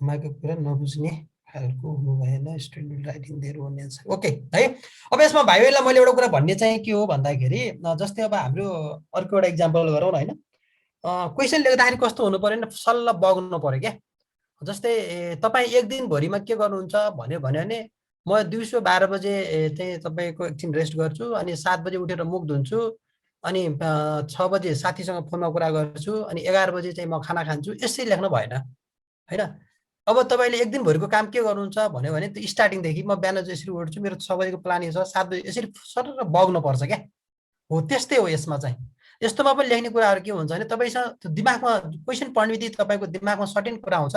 घुमाएको कुरा नबुझ्ने खालको हुनु भएन। Student writing their own answer okay है। अब यसमा भाइ बहिनीलाई मैले एउटा कुरा भन्ने चाहिँ के हो भन्दाखेरि जस्तै अब हाम्रो अर्को एउटा एक्जाम्पल गरौँ न हैन। क्वेशन लेख्दाखेरि कस्तो हुनु पर्यो नि, सल्ल बग्नु पर्यो क्या। जस्तै तपाई एक दिन भरिमा के गर्नुहुन्छ भन्यो भने म दिउँसो 12 बजे चाहिँ तपाईको एकछिन रेस्ट गर्छु, अनि 7 बजे उठेर मुख धुन्छु, अनि 6 बजे साथीसँग फोनमा कुरा गर्छु, अनि 11 बजे चाहिँ म खाना खान्छु। यसरी लेख्न भएन हैन। अब तपाईले एक दिन भरिको काम के गर्नुहुन्छ भन्यो भने त्यो स्टार्टिङ देखि म बिहान यसरी उठ्छु, मेरो 6 बजेको प्लानिङ छ, 7 बजे यसरी सरर बग्नु पर्छ क्या। हो त्यस्तै हो यसमा चाहिँ। यस्तोमा पनि लेख्ने कुराहरु के हुन्छ भने तपाईसँग दिमागमा क्वेशन पढ्ने बित्तिकै तपाईको दिमागमा सर्टेन कुरा आउँछ।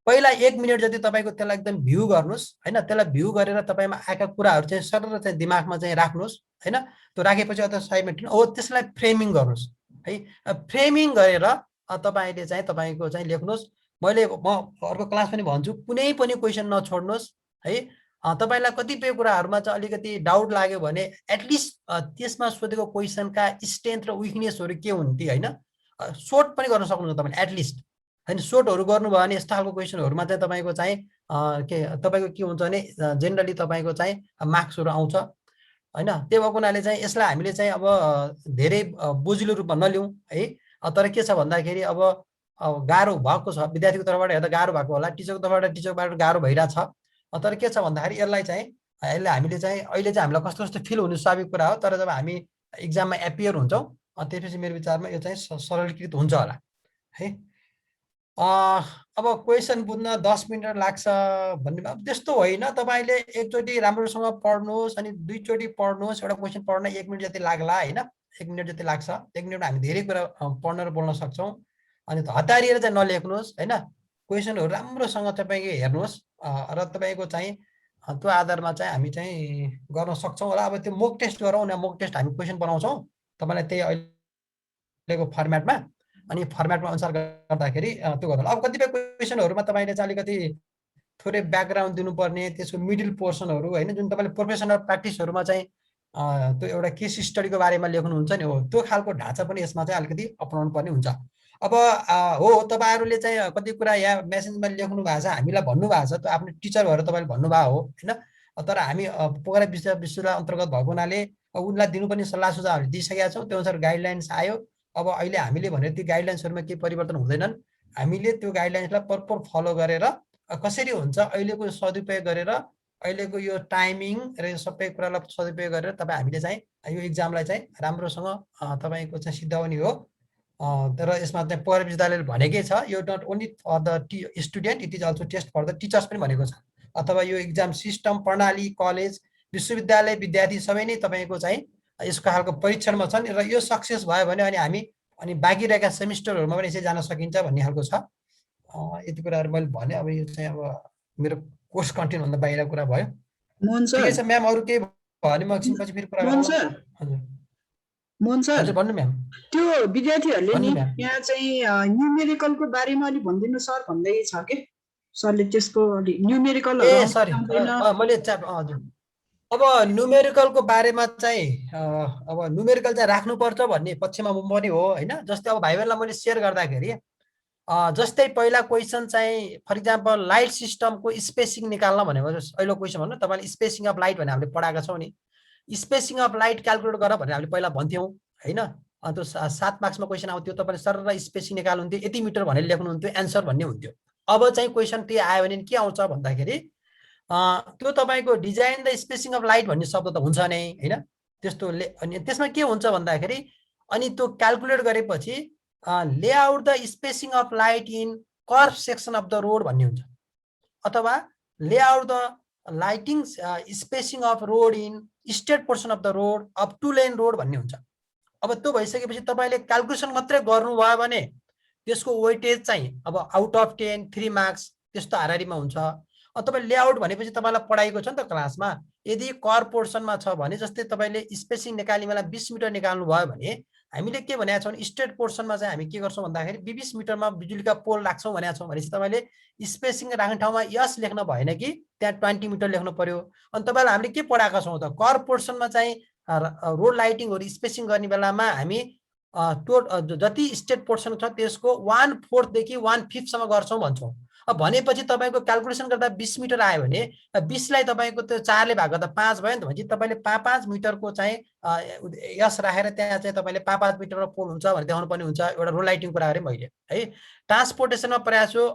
पहिला 1 मिनेट जति तपाईको त्यसलाई एकदम भ्यू गर्नुस् हैन। त्यसलाई भ्यू गरेर तपाईमा आएका कुराहरु चाहिँ सरर चाहिँ दिमागमा चाहिँ राख्नुस् हैन। त्यो राखेपछि अथवा साइडमा हो त्यसलाई फ्रेमिङ गर्नुस् है। फ्रेमिङ गरेर तपाईले चाहिँ तपाईको चाहिँ लेख्नुस्। म अर्को क्लास पनि भन्छु, कुनै पनि क्वेशन नछोड्नुस् है। तपाईलाई कतिपय कुराहरुमा चाहिँ अलिकति डाउट लाग्यो भने एटलिस्ट त्यसमा सोधेको क्वेशनका स्ट्रेन्थ र विकनेसहरु के हुन् ती हैन। सोर्ट पनि गर्न सक्नुहुन्छ तपाईले एटलिस्ट हैन। सोर्टहरु गर्नुभयो भने यस्तो खालको क्वेशनहरुमा चाहिँ तपाईको चाहिँ तपाईको के हुन्छ भने जेनरली तपाईको चाहिँ मार्क्सहरु आउँछ हैन। त्यो भएको हुनाले चाहिँ यसलाई हामीले चाहिँ अब धेरै बोजिलो रूपमा नलिउँ है। तर के छ भन्दाखेरि अब गाह्रो भएको छ, विद्यार्थीको तर्फबाट हेर्दा गाह्रो भएको होला, टिचरको तर्फबाट गाह्रो भइरहेछ। तर के छ भन्दाखेरि यसलाई चाहिँ हामीले चाहिँ अहिले चाहिँ हामीलाई कस्तो कस्तो फिल हुनु स्वाभाविक कुरा हो। तर जब हामी एक्जाममा एपियर हुन्छौँ त्यसपछि मेरो विचारमा यो चाहिँ सरलीकृत हुन्छ होला है। अब क्वेसन बुझ्न 10 मिनेट लाग्छ भन्ने त्यस्तो होइन। तपाईले एकचोटि राम्रोसँग पढ्नुहोस् अनि दुईचोटि पढ्नुहोस्। एउटा क्वेसन पढ्न 1 मिनेट जति लाग्ला हैन, 1 मिनेट जति लाग्छ। 1 मिनेटमा हामी धेरै कुरा पढ्न र बोल्न सक्छौँ। अनि हतारिएर चाहिँ नलेख्नुहोस् हैन। क्वेसनहरु राम्रोसँग तपाईले हेर्नुहोस् र तपाईको चाहिँ त्यो आधारमा चाहिँ हामी चाहिँ गर्न सक्छौँ होला। अब त्यो मोक टेस्ट गरौँ न, मोक टेस्ट हामी क्वेसन बनाउँछौँ तपाईलाई त्यही अहिलेको फर्मेटमा। अनि फर्मेटमा अनुसार गर्दाखेरि त्यो गर्नु। अब कतिपय क्वेसनहरुमा तपाईले चाहिँ अलिकति थोरै ब्याकग्राउन्ड दिनुपर्ने, त्यसको मिडल पोर्सनहरु हैन, जुन तपाईले प्रोफेसनल प्र्याक्टिसहरुमा चाहिँ त्यो एउटा केस स्टडीको बारेमा लेख्नुहुन्छ नि हो, त्यो खालको ढाँचा पनि यसमा चाहिँ अलिकति अपनाउनु पर्ने हुन्छ। अब हो तपाईहरुले चाहिँ कति कुरा यहाँ मेसेजमा लेख्नु भएको छ, हामीलाई भन्नु भएको छ, त्यो आफ्नो टिचर भएर तपाईले भन्नु भएको हो हैन। तर हामी पोखरा विश्वविद्यालय अन्तर्गत भएको हुनाले उनलाई दिनुपर्ने सल्लाह सुझावहरु दिइसकेका छौँ। त्यो अनुसार गाइडलाइन्स आयो। अब अहिले हामीले भने त्यो गाइडलाइन्सहरुमा केही परिवर्तन हुँदैनन्। हामीले त्यो गाइडलाइन्सलाई प्रपर फलो गरेर कसरी हुन्छ अहिलेको सदुपयोग गरेर, अहिलेको यो टाइमिङ र यो सबै कुरालाई सदुपयोग गरेर तपाईँ हामीले चाहिँ यो एक्जामलाई चाहिँ राम्रोसँग तपाईको चाहिँ सिद्धाउने हो। तर यसमा चाहिँ पोखरा विश्वविद्यालयले भनेकै छ, यो not only for the student, it is also test for the teachers पनि भनेको छ। अथवा यो एक्जाम सिस्टम प्रणाली, कलेज, विश्वविद्यालय, विद्यार्थी सबै नै तपाईको चाहिँ यसको खालको परीक्षणमा छन् र यो सक्सेस भयो भने अनि बाँकी रहेका सेमिस्टरहरुमा पनि यसै जान सकिन्छ भन्ने खालको छ। यति कुराहरु मैले भने। अब यो चाहिँ अब मेरो कोर्स कन्टेन्ट भन्दा बाहिर कुरा भयो। मोहन सर, ठिकै छ म्याम, अरु केही भने म एकछिनपछि फेरि कुरा मोहन गरौँ। सर, हजुर मोहन सर, हजुर भन्नु म्याम। त्यो विद्यार्थीहरूले नि भन्नु म्याम। यहाँ चाहिँ न्युमेरिकलको बारेमा अलि भनिदिनु सर भन्दै छ के सरले, त्यसको न्युमेरिकलहरु ए सरी मैले हजुर। अब न्युमेरिकलको बारेमा चाहिँ अब न्युमेरिकल चाहिँ राख्नुपर्छ भन्ने पक्षमा म पनि हो हैन। जस्तै अब भाइबेललाई मैले सेयर गर्दाखेरि जस्तै पहिला क्वेसन चाहिँ फर इक्जाम्पल लाइट सिस्टमको स्पेसिङ निकाल्न भनेको पहिलो क्वेसन भन्नु तपाईले स्पेसिङ अफ लाइट भने हामीले पढाएका छौँ नि। स्पेसिङ अफ लाइट क्याल्कुलेट गर भनेर हामीले पहिला भन्थ्यौँ हैन। त्यो 7 मार्क्समा क्वेसन आउँथ्यो, तपाईले सरर स्पेसिङ निकाल्नुहुन्थ्यो, यति मिटर भनेर लेख्नुहुन्थ्यो, एन्सर भन्ने हुन्थ्यो। अब चाहिँ क्वेसन त्यही आयो भने के आउँछ भन्दाखेरि त्यो तपाईको design the spacing of light भन्ने शब्द त हुन्छ नै हैन। त्यस्तो अनि त्यसमा के हुन्छ भन्दाखेरि अनि त्यो क्याल्कुलेट गरेपछि layout the spacing of light in curve section of the road भन्ने हुन्छ, अथवा layout the lighting spacing off road in straight portion of the road of 2 lane road भन्ने हुन्छ। अब त्यो भइसकेपछि तपाईले क्याल्कुलेसन मात्रै गर्नुभयो भने त्यसको वेटेज चाहिँ अब आउट अफ 10 3 मार्क्स त्यस्तो हारारीमा हुन्छ। तपाईले लेआउट भनेपछि तपाईलाई पढाइको छ नि त क्लासमा, यदि कर्भ पोर्सनमा छ भने जस्तै तपाईले स्पेसिङ निकाल्ने बेला 20 मिटर निकाल्नु भयो भने हामीले के भनेका छौँ स्ट्रेट पोर्सनमा चाहिँ हामी के गर्छौँ भन्दाखेरि 20 मिटरमा बिजुलीका पोल राख्छौँ भनेका छौँ। भनेपछि तपाईले स्पेसिङ राख्ने ठाउँमा यस लेख्न भएन कि त्यहाँ 20 मिटर लेख्नु पर्यो। अनि तपाईलाई हामीले के पढाएका छौँ त कर्भ पोर्सनमा चाहिँ रोड लाइटिङहरु स्पेसिङ गर्ने बेलामा हामी जति स्ट्रेट पोर्सन छ त्यसको 1/4 देखि 1/5 सम्म गर्छौँ भन्छौँ। अब भनेपछि तपाईको क्याल्कुलेसन गर्दा 20 मिटर आयो भने 20 लाई तपाईको त्यो 4 ले भाग गर्दा 5 भयो नि त। भनेपछि तपाईले 5-5 मिटरको चाहिँ यस राखेर त्यहाँ चाहिँ तपाईले 5-5 मिटरमा पोल हुन्छ भनेर देखाउनु पर्ने हुन्छ। एउटा रोड लाइटिङ कुरा गरे मैले है। ट्रान्सपोर्टेसनमा प्रयास हो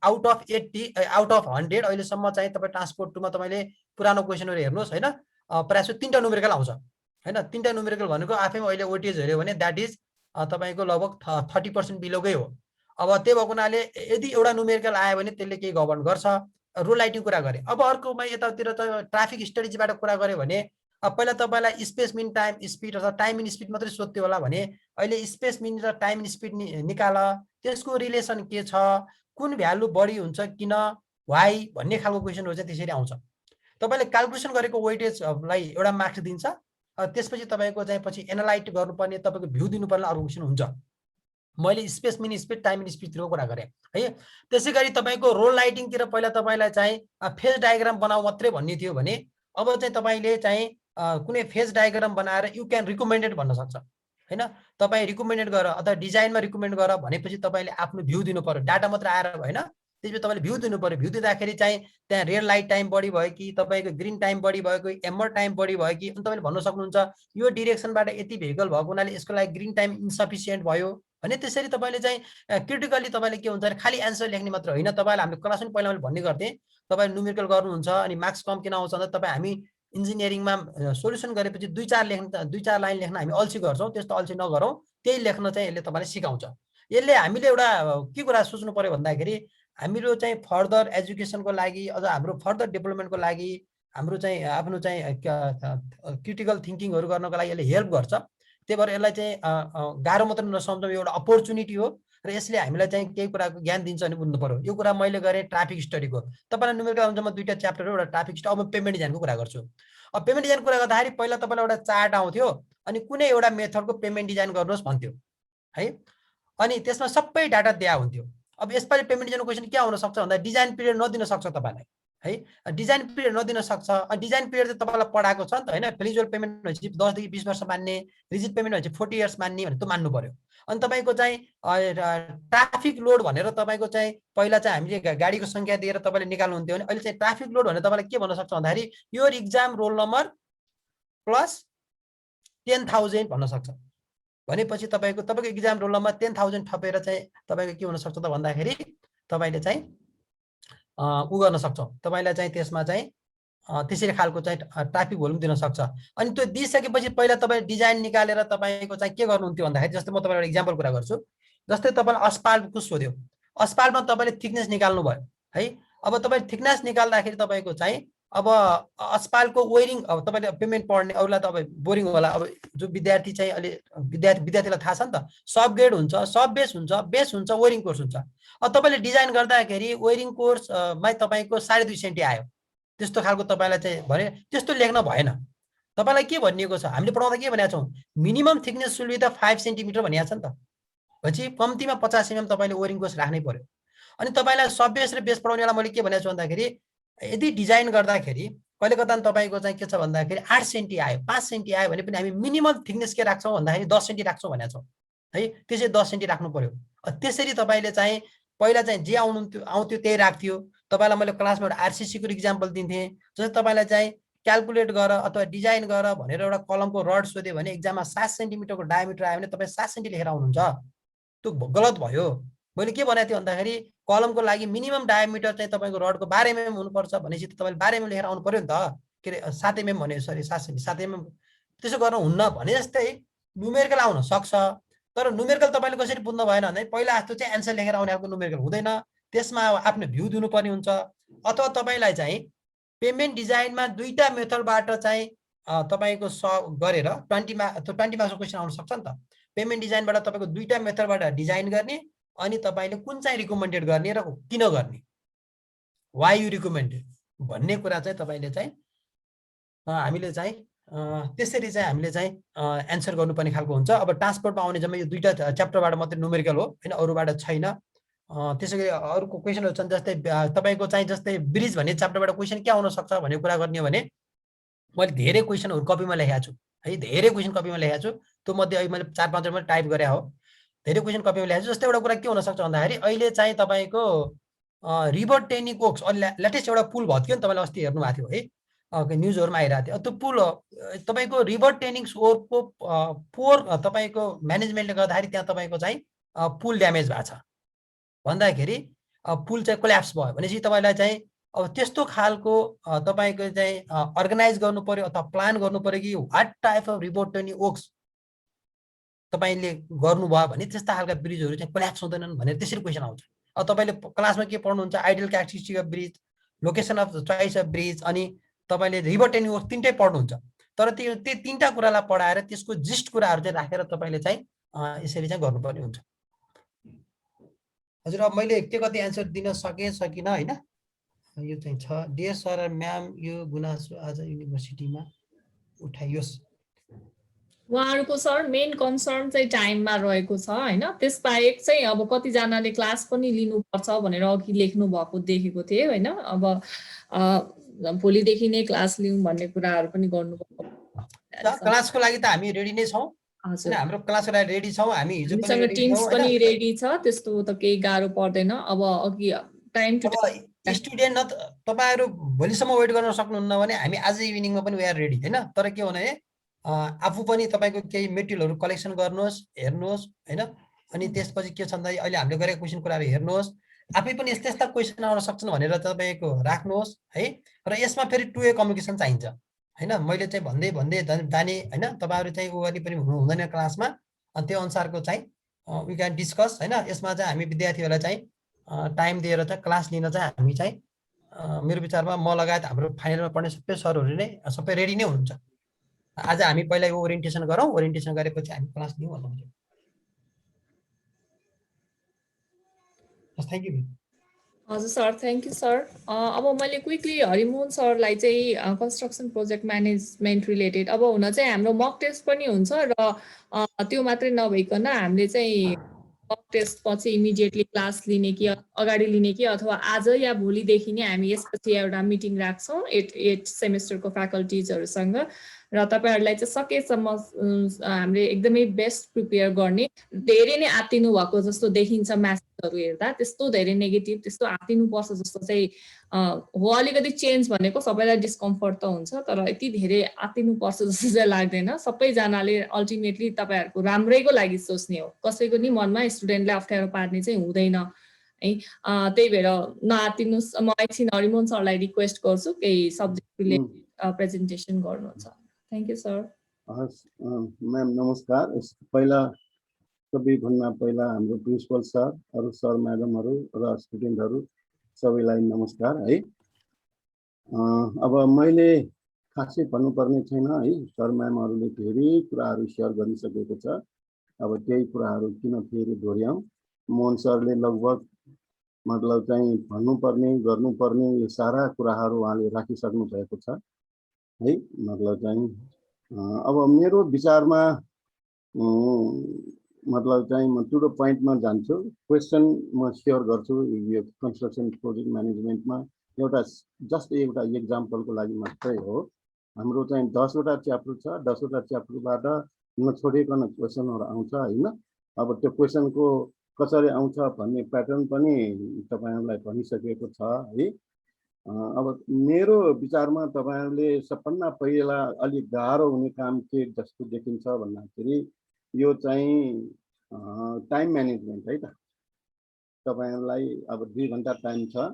आउट अफ 80 आउट अफ 100 अहिलेसम्म चाहिँ तपाईँ ट्रान्सपोर्ट 2 मा तपाईले पुरानो क्वेसनहरु हेर्नुहोस् हैन। प्रयास 3टा न्युमेरिकल आउँछ हैन। 3टा न्युमेरिकल भनेको आफैमा अहिले वेटेज हेर्यो भने दैट इज तपाईको लगभग 30% बिलोकै हो। अब त्यो भएको हुनाले यदि एउटा न्युमेरिकल आयो भने त्यसले केही गभर्न गर्छ। रोड लाइटिङ कुरा गरे। अब अर्कोमा यतातिर त ट्राफिक स्ट्रेटेजीबाट कुरा गरे भने पहिला तपाईलाई स्पेस मिन टाइम स्पिड अथवा टाइम मिन स्पिड मात्रै सोध्थ्यो होला भने अहिले स्पेस मिन र टाइम मिन स्पिड निकाल, त्यसको रिलेसन के छ, कुन भ्यालु बढी हुन्छ किन, व्हाई भन्ने खालको क्वेसनहरु चाहिँ त्यसरी आउँछ। तपाईले क्याल्कुलेसन गरेको वेटेजलाई एउटा मार्क्स दिन्छ। त्यसपछि तपाईको चाहिँ पछि एनालाइज गर्नुपर्ने, तपाईको भ्यू दिनुपर्ने अरु क्वेसन हुन्छ। मैले space mean speed time mean स्पिडतिरको कुरा गरे है। त्यसैगरी तपाईको रोड लाइटिङतिर पहिला तपाईलाई चाहिँ फेज डायग्राम बनाऊ मात्रै भन्ने थियो भने अब चाहिँ तपाईले चाहिँ कुनै फेज डायग्राम बनाएर यु क्यान रिकमेन्डेड भन्न सक्छ हैन तपाई रिकमेन्डेड गर अथवा डिजाइनमा रिकमेन्ड गर भनेपछि तपाईले आफ्नो भ्यू दिनु पर्यो डाटा मात्र आएर भएन त्यसपछि तपाईले भ्यू दिनु पर्यो भ्यू दिँदाखेरि चाहिँ त्यहाँ रेड लाइट टाइम बढी भयो कि तपाईको ग्रीन टाइम बढी भयो कि एम्बर टाइम बढी भयो कि अनि तपाईले भन्न सक्नुहुन्छ यो डिरेक्सनबाट यति भेहिकल भएको हुनाले यसको लागि ग्रीन टाइम इन्सफिसिएन्ट भयो भने त्यसरी तपाईले चाहिँ क्रिटिकली तपाईले के हुन्छ खाली एन्सर लेख्ने मात्र होइन तपाईलाई हामीले क्लास पनि पहिला मैले भन्ने गर्थे तपाईले न्युमेरिकल गर्नुहुन्छ अनि मार्क्स कम किन आउँछ भन्दा तपाई हामी इन्जिनियरिङमा सोल्युसन गरेपछि 2-4 लाइन लेख्न हामी अल्छी गर्छौं त्यस्तो अल्छी नगरौं त्यही लेख्न चाहिँ यसले तपाईलाई सिकाउँछ यसले हामीले एउटा के कुरा सोच्नु पर्यो भन्दाखेरि हाम्रो चाहिँ फर्दर एजुकेसनको लागि अझ हाम्रो फर्दर डेभलपमेन्टको लागि हाम्रो चाहिँ आफ्नो चाहिँ क्रिटिकल थिंकिङहरु गर्नको लागि यसले हेल्प गर्छ त्यही भएर यसलाई चाहिँ गाह्रो मात्र नसम्झौं एउटा अपर्च्युनिटी हो र यसले हामीलाई चाहिँ केही कुराको ज्ञान दिन्छ भने बुझ्नु पर्यो यो कुरा मैले गरे ट्राफिक स्टडीको तपाईलाई न्युमेरिकल अनुसारमा दुईटा च्याप्टर एउटा ट्राफिक स्टडी अब पेमेन्ट डिजाइनको कुरा गर्छु अब पेमेन्ट डिजाइन कुरा गर्दाखेरि पहिला तपाईलाई एउटा चार्ट आउँथ्यो अनि कुनै एउटा मेथडको पेमेन्ट डिजाइन गर्नुहोस् भन्थ्यो है अनि त्यसमा सबै डाटा दिया हुन्थ्यो अब यसपालि पेमेन्ट डिजाइनको क्वेशन के आउन सक्छ भन्दा डिजाइन पिरियड नदिन सक्छ तपाईलाई है डिजाइन पिरियड नदिन सक्छ अनि डिजाइन पिरियड चाहिँ तपाईलाई पढाएको छ नि त हैन फ्लेक्सिबल पेमेन्ट भनेपछि 10 देखि 20 वर्ष मान्ने रिजिड पेमेन्ट भनेपछि 40 इयर्स मान्ने भने त मान्नु पर्यो अनि तपाईको चाहिँ ट्राफिक लोड भनेर तपाईको चाहिँ पहिला चाहिँ हामीले गाडीको संख्या दिएर तपाईले निकाल्नु हुन्थ्यो भने अहिले चाहिँ ट्राफिक लोड भनेर तपाईले के भन्न सक्छ भन्दाखेरि your exam roll number plus 10,000 भन्न सक्छ भनेपछि तपाईको एक्जाम रोल नम्बर 10,000 थपेर चाहिँ तपाईको के हुन सक्छ त भन्दाखेरि तपाईले चाहिँ उ गर्न सक्छ तपाईलाई चाहिँ त्यसमा चाहिँ त्यसरी खालको चाहिँ ट्राफिक भोल्युम दिन सक्छ अनि त्यो दिइसकेपछि पहिला तपाईले डिजाइन निकालेर तपाईको चाहिँ के गर्नुहुन्थ्यो भन्दाखेरि जस्तै म तपाईलाई एउटा एक्जाम्पल कुरा गर्छु जस्तै तपाईले अस्पाल्टको सोध्यो अस्पाल्टमा तपाईले थिकनेस निकाल्नु भयो है अब तपाईले थिकनेस निकाल्दाखेरि तपाईको चाहिँ अब अस्पाल्टको वेयरिङ अब तपाईले पेमेन्ट पढ्ने अरूलाई त अब बोरिङ होला अब जो विद्यार्थी चाहिँ अलि विद्यार्थीलाई थाहा छ नि त सब ग्रेड हुन्छ सब बेस हुन्छ वेयरिङ कोर्स हुन्छ अब तपाईले डिजाइन गर्दाखेरि वेयरिङ कोर्स मा तपाईको 2.5 सेन्टि आयो त्यस्तो खालको तपाईलाई चाहिँ भने त्यस्तो लेख्न भएन तपाईलाई के भनिएको छ हामीले पढाउँदा के भनेका छौं मिनिमम थिकनेस शुड बी त 5 सेन्टिमिटर भनिया छ नि त पछि कम्तीमा 50 एमएम तपाईले वेयरिङ कोर्स राख्नै पर्यो अनि तपाईलाई सब बेस र बेस पढाउनेलाई मैले के भनेको छु भन्दाखेरि यदि डिजाइन गर्दाखेरि कहिले कता तपाईको चाहिँ के छ भन्दाखेरि 8 सेन्टि आयो 5 सेन्टि आयो भने पनि हामी मिनिमम थिकनेस के राख्छौं भन्दाखेरि 10 सेन्टि राख्छौं भनेको छौं है त्यसै 10 सेन्टि राख्नु पर्यो त्यसरी तपाईले चाहिँ पहिला चाहिँ जे आउँथ्यो त्यही राख्थ्यो तपाईलाई मैले क्लासमा एउटा आरसीसी को एक्जाम्पल दिन्थे जस्तै तपाईलाई चाहिँ क्याल्कुलेट गर अथवा डिजाइन गर भनेर एउटा कलमको रड सोध्यो भने एक्जाममा 7 सेन्टिमिटरको डायमिटर आयो भने तपाई 7 सेन्टि लेखेर आउनुहुन्छ त्यो गलत भयो मैले के भनेको थिएँ भन्दाखेरि कलमको लागि मिनिमम डायमिटर चाहिँ तपाईको रडको 12 एमएम हुनुपर्छ भनेपछि तपाईले 12 एमएम लेखेर आउनु पर्यो नि त के रे 7 एमएम भने सरी 7 एमएम त्यसो गर्न हुन्न भने जस्तै न्युमेरिकल आउन सक्छ तर न्युमेरिकल तपाईले कसरी बुझ्नु भएन भने पहिला जस्तो चाहिँ एन्सर लेखेर आउने खालको न्युमेरिकल हुँदैन त्यसमा आफ्नो भ्यू दिनु पर्ने हुन्छ अथवा तपाईलाई चाहिँ पेमेन्ट डिजाइनमा दुईटा मेथडबाट चाहिँ तपाईको गरेर 20 मार्क्सको क्वेशन आउन सक्छ नि त पेमेन्ट डिजाइनबाट तपाईको दुईटा मेथडबाट डिजाइन गर्ने अनि तपाईले कुन चाहिँ रिकमेन्डेड गर्ने र किन गर्ने व्हाई यु रिकमेन्डेड भन्ने कुरा चाहिँ तपाईले चाहिँ हामीले चाहिँ त्यसरी चाहिँ हामीले चाहिँ एन्सर गर्नुपर्ने खालको हुन्छ अब ट्रान्सपोर्टमा आउने जम्मै यो दुईटा च्याप्टरबाट मात्रै न्युमेरिकल हो हैन अरूबाट छैन त्यसैगरी अरूको क्वेशनहरु छन् जस्तै तपाईको चाहिँ जस्तै ब्रिज भन्ने च्याप्टरबाट क्वेशन के आउन सक्छ भन्ने कुरा गर्ने हो भने मैले धेरै क्वेशनहरु कपीमा लेखेको छु है धेरै क्वेशन कपीमा लेखेको छु त्यो मध्ये अहिले मैले 4-5 वटा टाइप गरे हो धेरै क्वेशन कपीमा लेखेको छु जस्तै एउटा कुरा के हुन सक्छ भन्दाखेरि अहिले चाहिँ तपाईको रिभर टेनिक ओक्स लेटेस्ट एउटा पुल भयो नि तपाईले अस्ति हेर्नु भएको थियो है न्यूजहरुमा आइरहेको थियो त्यो पुल तपाईको रिभर टेनिक्स ओरको पोर तपाईको म्यानेजमेन्टले गर्दाखेरि त्यहाँ तपाईको चाहिँ पुल ड्यामेज भएको छ भन्दाखेरि पुल चाहिँ कोल्याप्स भयो भनेपछि तपाईलाई चाहिँ अब त्यस्तो खालको तपाईको चाहिँ अर्गनाइज गर्नु पर्यो अथवा प्लान गर्नु पर्यो कि what type of river training works तपाईले गर्नुभयो भने त्यस्ता खालका ब्रिजहरु चाहिँ कोल्याप्स हुँदैनन् भनेर त्यसरी क्वेशन आउँछ अब तपाईले क्लासमा के पढ्नुहुन्छ ideal characteristic of bridge location of choice of bridge अनि तपाईले रिभर टेनिक ओक्स तीनटै पढ्नुहुन्छ तर त्यो तीनटा कुरालाई पढाएर त्यसको जिस्ट कुराहरु चाहिँ राखेर तपाईले चाहिँ यसरी चाहिँ गर्नुपर्ने हुन्छ हजुर अब मैले के कति एन्सर दिन सकिन हैन यो चाहिँ छ डियर सर म्याम यो गुनासो आज युनिभर्सिटीमा उठाइयोस् उहाँहरुको सर मेन कन्सर्न चाहिँ टाइममा रहेको छ हैन त्यसबाहेक चाहिँ अब कति जनाले क्लास पनि लिनुपर्छ भनेर अघि लेख्नु भएको देखेको थिए हैन अब भोलिदेखि नै क्लास लिउँ भन्ने कुराहरु पनि गर्नुभएको क्लासको लागि त हामी रेडी नै छौं हजुर हैन हाम्रो क्लासलाई रेडी छौँ हामी हिजो पनि हामीसँग रेडी टिम्स छौँ पनि हैन रेडी छ त्यस्तो त केही गाह्रो पर्दैन अब अघि टाइम टु अब स्टुडेन्ट न तपाईहरु भोलिसम्म वेट गर्न सक्नुहुन्न भने हामी आज इभिनिङमा पनि वी आर रेडी हैन तर के भने आफू पनि तपाईको केही मेटेरियलहरु कलेक्सन गर्नुहोस् हेर्नुहोस् हैन अनि त्यसपछि के छ भन्दा अहिले हामीले गरेको क्वेशन कुराहरु हेर्नुहोस् आफै पनि यस्ता यस्ता क्वेशन आउन सक्छन् भनेर तपाईको राख्नुहोस् है र यसमा फेरि टु वे कम्युनिकेसन चाहिन्छ हैन मैले चाहिँ भन्दै भन्दै जाने हैन तपाईहरु चाहिँ उगरी पनि हुँदैन क्लासमा अनि त्यो अनुसारको चाहिँ वी क्यान डिस्कस हैन यसमा चाहिँ हामी विद्यार्थीहरुलाई चाहिँ टाइम दिएर चाहिँ क्लास लिन चाहिँ हामी चाहिँ मेरो विचारमा म लगायत हाम्रो फाइनलमा पढ्ने सबै सरहरु नै सबै रेडी नै हुनुहुन्छ आज हामी पहिला यो ओरिएन्टेसन गरौँ ओरिएन्टेसन गरेपछि हामी क्लास लिउँ भन्नुहुन्छ थ्यांक यू हजुर सर थ्यांक यू सर अब मैले क्विकली हरिमोहन सरलाई चाहिँ कन्स्ट्रक्सन प्रोजेक्ट म्यानेजमेन्ट रिलेटेड अब हुन चाहिँ हाम्रो मक टेस्ट पनि हुन्छ र त्यो मात्रै नभइकन हामीले चाहिँ मक टेस्ट पछि इमिडिएटली क्लास लिने कि अगाडि लिने कि अथवा आज या भोलिदेखि नै हामी यसपछि एउटा मिटिङ राख्छौँ 8 सेमेस्टरको फ्याकल्टिजहरुसँग र तपाईहरुलाई चाहिँ सकेसम्म हामीले एकदमै बेस्ट प्रिपेयर गर्ने धेरै नै आत्तिनु भएको जस्तो देखिन्छ म्यासेजहरु हेर्दा त्यस्तो धेरै नेगेटिभ त्यस्तो आत्तिनु पर्छ जस्तो चाहिँ हो अलिकति चेन्ज भनेको सबैलाई डिस्कम्फर्ट त हुन्छ तर यति धेरै आत्तिनु पर्छ जस्तो चाहिँ लाग्दैन सबैजनाले अल्टिमेटली तपाईहरुको राम्रैको लागि सोच्ने हो कसैको नि मनमा स्टुडेन्टलाई अप्ठ्यारो पार्ने चाहिँ हुँदैन है त्यही भएर नआत्तिनुस् म एकछिन हरिमोहन सरलाई रिक्वेस्ट गर्छु केही सब्जेक्ट रिलेटेड प्रेजेन्टेसन गर्नुहुन्छ थ्यांक यू सर मैम नमस्कार पहिला सबैभन्दा पहिला हाम्रो प्रिन्सिपल सर अरु सर म्याडमहरु र स्टुडेन्टहरु सबैलाई नमस्कार है अब मैले खासै भन्नुपर्ने छैन है सर म्यामहरुले धेरै कुराहरु शेयर गरिसकेको छ अब त्यही कुराहरु किन फेरि दोहोर्याउँ मोहन सरले लगभग मतलब चाहिँ भन्नुपर्ने गर्नुपर्ने यो सारा कुराहरु उहाँले राखिसक्नु भएको छ है मतलब चाहिँ अब मेरो विचारमा मतलब चाहिँ म टु द पोइन्टमा जान्छु क्वेशन म शेयर गर्छु यो कन्स्ट्रक्सन प्रोजेक्ट म्यानेजमेन्टमा एउटा जस्ट एउटा एक्जाम्पलको लागि मात्रै हो हाम्रो चाहिँ 10 वटा च्याप्टर छ 10 वटा च्याप्टरबाट नछोडिकन क्वेशनहरु आउँछ हैन अब त्यो क्वेशनको कसरी आउँछ भन्ने प्याटर्न पनि तपाईहरुलाई भनिसकेको छ है अब मेरो विचारमा तपाईहरुले सबभन्दा पहिला अलि गाह्रो हुने काम के जस्तो देखिन्छ भन्दाखेरि यो चाहिँ टाइम म्यानेजमेन्ट है त तपाईहरुलाई अब 2 घण्टा टाइम छ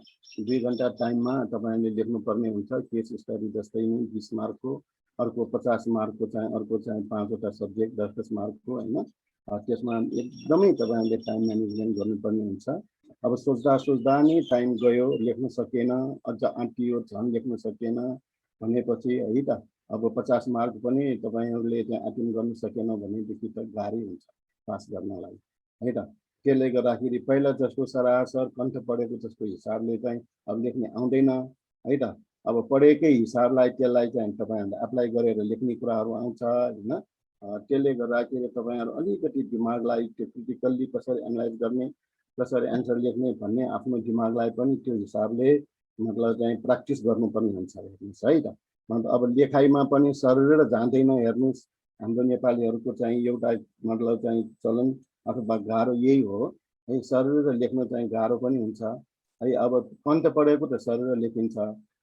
2 घण्टा टाइममा तपाईहरुले लेख्नुपर्ने हुन्छ केस स्टडी जस्तै नै 20 मार्कको अर्को 50 मार्कको चाहिँ अर्को चाहिँ 5 वटा सब्जेक्ट 10 मार्कको हैन त्यसमा एकदमै तपाईहरुले टाइम म्यानेजमेन्ट गर्नुपर्ने हुन्छ अब सोच्दा सोच्दा नै टाइम गयो लेख्न सकेन अझ आँटियो झन् लेख्न सकेन भनेपछि है त अब 50 मार्क पनि तपाईहरुले चाहिँ अटेन्ड गर्न सकेन भनेदेखि त गाह्रै हुन्छ पास गर्नलाई है त त्यसले गर्दाखेरि पहिला जस्तो सरासर कन्ठ पढेको जस्तो हिसाबले चाहिँ अब लेख्ने आउँदैन है त अब पढेकै हिसाबलाई त्यसलाई चाहिँ तपाईहरुले अप्लाई गरेर लेख्ने कुराहरु आउँछ हैन त्यसले गर्दाखेरि तपाईहरु अलिकति दिमागलाई त्यो क्रिटिकल्ली कसरी एनालाइज गर्ने कसरी आन्सर लेख्ने भन्ने आफ्नो दिमागलाई पनि त्यो हिसाबले मतलब चाहिँ प्र्याक्टिस गर्नुपर्ने हुन्छ हेर्नुस् है त अब लेखाइमा पनि सरेर जाँदैन हेर्नुस् हाम्रो नेपालीहरुको चाहिँ एउटा मतलब चाहिँ चलन अथवा गाह्रो यही हो है सरेर लेख्न चाहिँ गाह्रो पनि हुन्छ है अब कन्ठ पढेको त सरेर लेखिन्छ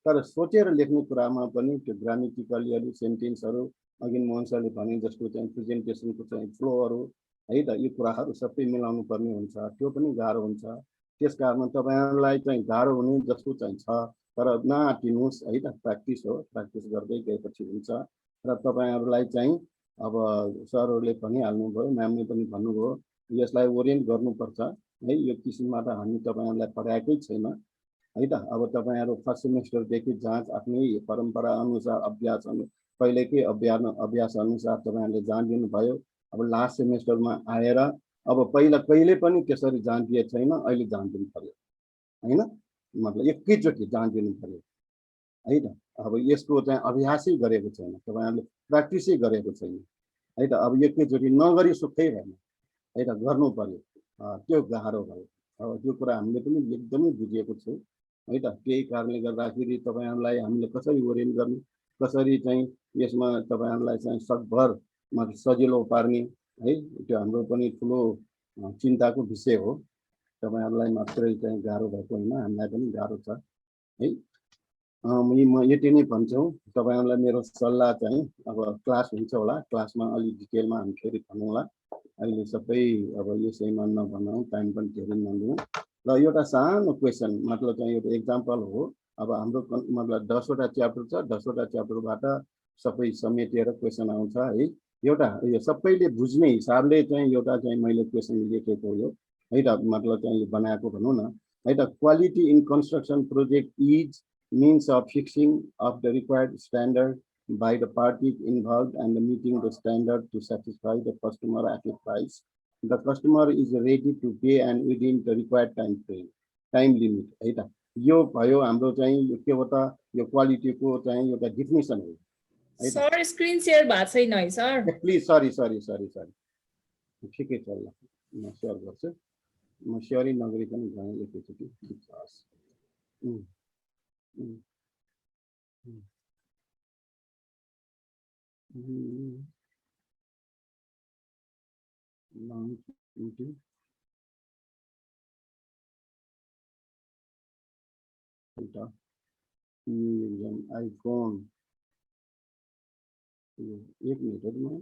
तर सोचेर लेख्ने कुरामा पनि त्यो ग्रामेटिकली सेन्टेन्सहरु अघि मोहन सरले भने जस्तो चाहिँ प्रेजेन्टेसनको चाहिँ फ्लोहरु है त यो कुराहरु सबै मिलाउनु पर्ने हुन्छ त्यो पनि गाह्रो हुन्छ त्यसकारण तपाईहरुलाई चाहिँ गाह्रो हुने जस्तो चाहिँ छ तर नआत्तिनुस् है त प्र्याक्टिस हो प्र्याक्टिस गर्दै गएपछि हुन्छ र तपाईहरुलाई चाहिँ अब सरहरुले भनिहाल्नु भयो म्यामले पनि भन्नुभयो यसलाई ओरिएन्ट गर्नुपर्छ है यो किसिमबाट हामी तपाईहरुलाई पढाएकै छैन है त अब तपाईहरु फर्स्ट सेमेस्टरदेखि जाँच आफ्नै परम्परा अनुसार अभ्यास पहिलेकै अभ्यास अनुसार तपाईहरुले जान दिनु भयो अब लास्ट सेमेस्टरमा आएर अब पहिला कहिले पनि त्यसरी जान दिए छैन अहिले जान दिनु पर्यो हैन मतलब एकैचोटि जान दिनु पर्यो है त अब यसको चाहिँ अभ्यासै गरेको छैन तपाईहरुले प्र्याक्टिसै गरेको छैन है त अब एकैचोटि नगरी सुखै भएन है त गर्नु पर्यो त्यो गाह्रो भयो अब त्यो कुरा हामीले पनि एकदमै बुझेको छौं है त त्यही कारणले गर्दाखेरि तपाईहरुलाई हामीले कसरी ओरिएन्ट गर्ने कसरी चाहिँ यसमा तपाईहरुलाई चाहिँ सकभर मतलब सजिलो पार्ने है त्यो हाम्रो पनि ठुलो चिन्ताको विषय हो तपाईहरुलाई मात्रै चाहिँ गाह्रो भएको होइन हामीलाई पनि गाह्रो छ है म यति नै भन्छु तपाईहरुलाई मेरो सल्लाह चाहिँ अब क्लास हुन्छ होला क्लासमा अलि डिटेलमा हामी फेरि भन्नुला अहिले सबै अब यसैमा नभनौँ टाइम पनि धेरै नलिउँ ल एउटा सानो क्वेशन मतलब चाहिँ एउटा एक्जाम्पल हो अब हाम्रो मतलब 10 वटा च्याप्टर छ 10 वटा च्याप्टरबाट सबै समेटेर क्वेशन आउँछ है एउटा यो सबैले बुझ्ने हिसाबले चाहिँ एउटा चाहिँ मैले क्वेशन लेखेको हो है त मतलब चाहिँ बनाएको भनौँ न है त quality in construction project is means of fixing of the required standard by the parties involved and meeting the standard to satisfy the customer at a price. The customer is ready to pay and within the required time limit. है त यो भयो हाम्रो चाहिँ के हो त यो क्वालिटीको चाहिँ एउटा डेफिनेसन हो सर स्क्रिन शेयर भएको छैन है सर प्लिज सरी ठिकै छ ल म शेयर गर्छु म शेयरै नगरिकन गएँ एकैचोटि आइफोन एक मिनट में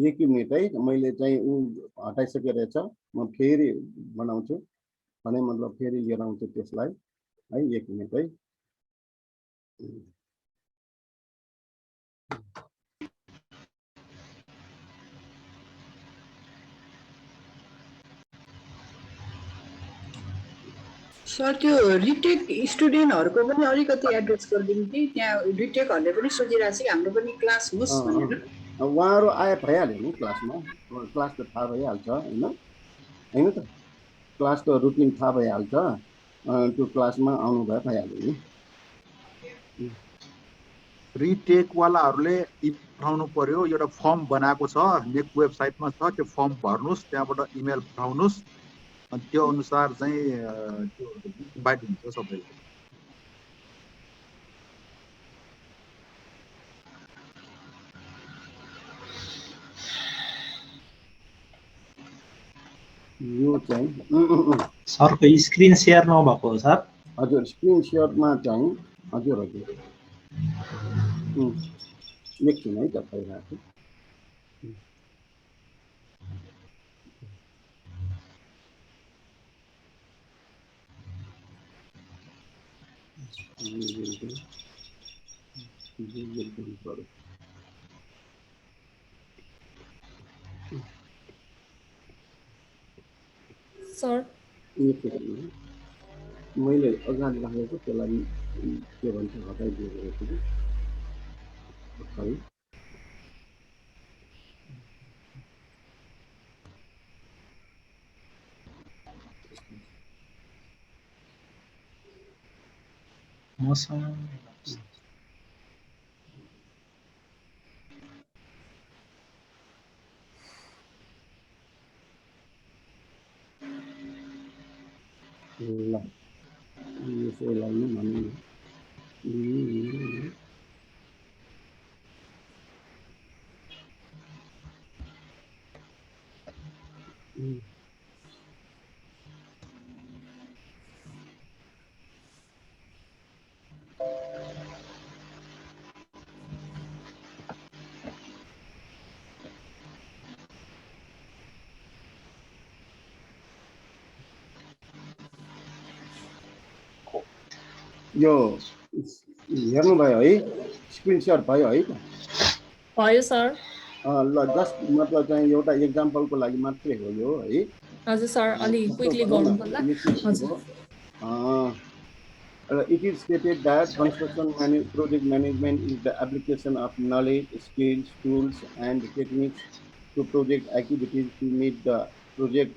एक मिनट है मैले चाहिँ उ हटाइसकेको रहेछ म फेरि बनाउँछु भने मतलब फेरि लिएर आउँछु त्यसलाई है एक मिनट है सर त्यो रिटेक स्टुडेन्टहरुको पनि अलिकति एड्रेस गरिदिनु कि त्यहाँ रिटेकहरुले पनि सोचिरहेको छ कि हाम्रो पनि क्लास होस् भनेर उहाँहरु आए भइहाल्यो नि क्लासमा क्लास त थाहा भइहाल्छ हैन हैन त क्लास त रुटिन थाहा भइहाल्छ त्यो क्लासमा आउनु भए भइहाल्यो नि रिटेक वालाहरुले पठाउनु पर्यो एउटा फर्म बनाएको छ नेक वेबसाइटमा छ त्यो फर्म भर्नुस् त्यहाँबाट इमेल पठाउनुस् अनि त्यो अनुसार चाहिँ त्यो इन्भाइट हुन्छ सबैले यो चाहिँ सरको स्क्रिन शेयर नभएको हो सर हजुर स्क्रिन शेयरमा चाहिँ हजुर एकछिन है त भइरहेको सर मैले अगाडि राखेको त्यसलाई के भन्छ हटाइदिएको छु मसँग ल यसैलाई नै भन्नु यो हेर्नु भयो है स्क्रिन शेयर भयो है त भयो सर ल जस्ट मतलब चाहिँ एउटा एक्जाम्पलको लागि मात्रै हो यो है हजुर सर अलि क्विकली गर्नु पर्ला हजुर It is stated that construction project management is the application of knowledge, skills, tools, and techniques to project activities to meet the project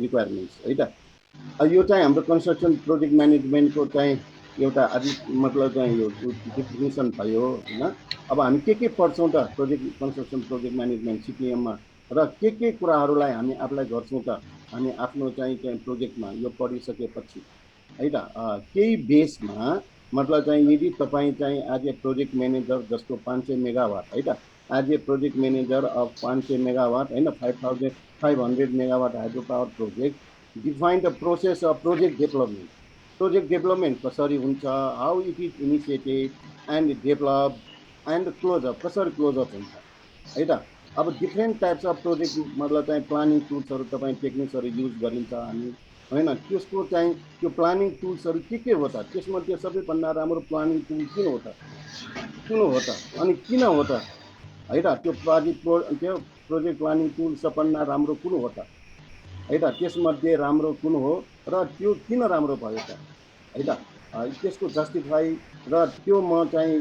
requirements. है त यो चाहिँ हाम्रो कन्स्ट्रक्सन प्रोजेक्ट म्यानेजमेन्टको चाहिँ एउटा मतलब चाहिँ यो डेफिनेसन भयो हैन अब हामी के पढ्छौं त कन्स्ट्रक्सन प्रोजेक्ट म्यानेजमेन्ट सिपिएममा र के कुराहरूलाई हामी एप्लाई गर्छौँ त हामी आफ्नो चाहिँ प्रोजेक्टमा यो पढिसकेपछि है त केही बेसमा मतलब चाहिँ यदि तपाईँ चाहिँ एज ए प्रोजेक्ट म्यानेजर जस्तो 500 मेगावाट है त as a project manager of 500 megawatt होइन 5500 megawatt hydro power project define the process of project development कसरी हुन्छ how it is initiated and develop and close up कसरी क्लोजअप हुन्छ है त अब डिफ्रेन्ट टाइप्स अफ प्रोजेक्ट मतलब चाहिँ प्लानिङ टुल्सहरू तपाईँ टेक्निक्सहरू युज गरिन्छ हामी होइन त्यसको चाहिँ त्यो प्लानिङ टुल्सहरू के हो त त्यसमध्ये सबैभन्दा राम्रो प्लानिङ टुल किन हो त अनि किन हो त है त त्यो प्रोजेक्ट प्लानिङ टुल सबभन्दा राम्रो कुन हो त है त त्यसमध्ये राम्रो कुन हो र त्यो किन राम्रो भयो त है त त्यसको जस्टिफाई र त्यो म चाहिँ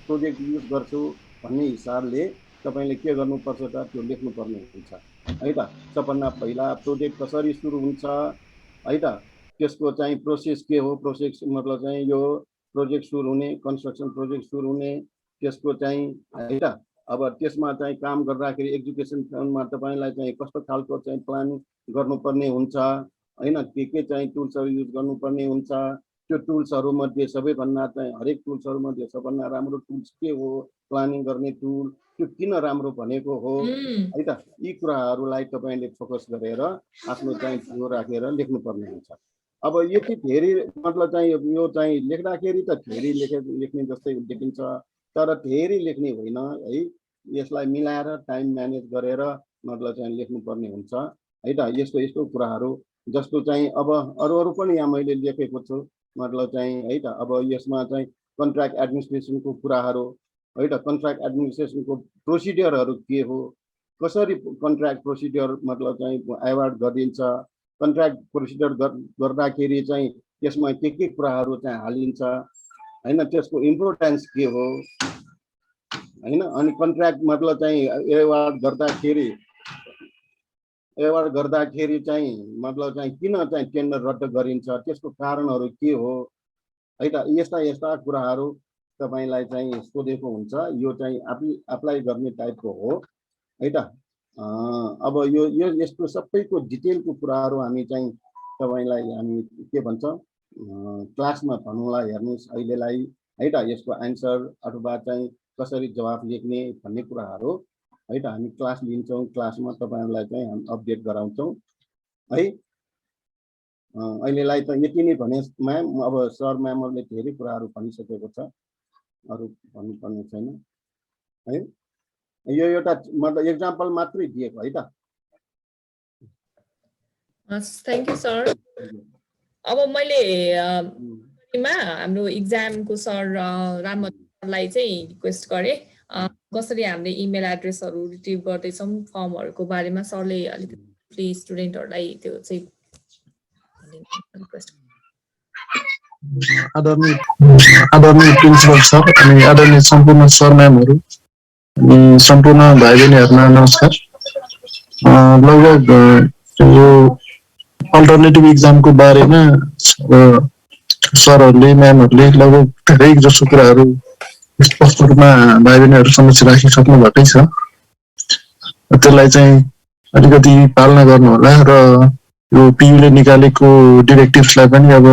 प्रोजेक्ट युज गर्छु भन्ने हिसाबले तपाईँले के गर्नुपर्छ त त्यो लेख्नुपर्ने हुन्छ है त सबभन्दा पहिला प्रोजेक्ट कसरी सुरु हुन्छ है त त्यसको चाहिँ प्रोसेस के हो प्रोसेस मतलब चाहिँ यो प्रोजेक्ट सुरु हुने कन्स्ट्रक्सन प्रोजेक्ट सुरु हुने त्यसको चाहिँ है त अब त्यसमा चाहिँ काम गर्दाखेरि एजुकेसनमा तपाईँलाई चाहिँ कस्तो खालको चाहिँ प्लानिङ गर्नुपर्ने हुन्छ होइन के चाहिँ टुल्सहरू युज गर्नुपर्ने हुन्छ त्यो टुल्सहरूमध्ये सबैभन्दा चाहिँ हरेक टुल्सहरूमध्ये सबभन्दा राम्रो टुल्स के हो प्लानिङ गर्ने टुल त्यो किन राम्रो भनेको हो है त यी कुराहरूलाई तपाईँले फोकस गरेर आफ्नो चाहिँ त्यो राखेर लेख्नुपर्ने हुन्छ अब यति धेरै मतलब चाहिँ यो चाहिँ लेख्दाखेरि त धेरै लेख्ने जस्तै देखिन्छ तर धेरै लेख्ने होइन है यसलाई मिलाएर टाइम म्यानेज गरेर मतलब चाहिँ लेख्नुपर्ने हुन्छ है त यस्तो कुराहरू जस्तो चाहिँ अब अरू पनि यहाँ मैले लेखेको छु मतलब चाहिँ है त अब यसमा चाहिँ कन्ट्र्याक्ट एडमिनिस्ट्रेसनको कुराहरू है त कन्ट्र्याक्ट एडमिनिस्ट्रेसनको प्रोसिडियरहरू के हो कसरी कन्ट्र्याक्ट प्रोसिडियर मतलब चाहिँ एवार्ड गरिन्छ कन्ट्र्याक्ट प्रोसिडियर गर्दाखेरि चाहिँ त्यसमा के कुराहरू चाहिँ हालिन्छ हैन त्यसको इम्पोर्टेन्स के हो हैन अनि कन्ट्र्याक्ट मतलब चाहिँ एवार्ड गर्दाखेरि चाहिँ मतलब चाहिँ किन चाहिँ टेन्डर रद्द गरिन्छ त्यसको कारणहरू के हो है त यस्ता कुराहरू तपाईलाई चाहिँ सोधेको हुन्छ यो चाहिँ अप्लाई गर्ने टाइपको हो है त अब यो यस्तो सबैको डिटेलको कुराहरू हामी चाहिँ तपाईलाई हामी के भन्छ क्लासमा भन्नुला हेर्नुस् अहिलेलाई है त यसको आन्सर अथवा चाहिँ कसरी जवाफ लेख्ने भन्ने कुराहरू है त हामी क्लास लिन्छौँ क्लासमा तपाईहरुलाई चाहिँ हामी अपडेट गराउँछौँ है अहिलेलाई त यति नै भने म्याम अब सर म्यामहरुले धेरै कुराहरू भनिसकेको छ अरु भन्नुपर्ने छैन है यो एउटा मतलब एक्जाम्पल मात्रै दिएको है त थ्यांक यू सर अब मैले हाम्रो एक्जामको सर रामलाई चाहिँ रिक्वेस्ट गरे कसरी हामीले इमेल एड्रेसहरु रिट्रिभ गर्दैछौं फर्महरुको बारेमा सरले अलिकति स्टुडेन्टहरुलाई त्यो चाहिँ रिक्वेस्ट आदरणीय प्रिन्सिपल सर अनि आदरणीय सम्पूर्ण सर म्यामहरु अनि सम्पूर्ण भाइ बहिनीहरुलाई नमस्कार लगभग यो अल्टरनेटिभ एक्जामको बारेमा सरहरुले म्यामहरुले लगभग धेरै जसो कुराहरु स्पष्ट रूपमा भाइ बहिनीहरु समक्ष राखिसक्नु भएकै छ त्यसलाई चाहिँ अलिकति पालना गर्नु होला र यो पीयूले निकालेको डाइरेक्टिभ्सलाई पनि अब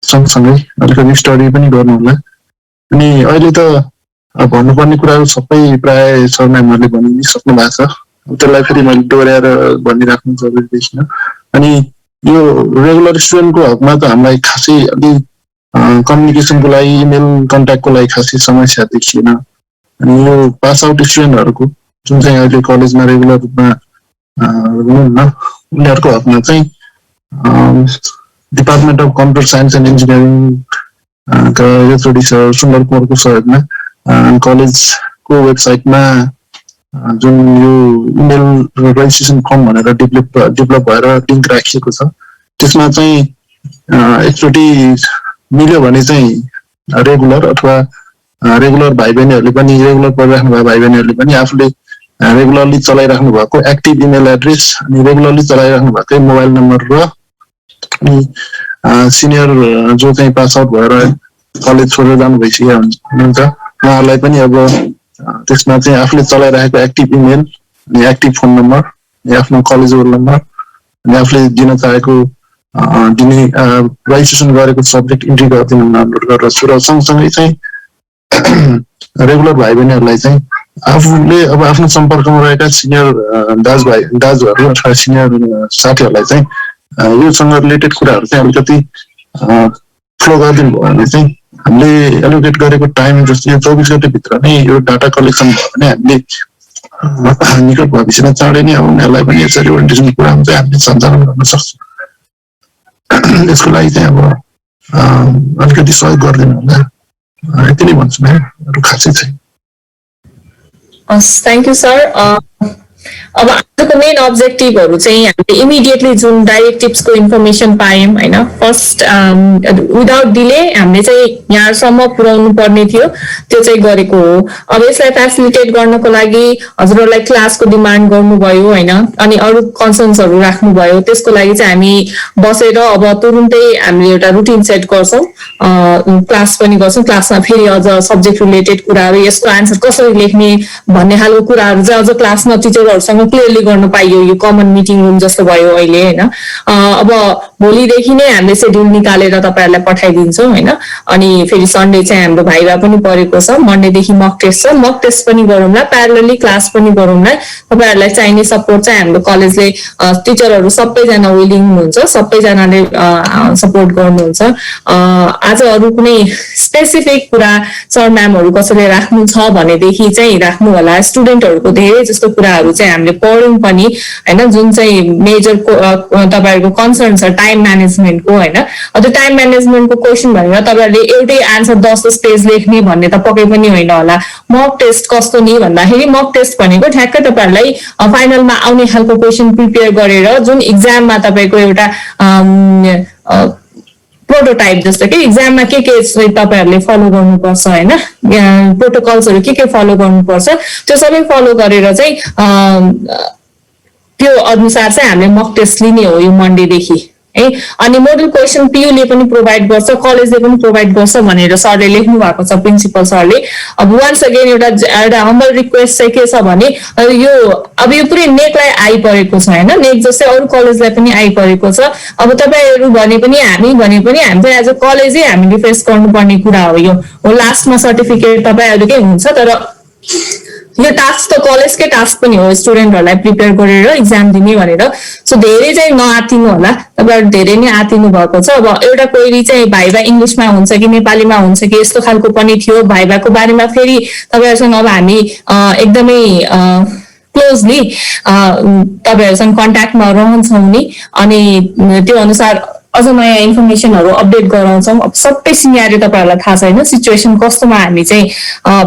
सँगसँगै अलिकति स्टडी पनि गर्नु होला अनि अहिले त भन्नुपर्ने कुराहरु सबै प्राय सर म्यामहरुले भनिसक्नु भएको छ त्यसलाई फेरि मैले दोहोर्याएर भनिराख्नु जरुरी देखिन अनि यो रेगुलर स्टुडेन्टको हकमा त हामीलाई खासै अलि कम्युनिकेसनको लागि इमेल कन्ट्याक्टको लागि खासै समस्या देखिएन अनि यो पास आउट स्टुडेन्टहरुको जुन चाहिँ अहिले कलेजमा रेगुलर रूपमा हुनुहुन्न उनीहरुको हकमा चाहिँ department of computer science and engineering का एचओडी सर सुन्दर कुमारको सहयोगमा कलेजको वेबसाइटमा जुन यो इमेल रेजिस्ट्रेसन फर्म भनेर डेभलप भएर लिंक राखिएको छ त्यसमा चाहिँ एकचोटि मिल्यो भने चाहिँ रेगुलर अथवा रेगुलर भाइ बहिनीहरुले पनि रेगुलर गरिराख्नु भएको भाइ बहिनीहरुले पनि आफूले रेगुलरली चलाइराख्नु भएको एक्टिभ इमेल एड्रेस अनि रेगुलरली चलाइराख्नु भएको मोबाइल नम्बर र अनि सिनियर जो चाहिँ पास आउट भएर कलेज छोडेर जानु भइसक्यो हुनुहुन्छ उहाँहरुलाई पनि अब त्यसमा चाहिँ आफूले चलाइराखेको एक्टिभ इमेल अनि एक्टिभ फोन नम्बर, आफ्नो कलेज रोल नम्बर, अनि आफूले दिन चाहेको दिने रेजिस्ट्रेसन गरेको सब्जेक्ट इन्ट्री गरिदिनु डाउनलोड गरेर छु र सँगसँगै चाहिँ रेगुलर भाइ बहिनीहरूलाई चाहिँ आफूले अब आफ्नो सम्पर्कमा रहेका सिनियर दाजुहरू अथवा सिनियर साथीहरूलाई चाहिँ योसँग रिलेटेड कुराहरू चाहिँ अलिकति फ्लो गरिदिनु भयो भने चाहिँ हामीले एलोकेट गरेको टाइम जस्तै यो 24 घण्टाभित्र नै यो डाटा कलेक्सन भयो भने हामीले निकट भविष्यमा चाँडै नै उनीहरूलाई पनि यसरी ओरिएन्टेसन प्रोग्राम चाहिँ हामीले सञ्चालन गर्न सक्छौँ। यसको लागि चाहिँ अब अलिकति सहयोग गरिदिनु होला, यति नै भन्छु म, अरू खासै छैन। Thank you sir. अब आजको मेन अब्जेक्टिभहरू चाहिँ हामीले इमिडिएटली जुन डाइरेक्टिभ्सको इन्फर्मेसन पायौँ होइन, फर्स्ट विदाउट डिले हामीले चाहिँ यहाँसम्म पुर्याउनु पर्ने थियो, त्यो चाहिँ गरेको हो। अब यसलाई फेसिलिटेट गर्नको लागि हजुरहरूलाई क्लासको डिमान्ड गर्नुभयो होइन, अनि अरू कन्सर्न्सहरू राख्नुभयो, त्यसको लागि चाहिँ हामी बसेर अब तुरुन्तै हामीले एउटा रुटिन सेट गर्छौँ, क्लास पनि गर्छौँ। क्लासमा फेरि अझ सब्जेक्ट रिलेटेड कुराहरू, यसको एन्सर कसरी लेख्ने भन्ने खालको कुराहरू चाहिँ अझ क्लासमा टिचरहरूसँग क्लियरली गर्न पाइयो। यो कमन मिटिङ रुम जस्तो भयो अहिले होइन। अब भोलिदेखि नै हामीले सेड्युल निकालेर तपाईँहरूलाई पठाइदिन्छौँ होइन। अनि फेरि सन्डे चाहिँ हाम्रो भाइभा पनि परेको छ, मन्डेदेखि मक टेस्ट छ, मक टेस्ट पनि गरौँला, प्यारलली क्लास पनि गरौँला। तपाईँहरूलाई चाहिने सपोर्ट चाहिँ हाम्रो कलेजले टिचरहरू सबैजना विलिङ हुनुहुन्छ, सबैजनाले सपोर्ट गर्नुहुन्छ। आज अरू कुनै स्पेसिफिक कुरा सर म्यामहरू कसैले राख्नु छ भनेदेखि चाहिँ राख्नु होला। स्टुडेन्टहरूको धेरै जस्तो कुराहरू चाहिँ हामीले पढ्यौँ पनि होइन, जुन चाहिँ मेजर तपाईँहरूको कन्सर्न छ टाइम म्यानेजमेन्टको होइन। त्यो टाइम म्यानेजमेन्टको क्वेसन भनेर तपाईँहरूले एउटै एन्सर 10 पेज लेख्ने भन्ने त पक्कै पनि होइन होला। मक टेस्ट कस्तो नि भन्दाखेरि मक टेस्ट भनेको ठ्याक्कै तपाईँहरूलाई फाइनलमा आउने खालको क्वेसन प्रिपेयर गरेर जुन इक्जाममा तपाईँको एउटा प्रोटोटाइप जस्तो कि इक्जाममा के तपाईँहरूले फलो गर्नुपर्छ होइन, प्रोटोकल्सहरू के फलो गर्नुपर्छ त्यो सबै फलो गरेर चाहिँ त्यो अनुसार चाहिँ हामीले मक टेस्ट लिने हो यो मन्डेदेखि है। अनि मोडल क्वेसन पियुले पनि प्रोभाइड गर्छ, कलेजले पनि प्रोभाइड गर्छ भनेर सरले लेख्नु भएको छ, प्रिन्सिपल सरले। अब वान्स अगेन एउटा हम्बल रिक्वेस्ट चाहिँ के छ भने अब यो पुरै नेकलाई आइपरेको छ होइन, नेक जस्तै अरू कलेजलाई पनि आइपरेको छ। अब तपाईँहरू भने पनि हामी चाहिँ एज अ कलेजै हामीले फेस गर्नुपर्ने कुरा हो। यो लास्टमा सर्टिफिकेट तपाईँहरूकै हुन्छ, तर यो टास्क त कलेजकै टास्क पनि हो स्टुडेन्टहरूलाई प्रिपेयर गरेर इक्जाम दिने भनेर। सो धेरै चाहिँ नआतिनु होला, तपाईँहरू धेरै नै आतिनु भएको छ। अब एउटा क्वेरी चाहिँ भाइभा इङ्ग्लिसमा हुन्छ कि नेपालीमा हुन्छ कि यस्तो खालको पनि थियो। भाइभाको बारेमा फेरि तपाईँहरूसँग अब हामी एकदमै क्लोजली तपाईँहरूसँग कन्ट्याक्टमा रहन्छौँ नि, अनि त्यो अनुसार अझ नयाँ इन्फर्मेसनहरू अपडेट गराउँछौँ। अब सबै सिनियरले तपाईँहरूलाई थाहा छैन सिचुएसन कस्तोमा हामी चाहिँ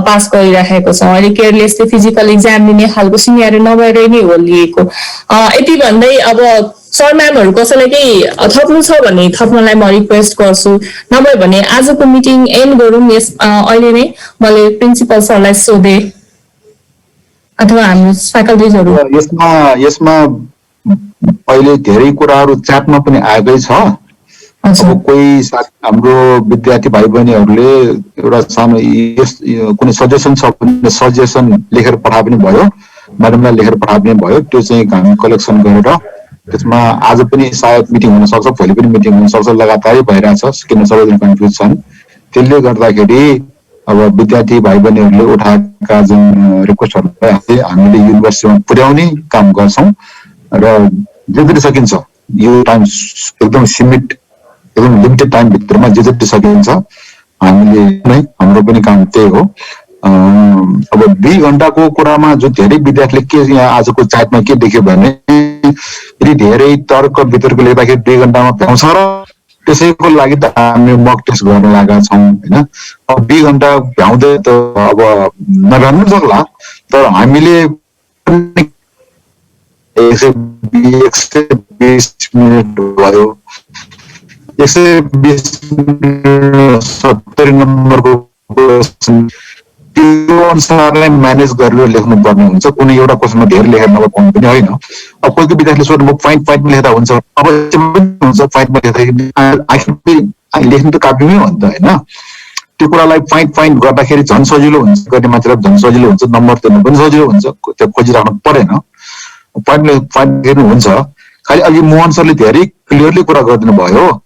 पास गरिराखेको छौँ। अहिले केयरलेसले फिजिकल इक्जाम लिने खालको सिनियर नभएर नै हो लिएको। यति भन्दै अब सर म्यामहरू कसैलाई केही थप्नु छ भने थप्नलाई म रिक्वेस्ट गर्छु, नभए भने आजको मिटिङ एन्ड गरौँ। अहिले नै मैले प्रिन्सिपल सरलाई सोधेँ अथवा हाम्रो फ्याकल्टिजहरू यसमा अहिले धेरै कुराहरू च्याटमा पनि आएकै छ। अब कोही हाम्रो विद्यार्थी भाइ बहिनीहरूले एउटा सानो कुनै सजेसन छ भने सजेसन लेखेर पठाए पनि भयो, म्याडमलाई लेखेर पठाए पनि भयो। त्यो चाहिँ हामी कलेक्सन गरेर त्यसमा आज पनि सायद मिटिङ हुन सक्छ, भोलि पनि मिटिङ हुन सक्छ, लगातारै भइरहेछ किन सबैजना कन्फ्युज छन्। त्यसले गर्दाखेरि अब विद्यार्थी भाइ बहिनीहरूले उठाएका जुन रिक्वेस्टहरूलाई हामीले युनिभर्सिटीमा पुर्याउने काम गर्छौँ र जति सकिन्छ यो टाइम एकदम सीमित एकदम लिमिटेड टाइम भित्रमा जति सकिन्छ हामीले नै हाम्रो पनि काम त्यही हो। अब 2 घण्टाको कुरामा जो धेरै विद्यार्थीले के यहाँ आजको च्याटमा के देख्यो भने यदि धेरै तर्क वितर्क लेख्दाखेरि 2 घण्टामा पाउँछ र त्यसैको लागि त हामी मक टेस्ट गर्न लागेका छौँ होइन। अब 2 घण्टा भ्याउँदै त अब नभ्याउनु सक्ला, तर हामीले 120 मिनट भयो, 120 मिनट 70 नम्बरको त्यो अनुसारलाई म्यानेज गरेर लेख्नु पर्ने हुन्छ। कुनै एउटा क्वेसनमा धेरै लेखेर नपाउनु पनि होइन। अब कोही विद्यार्थीले सोध्नु म फाइन्टमा लेख्दा हुन्छ, अब हुन्छ फाइन्टमा लेख्दाखेरि लेख्नु त काफी नै हो नि त होइन। त्यो कुरालाई फाइन्ट गर्दाखेरि झन् सजिलो हुन्छ, गर्ने मान्छेलाई झन् सजिलो हुन्छ, नम्बर तिर्नु पनि सजिलो हुन्छ, त्यो खोजिराख्नु परेन। पोइन्ट दिनुहुन्छ खालि अघि मोहन सरले धेरै क्लियरली कुरा गरिदिनु भयो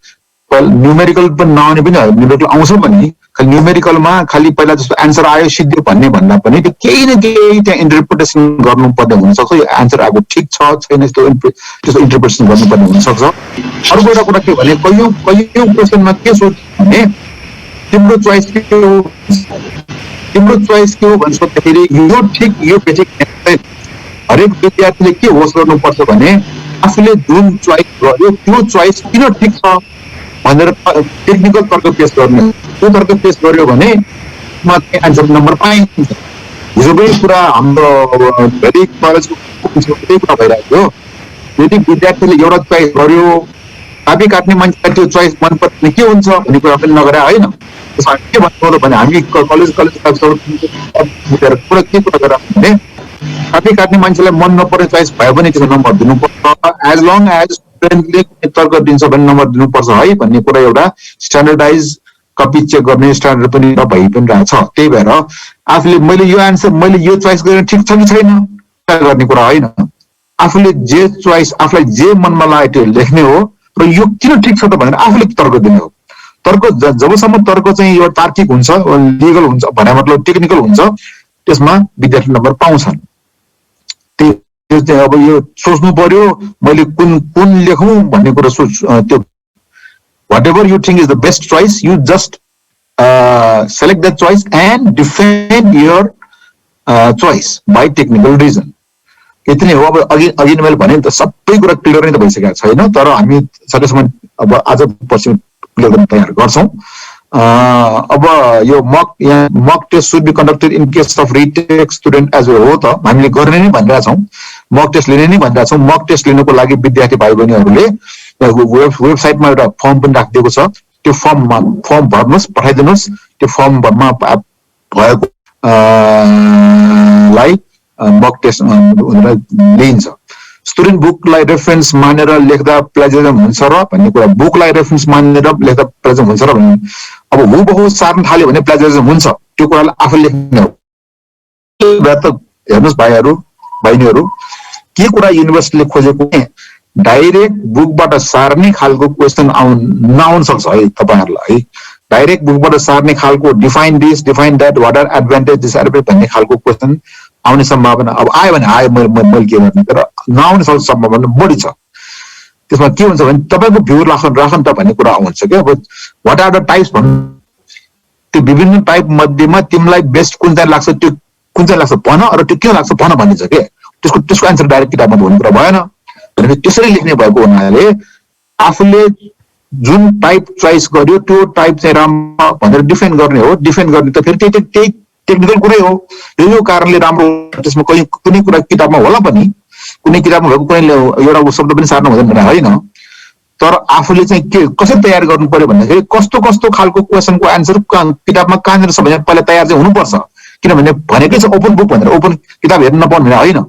न्युमेरिकल पनि नआउने पनि न्युमेरिकल आउँछ भने खालि न्युमेरिकलमा खालि पहिला जस्तो एन्सर आयो सिद्धियो भन्दा पनि त्यो केही न केही त्यहाँ इन्टरप्रिटेसन गर्नुपर्ने हुनसक्छ यो एन्सर आएको ठिक छ छैन त्यस्तो इन्टरप्रिटेसन गर्नुपर्ने हुनसक्छ अर्को एउटा कुरा के भने कयौँ क्वेसनमा के सोध्छ भने तिम्रो चोइस के हो भन्छ सोद्धाखेरि यो ठिक यो बेसिक हरेक विद्यार्थीले के होस् गर्नुपर्छ भने आफूले जुन चोइस गर्यो त्यो चोइस किन ठिक छ भनेर टेक्निकल तर्क पेश गर्ने त्यो तर्क पेश गर्यो भने एन्सर नम्बर पाइन्छ हिजोकै कुरा हाम्रो धेरै कलेजको त्यही कुरा भइरहेको थियो यदि विद्यार्थीले एउटा चोइस गर्यो कापी काट्ने मान्छेलाई त्यो चोइस मनपर्ने के हुन्छ भन्ने कुरा पनि नगरे होइन त्यसमा के भन्नु भने हामी कलेज कुरा के कुरा गरेर भने कापी काट्ने मान्छेलाई मन नपर्ने चोइस भयो भने त्यसको नम्बर दिनुपर्छ एज लङ एज स्टुडेन्टले तर्क दिन्छ भने नम्बर दिनुपर्छ है भन्ने कुरा एउटा स्ट्यान्डर्डाइज कपी चेक गर्ने स्ट्यान्डर्ड पनि भइ पनि रहेछ त्यही भएर आफूले मैले यो चोइस गरेर ठिक छ कि छैन गर्ने कुरा होइन आफूले जे चोइस आफूलाई जे मनमा लाग्यो त्यो लेख्ने हो र यो किन ठिक छ त भनेर आफूले तर्क दिने हो तर्क जबसम्म तर्क चाहिँ यो तार्किक हुन्छ लिगल हुन्छ भने मतलब टेक्निकल हुन्छ त्यसमा विद्यार्थी नम्बर पाउँछन् अब यो सोच्नु पर्यो मैले कुन लेखौँ भन्ने कुरा त्यो whatever you think is the best choice you just select that choice and defend your choice by technical reason यति नै हो अब अघि मैले भने नि त सबै कुरा क्लियर नै त भइसकेको छैन तर हामी सकेसम्म अब आज पछि क्लियर गर्न तयार गर्छौँ अब यो mock test should be conducted in case of retake student as well हो त हामीले गर्ने नै भनिरहेछौँ मक टेस्ट लिने नै भनिरहेछौँ मक टेस्ट लिनुको लागि विद्यार्थी भाइ बहिनीहरूले वेबसाइटमा एउटा फर्म पनि राखिदिएको छ त्यो फर्म भर्नुहोस् पठाइदिनुहोस् त्यो फर्ममा भएको लाई मक टेस्ट लिइन्छ स्टुडेन्ट बुकलाई रेफरेन्स मानेर लेख्दा प्लेजरिजम हुन्छ र भन्ने कुरा बुकलाई रेफरेन्स मानेर लेख्दा प्लेजरिजम हुन्छ र भन्ने अब हुबहु सार्न थाल्यो भने प्लेजरिजम हुन्छ त्यो कुरालाई आफू लेख्ने हो हेर्नुहोस् भाइहरू बहिनीहरू के कुरा युनिभर्सिटीले खोजेको डाइरेक्ट बुकबाट सार्ने खालको क्वेसन नआउन सक्छ है तपाईँहरूलाई है डाइरेक्ट बुकबाट सार्ने खालको define this define that what are advantage disadvantage भन्ने खालको क्वेसन आउने सम्भावना अब आयो भने आयो मैले के गर्ने तर नआउने सम्भावना बढी छ त्यसमा के हुन्छ भने तपाईँको भ्यू राख त भन्ने कुरा आउँछ क्या अब वाट आर द टाइप्स भन्नु त्यो विभिन्न टाइप मध्येमा तिमीलाई बेस्ट कुन चाहिँ लाग्छ त्यो कुन चाहिँ लाग्छ भन र त्यो किन लाग्छ भन भनिन्छ क्या त्यसको एन्सर डाइरेक्ट किताबमा भन्ने कुरा भएन भनेर त्यसरी लेख्ने भएको हुनाले आफूले जुन टाइप चोइस गर्यो त्यो टाइप चाहिँ राम्रो भनेर डिफेन्ड गर्ने हो डिफेन्ड गर्ने त फेरि त्यही टेक्निकल कुरै हो यो कारणले राम्रो त्यसमा कुनै कुरा किताबमा होला पनि कुनै किताबमा भएको कुनै एउटा शब्द पनि सार्नु हुँदैन भनेर होइन तर आफूले चाहिँ के कसरी तयार गर्नु पर्यो भन्दाखेरि कस्तो खालको क्वेसनको एन्सर किताबमा कहाँनिर छ भने पहिला तयार चाहिँ हुनुपर्छ किनभने भनेकै छ ओपन बुक भनेर ओपन किताब हेर्न नपाउनु भने होइन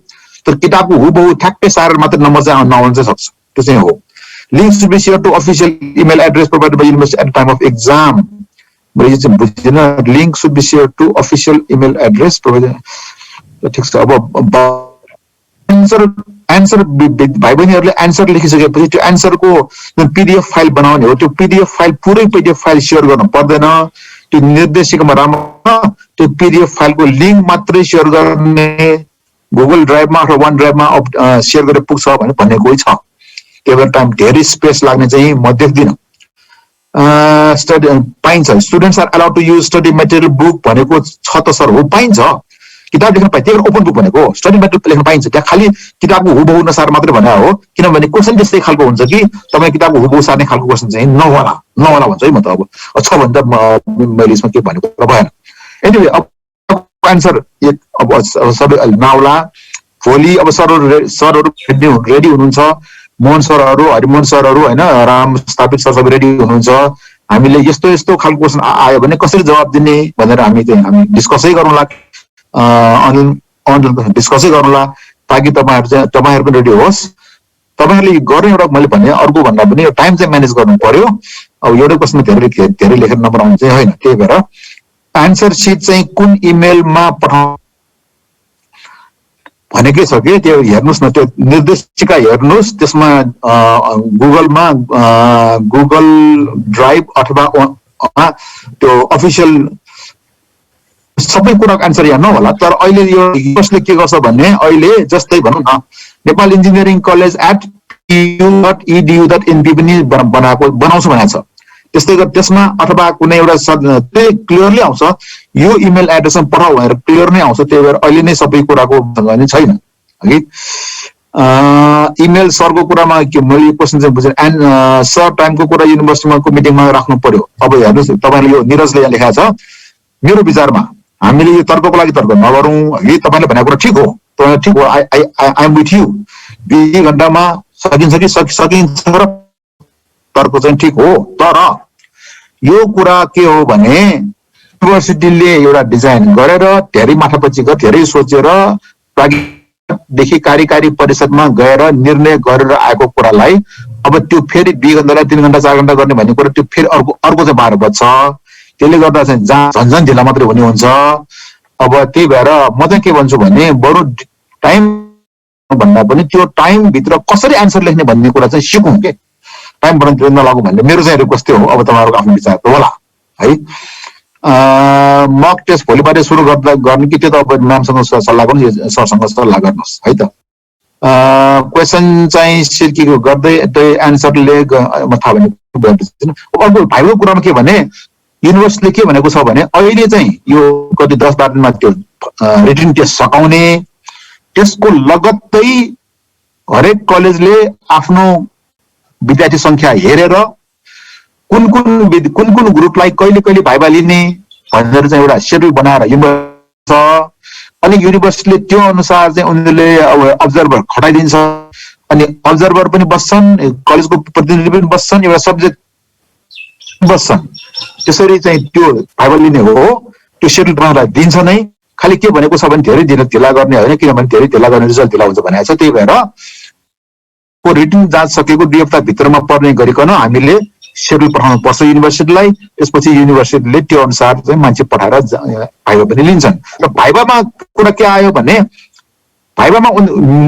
तर किताबको हुबहु ठ्याक्कै सारेर मात्र नम्बर चाहिँ नआउन चाहिँ सक्छ त्यो चाहिँ हो link should be share to official email address provided by university at the time of exam मैले यो चाहिँ बुझिन link should be share to official email address provided ठिक छ अब एन्सर भाइ बहिनीहरूले एन्सर लेखिसकेपछि त्यो एन्सरको जुन पिडिएफ फाइल बनाउने हो त्यो पिडिएफ फाइल पुरै पिडिएफ फाइल सेयर गर्नु पर्दैन त्यो निर्देशिकामा राम्रो त्यो पिडिएफ फाइलको लिङ्क मात्रै सेयर गर्ने गुगल ड्राइभमा अथवा वन ड्राइभमा सेयर गरेर पुग्छ भन्ने कोही छ त्यही भएर टाइम धेरै स्पेस लाग्ने चाहिँ म देख्दिनँ स्टडी पाइन्छ students are allowed to use study material book भनेको छ त सर हो पाइन्छ किताब लेख्न पाइन्छ त्यही ओपन बुक भनेको स्टडी मेटेरियल लेख्न पाइन्छ त्यहाँ खालि किताबको हुबहु नसार मात्रै भने हो किनभने क्वेसन त्यस्तै खालको हुन्छ कि तपाईँ किताबको हुबहु सार्ने खालको क्वेसन चाहिँ नहोला भन्छु है म त अब छ भने त मैले यसमा के भनेको भएन एनिवे अब एन्सर अब सबै नआउला भोलि अब सरहरू रेडी हुनुहुन्छ मोहन सरहरू हरिमोहन सरहरू होइन राम स्थापित सर सबै रेडी हुनुहुन्छ हामीले यस्तो खालको क्वेसन आयो भने कसरी जवाब दिने भनेर हामी डिस्कसै गरौँला अनलाइन डिस्कसै गरौँला ताकि तपाईँहरू पनि रेडी होस् तपाईँहरूले गर्ने एउटा मैले भने अर्को भन्दा पनि टाइम चाहिँ म्यानेज गर्नु पर्यो अब एउटै क्वेसनमा धेरै लेखेर नम्बर आउनु चाहिँ होइन त्यही भएर एन्सर सिट चाहिँ कुन इमेलमा भनेकै छ कि त्यो हेर्नुहोस् न, त्यो निर्देशिका हेर्नुहोस्, त्यसमा गुगलमा गुगल ड्राइभ अथवा त्यो अफिसियल सबै कुराको एन्सर यहाँ नहोला। तर अहिले यो कसले के गर्छ भने अहिले जस्तै भनौँ न नेपाल इन्जिनियरिङ कलेज @edu.np पनि बनाउँछु भनेको छ। त्यस्तै गरी त्यसमा अथवा कुनै एउटा त्यही क्लियरली आउँछ यो इमेल एड्रेसमा पठाऊ भनेर क्लियर नै आउँछ। त्यही भएर अहिले नै सबै कुराको छैन है। इमेल सरको कुरामा के मैले यो क्वेसन चाहिँ बुझेँ। एन्ड सर टाइमको कुरा युनिभर्सिटीको मिटिङमा राख्नु पर्यो। अब हेर्नुहोस् तपाईँले यो निरजले यहाँ लेखाएको छ, मेरो विचारमा हामीले यो तर्कको लागि तर्क नगरौँ है। तपाईँले भनेको कुरा ठिक हो, तपाईँ ठिक हो, आई एम विथ यु। 2 घण्टामा सकिन्छ कि सकिन्छ र तर्क चाहिँ ठिक हो। तर यो कुरा के हो भने युनिभर्सिटीले एउटा डिजाइन गरेर धेरै माथापछि धेरै सोचेर देखि कार्यकारी परिषदमा गएर निर्णय गरेर आएको कुरालाई अब त्यो फेरि 2 घण्टालाई 3 घण्टा 4 घण्टा गर्ने भन्ने कुरा त्यो फेरि अर्को चाहिँ बाह्र बज्छ। त्यसले गर्दा चाहिँ झन्झन ढिला मात्रै हुने हुन्छ। अब त्यही भएर म चाहिँ के भन्छु भने बरु टाइम भन्दा पनि त्यो टाइम भित्र कसरी एन्सर लेख्ने भन्ने कुरा चाहिँ सिकौँ के, टाइम बढाउनु नलागु भन्ने मेरो चाहिँ रिक्वेस्ट हो। अब तपाईँहरूको आफ्नो विचार त होला है। मक टेस्ट भोलिबाट सुरु गर्ने कि त्यो त अब म्यामसँग सल्लाह गर्नुहोस्, सरसँग सल्लाह गर्नुहोस् है त। क्वेसन चाहिँ सिर्कीको गर्दै त्यो एन्सरले थाहा भने अर्को भाइको कुरामा के भने युनिभर्सिटीले के भनेको छ भने अहिले चाहिँ यो कति 10-12 दिनमा त्यो रिटन टेस्ट सकाउने, त्यसको लगत्तै हरेक कलेजले आफ्नो विद्यार्थी संख्या हेरेर कुन कुन ग्रुपलाई कहिले भाइभा लिने भनेर चाहिँ एउटा सेड्युल बनाएर युनिभर्सिटी अनि युनिभर्सिटीले त्यो अनुसार चाहिँ उनीहरूले अब अब्जर्भर खटाइदिन्छ। अनि अब्जर्भर पनि बस्छन्, कलेजको प्रतिनिधि पनि बस्छन्, एउटा सब्जेक्ट बस्छन्। त्यसरी चाहिँ त्यो भाइभा लिने हो, त्यो सेड्युल बनाएर दिन्छ नै। खालि के भनेको छ भने धेरै ढिला गर्ने होइन, किनभने धेरै ढिला गर्ने रिजल्ट ढिला हुन्छ भनेको छ। त्यही भएर रिटन जाँच सकेको 2 हप्ता भित्रमा पर्ने गरिकन हामीले सेड्युल पठाउनु पर्छ युनिभर्सिटीलाई। त्यसपछि युनिभर्सिटीले त्यो अनुसार चाहिँ मान्छे पठाएर भाइभा पनि लिन्छन्। र भाइभामा कुरा के आयो भने भाइभामा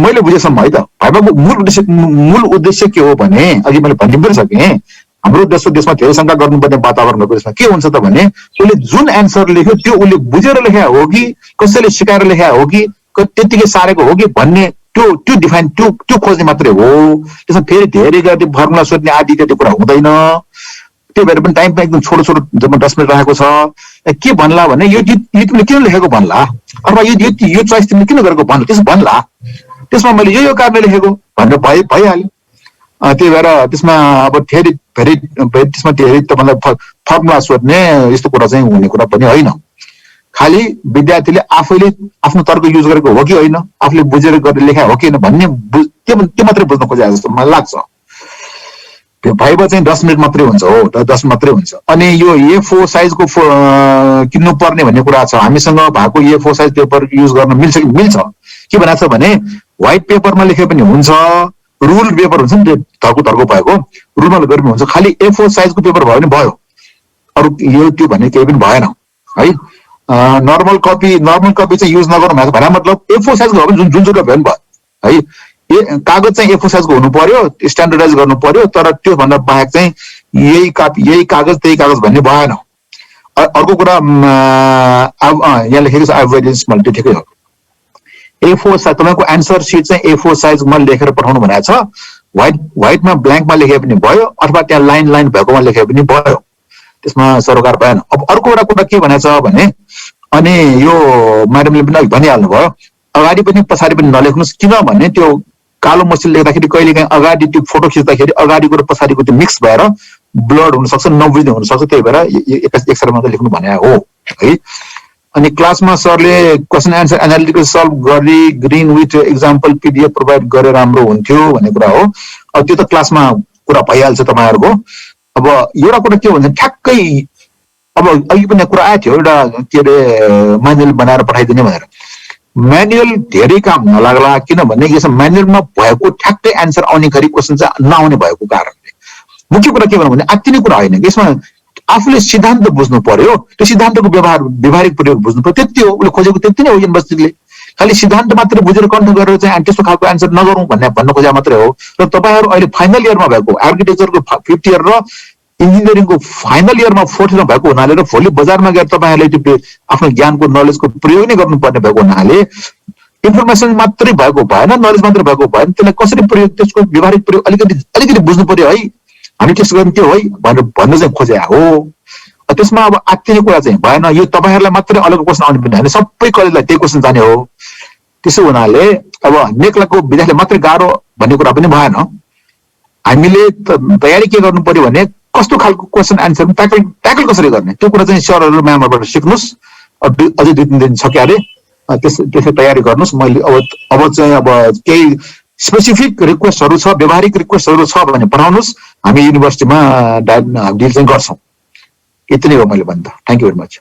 मैले बुझेसम्म है त भाइभाको मूल उद्देश्य के हो भने अघि मैले भन्ने पनि सकेँ, हाम्रो देशमा धेरै शङ्का गर्नुपर्ने वातावरणको देशमा के हुन्छ त भने उसले जुन एन्सर लेख्यो त्यो उसले बुझेर लेखेको हो कि कसैले सिकाएर लेखेको हो कि त्यतिकै सारेको हो कि भन्ने त्यो डिफाइन त्यो खोज्ने मात्रै हो। त्यसमा फेरि धेरै गरी फर्मुला सोध्ने आदि इत्यादि कुरा हुँदैन। त्यही भएर पनि टाइम पनि एकदम छोटो जम्मा 10 मिनट राखेको छ। के भन्ला भने यो तिमीले किन लेखेको भन्ला, अथवा यो चोइस तिमीले किन गरेको भन्ला, त्यसो भन्ला। त्यसमा मैले यो कारणले लेखेको भनेर भइहाल्यो। त्यही भएर त्यसमा अब फेरि त्यसमा धेरै तपाईँलाई फर्मुला सोध्ने यस्तो कुरा चाहिँ हुने कुरा पनि होइन। खालि विद्यार्थीले आफैले आफ्नो तर्क युज गरेको हो कि होइन, आफूले बुझेर गरेर लेखा हो कि होइन भन्ने त्यो मात्रै बुझ्न खोजेको जस्तो मलाई लाग्छ। त्यो भाइभा चाहिँ 10 मिनट मात्रै हुन्छ हो, 10 मात्रै हुन्छ। अनि यो A4 साइजको किन्नु पर्ने भन्ने कुरा छ। हामीसँग भएको A4 साइज पेपर युज गर्न मिल्छ कि मिल्छ। के भनेको छ भने व्हाइट पेपरमा लेखे पनि हुन्छ, रुल पेपर हुन्छ नि धर्को भएको रुलमा लेखे पनि हुन्छ। खालि A4 साइजको पेपर भयो भने भयो, अरू यो त्यो भन्ने केही पनि भएन है। नर्मल कपी चाहिँ युज नगर्नु भएको भन्दा मतलब A4 साइजको हो भने जुन भयो नि भयो है। कागज चाहिँ A4 साइजको हुनु पर्यो, स्ट्यान्डर्डाइज गर्नु पर्यो। तर त्यो भन्दा बाहेक चाहिँ यही कागज त्यही कागज भन्ने भएन। अर्को कुरा यहाँ लेखेको छ एभरेज त्यो ठिकै हो। A4 साइज तपाईँको एन्सर सिट चाहिँ A4 साइजमा लेखेर पठाउनु भनेको छ। व्हाइटमा ब्ल्याङ्कमा लेखे पनि भयो, अथवा त्यहाँ लाइन भएकोमा लेखे पनि भयो, त्यसमा सरकार भएन। अब अर्को एउटा कुरा के भनेको छ भने अनि यो म्याडमले पनि अघि भनिहाल्नु भयो, अगाडि पनि पछाडि पनि नलेख्नुहोस्। किनभने त्यो कालो मसिल लेख्दाखेरि कहिलेकाहीँ अगाडि त्यो फोटो खिच्दाखेरि अगाडिको र पछाडिको त्यो मिक्स भएर ब्लड हुनसक्छ, नबुझ्ने हुनसक्छ। त्यही भएर एकसारमा लेख्नु भने हो है। अनि क्लासमा सरले क्वेसन एन्सर एनालिटिकल सल्भ गरी green with example PDF provide गरे राम्रो हुन्थ्यो भन्ने कुरा हो। अब त्यो त क्लासमा कुरा भइहाल्छ तपाईँहरूको। अब एउटा कुरा के भन्छ ठ्याक्कै अब अघि पनि कुरा आएको थियो एउटा के अरे म्यानुअल बनाएर पठाइदिने भनेर। म्यानुअल धेरै काम नलाग्ला, किनभने यसमा म्यानुअलमा भएको ठ्याक्कै एन्सर आउने गरी क्वेसन चाहिँ नआउने भएको कारणले। मुख्य कुरा के भन्नु भने अति नै कुरा होइन, यसमा आफूले सिद्धान्त बुझ्नु पर्यो, त्यो सिद्धान्तको व्यवहारिक प्रयोग बुझ्नु पर्यो, त्यति हो। उसले खोजेको त्यति नै हो युनिभर्सिटीले। खालि सिद्धान्त मात्रै बुझेर कन्ठ गरेर चाहिँ त्यस्तो खालको एन्सर नगरौँ भन्न खोजे मात्रै हो। र तपाईँहरू अहिले फाइनल इयरमा भएको आर्किटेक्चरको 5th इयर र इन्जिनियरिङको फाइनल इयरमा 4th इयरमा भएको हुनाले र भोलि बजारमा गएर तपाईँहरूले त्यो आफ्नो ज्ञानको नलेजको प्रयोग नै गर्नुपर्ने भएको हुनाले इन्फर्मेसन मात्रै भएको भएन, नलेज मात्रै भएको भएन, त्यसलाई कसरी प्रयोग, त्यसको व्यवहारिक प्रयोग अलिकति बुझ्नु पर्यो है, हामी त्यसो गर्थ्यौँ है भनेर भन्न चाहिँ खोजे हो। त्यसमा अब आत्तिने कुरा चाहिँ भएन। यो तपाईँहरूलाई मात्रै अलग क्वेसन आउने पनि होइन, सबै कलेजलाई त्यही क्वेसन जाने हो। त्यसो हुनाले अब नेक्लाको विद्यार्थीले मात्रै गाह्रो भन्ने कुरा पनि भएन। हामीले तयारी के गर्नु पर्यो भने कस्तो खालको क्वेसन एन्सर ट्याकल कसरी गर्ने त्यो कुरा चाहिँ सरहरू म्यामहरूबाट सिक्नुहोस्। अझै 2-3 दिन छ क्यारे, त्यसै तयारी गर्नुहोस्। मैले अब चाहिँ अब केही स्पेसिफिक रिक्वेस्टहरू छ, व्यावहारिक रिक्वेस्टहरू छ भने पठाउनुहोस्, हामी युनिभर्सिटीमा डिल चाहिँ गर्छौँ। यति नै हो मैले भन्दा। Thank you very much.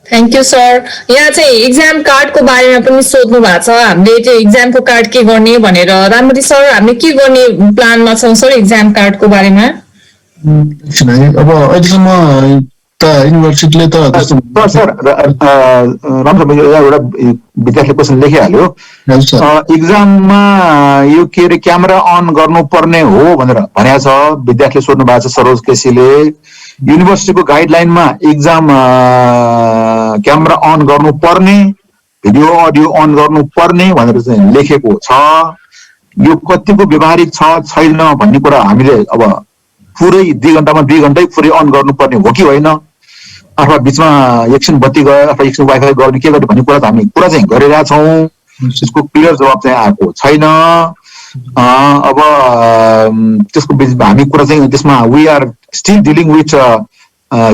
Thank you sir. यहाँ चाहिँ एक्जाम कार्डको बारेमा पनि सोध्नु भएको छ, हामीले त्यो एक्जामको कार्ड के गर्ने भनेर। राम्ररी सर, हामीले के गर्ने प्लानमा छौँ सर एक्जाम कार्डको बारेमा? अब अहिलेसम्म त युनिभर्सिटीले त सर राम्रो एउटा विद्यार्थीले क्वेसन लेखिहाल्यो, एक्जाममा यो के अरे क्यामेरा अन गर्नुपर्ने हो भनेर भनेको छ विद्यार्थीले सोध्नु भएको छ सरोज केसीले। युनिभर्सिटीको गाइडलाइनमा एक्जाम क्यामेरा अन गर्नुपर्ने, भिडियो अडियो अन गर्नुपर्ने भनेर चाहिँ लेखेको छ। यो कतिको व्यवहारिक छ छैन भन्ने कुरा हामीले अब पुरै 2 घण्टामा 2 घण्टै पुरै अन गर्नुपर्ने हो कि होइन, अथवा बिचमा एकछिन बत्ती गयो अथवा एकछिन वाइफाई गर्ने के गर्ने भन्ने कुरा त हामी कुरा चाहिँ गरिरहेका छौँ। त्यसको क्लियर जवाब चाहिँ आएको छैन। अब त्यसको बिचमा हामी कुरा चाहिँ त्यसमा we are still dealing with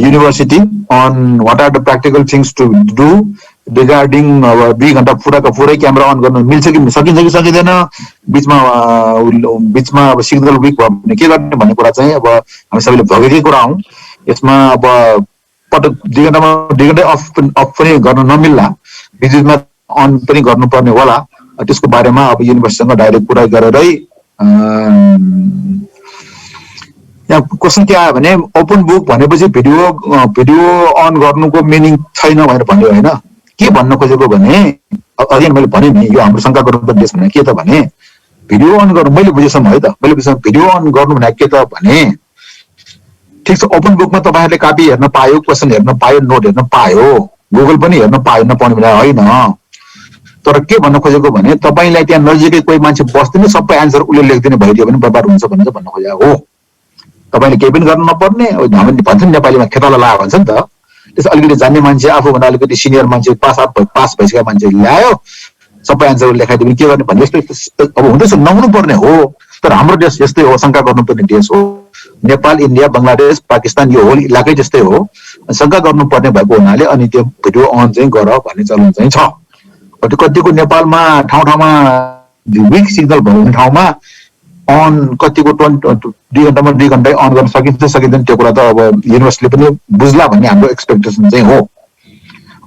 university on what are the practical things to do regarding अब 2 घण्टा पुराको पुरै क्यामेरा अन गर्न मिल्छ कि सकिन्छ कि सकिँदैन, बिचमा अब सिग्नल विक भयो भने के गर्ने भन्ने कुरा चाहिँ अब हामी सबैले भोगेकै कुरा हौँ। यसमा अब पटक 2 घण्टामा 2 घण्टै अफ पनि गर्न नमिल्ला, बिचमा अन पनि गर्नुपर्ने होला। त्यसको बारेमा अब युनिभर्सिटीसँग डाइरेक्ट कुरा गरेरै यहाँ क्वेसन के आयो भने ओपन बुक भनेपछि भिडियो अन गर्नुको मिनिङ छैन भनेर भन्यो होइन। के भन्न खोजेको भने अघि मैले भने नि यो हाम्रो शङ्का गर्नुपर्ने देश भने के त भने भिडियो अन गर्नु, मैले बुझेसम्म है त, मैले बुझेसम्म भिडियो अन गर्नु भने के त भने ठिक छ ओपन बुकमा तपाईँहरूले कापी हेर्न पायो, क्वेसन हेर्न पायो, नोट हेर्न पायो, गुगल पनि हेर्न पायो, नपाउने भने होइन। तर के भन्न खोजेको भने तपाईँलाई त्यहाँ नजिकै कोही मान्छे बस्दैन सबै एन्सर उसले लेखिदिने भइदियो भने व्यापार हुन्छ भनेर भन्न खोजेको हो। तपाईँले केही पनि गर्नु नपर्ने, हामीले भन्छ नि नेपालीमा खेताला ला भन्छ नि त, त्यसो अलिकति जान्ने मान्छे आफूभन्दा अलिकति सिनियर मान्छे पास भइसकेका मान्छे ल्यायो सबै एन्सर लेखाइदियो भने के गर्ने भन्ने यस्तो अब हुँदैछ नहुनु पर्ने हो। तर हाम्रो देश यस्तै हो, शङ्का गर्नुपर्ने देश हो। नेपाल, इन्डिया, बङ्गलादेश, पाकिस्तान यो होल इलाकै जस्तै हो, शङ्का गर्नुपर्ने भएको हुनाले अनि त्यो भिडियो अन चाहिँ गर भन्ने चलन चाहिँ छ। कतिको नेपालमा ठाउँमा विक सिग्नल भएको ठाउँमा अन कतिको 2 घण्टामा 2 घण्टै अन गर्न सकिन्छ सकिँदैन त्यो कुरा त अब युनिभर्सिटीले पनि बुझ्ला भन्ने हाम्रो एक्सपेक्टेसन चाहिँ हो।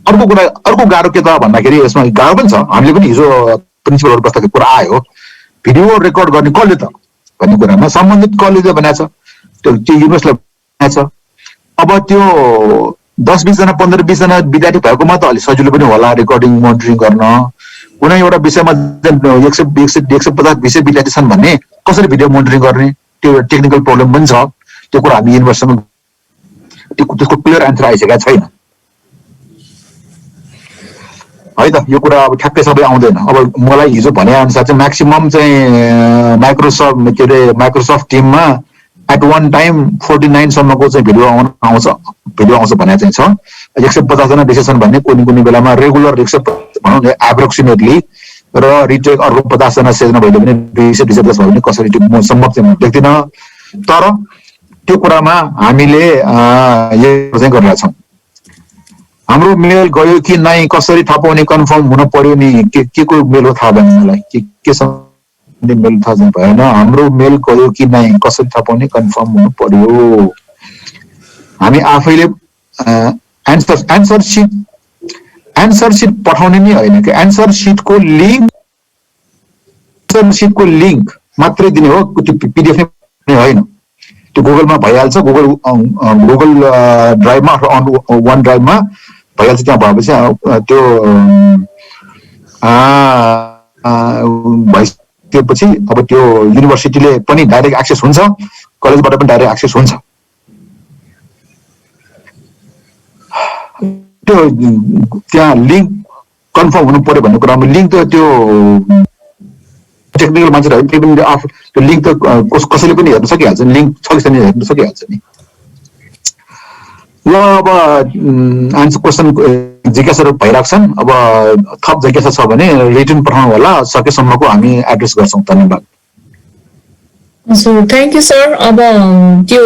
अर्को कुरा, अर्को गाह्रो के त भन्दाखेरि यसमा गाह्रो पनि छ, हामीले पनि हिजो प्रिन्सिपलहरू बस्दाखेरि कुरा आयो, भिडियो रेकर्ड गर्ने कसले त भन्ने कुरामा सम्बन्धित कलेजले बनाएको छ, त्यो युनिभर्सिटीले बनाएको छ। अब त्यो 10-20 जना 15-20 जना विद्यार्थी भएकोमा त अलिक सजिलो पनि होला रेकर्डिङ मोनिटरिङ गर्न। कुनै एउटा विषयमा 150 विद्यार्थी छन् भने कसरी भिडियो मोनिटरिङ गर्ने त्यो टेक्निकल प्रब्लम पनि छ। त्यो कुरा हामी युनिभर्सिटीमा त्यसको क्लियर एन्सर आइसकेका छैन है त। यो कुरा अब ठ्याक्कै सबै आउँदैन। अब मलाई हिजो भने अनुसार चाहिँ म्याक्सिमम चाहिँ माइक्रोसफ्ट टिममा एट वान टाइम 49 सम्मको चाहिँ भिडियो आउँछ भने चाहिँ छ। 150 जना डिसेसन भन्ने कुनै बेलामा रेगुलर भनौँ न एप्रोक्सिमेटली, र रिटेक अर्को 50 जना 100 जना भइदियो भने 210 भयो भने कसरी त्यो सम्भव चाहिँ देख्दिनँ। तर त्यो कुरामा हामीले यो चाहिँ गरिरहेका छौँ। हाम्रो मेल गयो कि नै कसरी थाहा पाउने कन्फर्म हुन पर्यो नि, के को मेल हो थाहा भएन मलाई, के मेल थाहा चाहिँ भएन। हाम्रो मेल गयो कि नै कसरी थाहा पाउने कन्फर्म हुनु पर्यो। हामी आफैले एन्सर सिट पठाउने नै होइन कि एन्सर सिटको लिङ्क मात्रै दिने हो, पिडिएफ नै होइन। त्यो गुगलमा भइहाल्छ, गुगल ड्राइभमा अथवा वन ड्राइभमा भइहाल्छ त्यहाँ भएपछि त्यो भइसकेपछि अब त्यो युनिभर्सिटीले पनि डाइरेक्ट एक्सेस हुन्छ, कलेजबाट पनि डाइरेक्ट एक्सेस हुन्छ। त्यो त्यहाँ लिङ्क कन्फर्म हुनु पर्यो भन्ने कुरामा लिङ्क त त्यो टेक्निकल मान्छेहरू त्यो लिङ्क त कसैले पनि हेर्न सकिहाल्छ नि, लिङ्क छ कि छैन हेर्न सकिहाल्छ नि। ल अब आन्सर क्वेसन जिज्ञासाहरू भइरहेको छन्, अब थप जिज्ञासा छ भने रिटन पठाउनु होला, सकेसम्मको हामी एड्रेस गर्छौँ। धन्यवाद। Thank you sir. अब त्यो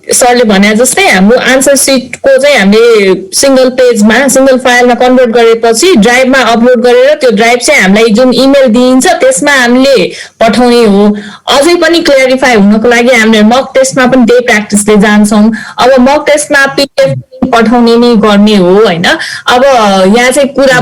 सरले भने जस्तै हाम्रो आन्सर सिटको चाहिँ हामीले सिंगल पेजमा सिंगल फाइलमा कन्भर्ट गरेपछि ड्राइभमा अपलोड गरेर त्यो ड्राइभ चाहिँ हामीलाई जुन इमेल दिइन्छ त्यसमा हामीले पठाउने हो। अझै पनि क्ल्यारिफाई हुनको लागि हामीले मक टेस्टमा पनि त्यही प्र्याक्टिसले जान्छौँ। अब मक टेस्टमा पिडिएफ पठाउने नै गर्ने हो होइन। अब यहाँ चाहिँ कुरा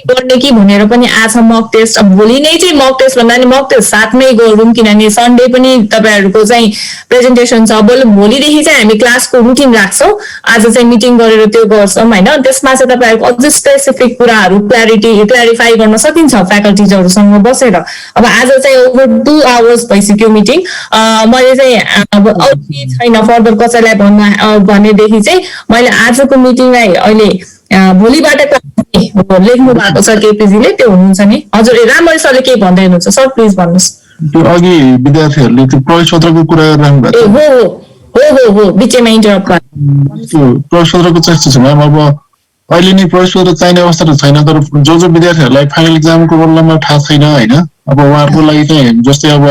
गर्ने कि भनेर पनि आज मक टेस्ट, अब भोलि नै चाहिँ मक टेस्ट भन्दा नि मक टेस्ट साथमै गरौँ, किनभने सन्डे पनि तपाईँहरूको चाहिँ प्रेजेन्टेसन छ। भोलिदेखि चाहिँ हामी क्लासको रुटिन राख्छौँ, आज चाहिँ मिटिङ गरेर त्यो गर्छौँ होइन। त्यसमा चाहिँ तपाईँहरूको अझै स्पेसिफिक कुराहरू क्ल्यारिफाई गर्न सकिन्छ फ्याकल्टिजहरूसँग बसेर। अब आज चाहिँ ओभर 2 आवर्स भइसक्यो मिटिङ। मैले चाहिँ अब अरू केही छैन फर्दर कसैलाई भनेदेखि चाहिँ मैले आजको मिटिङलाई अहिले भोलिबाट लेख्नु भएको छ केपीजीले, त्यो हुनुहुन्छ नि। हजुर रामरी सरले के भन्दै हुनुहुन्छ सर, प्लिज भन्नुहोस्। त्यो अघि विद्यार्थीहरूले त्यो प्रवेश पत्रको कुरा गरिरहनु भएको हो बिचमा इन्टरप्ट गर्नु। त्यो प्रवेश पत्रको चाहिँ यस्तो छ म्याम, अब अहिले नै प्रवेश पत्र चाहिने अवस्था त छैन, तर जो विद्यार्थीहरूलाई फाइनल इक्जामको बेलामा थाहा छैन होइन, अब उहाँहरूको लागि चाहिँ जस्तै अब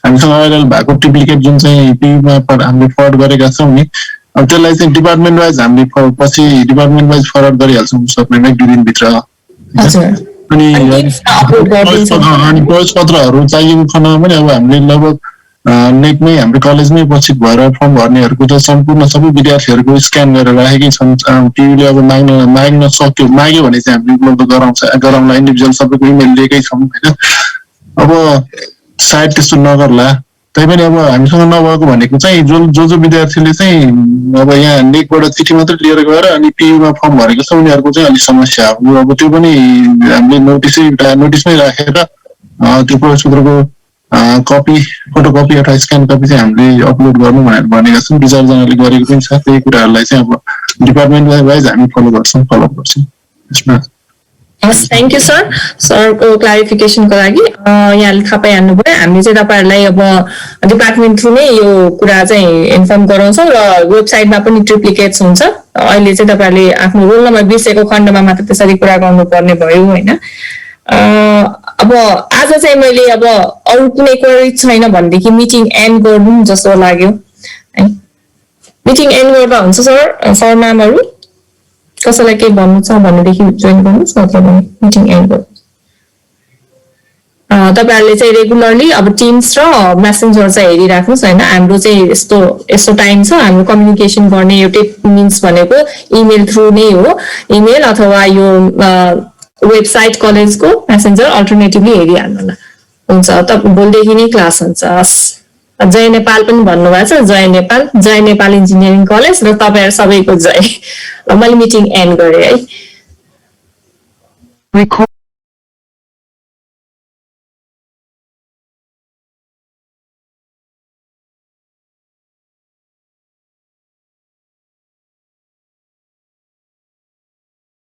हामीसँग अहिले भएको डुप्लिकेट जुन चाहिँ पीमा हामीले फरवर्ड गरेका छौँ नि, अब त्यसलाई चाहिँ डिपार्टमेन्ट वाइज हामीले पछि डिपार्टमेन्ट वाइज फरवर्ड गरिहाल्छौँ सबैमा 2 दिनभित्र। अनि प्रवेश पत्रहरू चाहिएको खण्डमा पनि अब हामीले लगभग नेटमै हाम्रो कलेजमै उपस्थित भएर फर्म भर्नेहरूको त सम्पूर्ण सबै विद्यार्थीहरूको स्क्यान गरेर राखेकै छन्। टिभीले अब माग्न सक्यो, माग्यो भने चाहिँ हामीले उपलब्ध गराउँला, इन्डिभिजुअल सबैको इमेल लिएकै छौँ होइन। अब सायद त्यस्तो नगर्ला, तैपनि अब हामीसँग नभएको भनेको चाहिँ जो विद्यार्थीले चाहिँ अब यहाँ नेकबाट चिठी मात्रै लिएर गएर अनि पियुमा फर्म भरेको छ उनीहरूको चाहिँ अलिक समस्या हो। अब त्यो पनि हामीले नोटिसमै राखेर त्यो प्रवेश पत्रको कपी फोटोकपी अथवा स्क्यान कपी चाहिँ हामीले अपलोड गर्नु भनेर भनेका छौँ। 2-4जनाले गरेको पनि छ। त्यही कुराहरूलाई चाहिँ अब डिपार्टमेन्ट वाइज हामी फलोअप गर्छौँ यसमा। हस्, थ्याङ्क यू सर। सरको क्लारिफिकेसनको लागि यहाँले थाहा पाइहाल्नु भयो। हामीले चाहिँ तपाईँहरूलाई अब डिपार्टमेन्ट थ्रु नै यो कुरा चाहिँ इन्फर्म गराउँछौँ र वेबसाइटमा पनि ट्रिप्लिकेट्स हुन्छ। अहिले चाहिँ तपाईँहरूले आफ्नो रोल नम्बर बिर्सेको खण्डमा मात्र त्यसरी कुरा गर्नुपर्ने भयो होइन। अब आज चाहिँ मैले अब अरू कुनै क्वेरी छैन भनेदेखि मिटिङ एन्ड गर्नु जस्तो लाग्यो है। मिटिङ एन्ड गर्दा हुन्छ सर म्यामहरू कसैलाई केही भन्नु छ भनेदेखि जोइन गर्नुहोस्, नत्र भने मिटिङ एन्ड गर्नुहोस्। तपाईँहरूले चाहिँ रेगुलरली अब टिम्स र मेसेन्जर चाहिँ हेरिराख्नुहोस् होइन। हाम्रो चाहिँ यस्तो टाइम छ, हाम्रो कम्युनिकेसन गर्ने एउटै मिन्स भनेको इमेल थ्रु नै हो। इमेल अथवा यो वेबसाइट कलेजको मेसेन्जर अल्टरनेटिभली हेरिहाल्नु होला। हुन्छ, भोलिदेखि नै क्लास हुन्छ। हस्, जय नेपाल पनि भन्नुभएको छ। जय नेपाल इन्जिनियरिङ कलेज र तपाईँहरू सबैको जय। मैले मिटिङ एन्ड गरेँ है।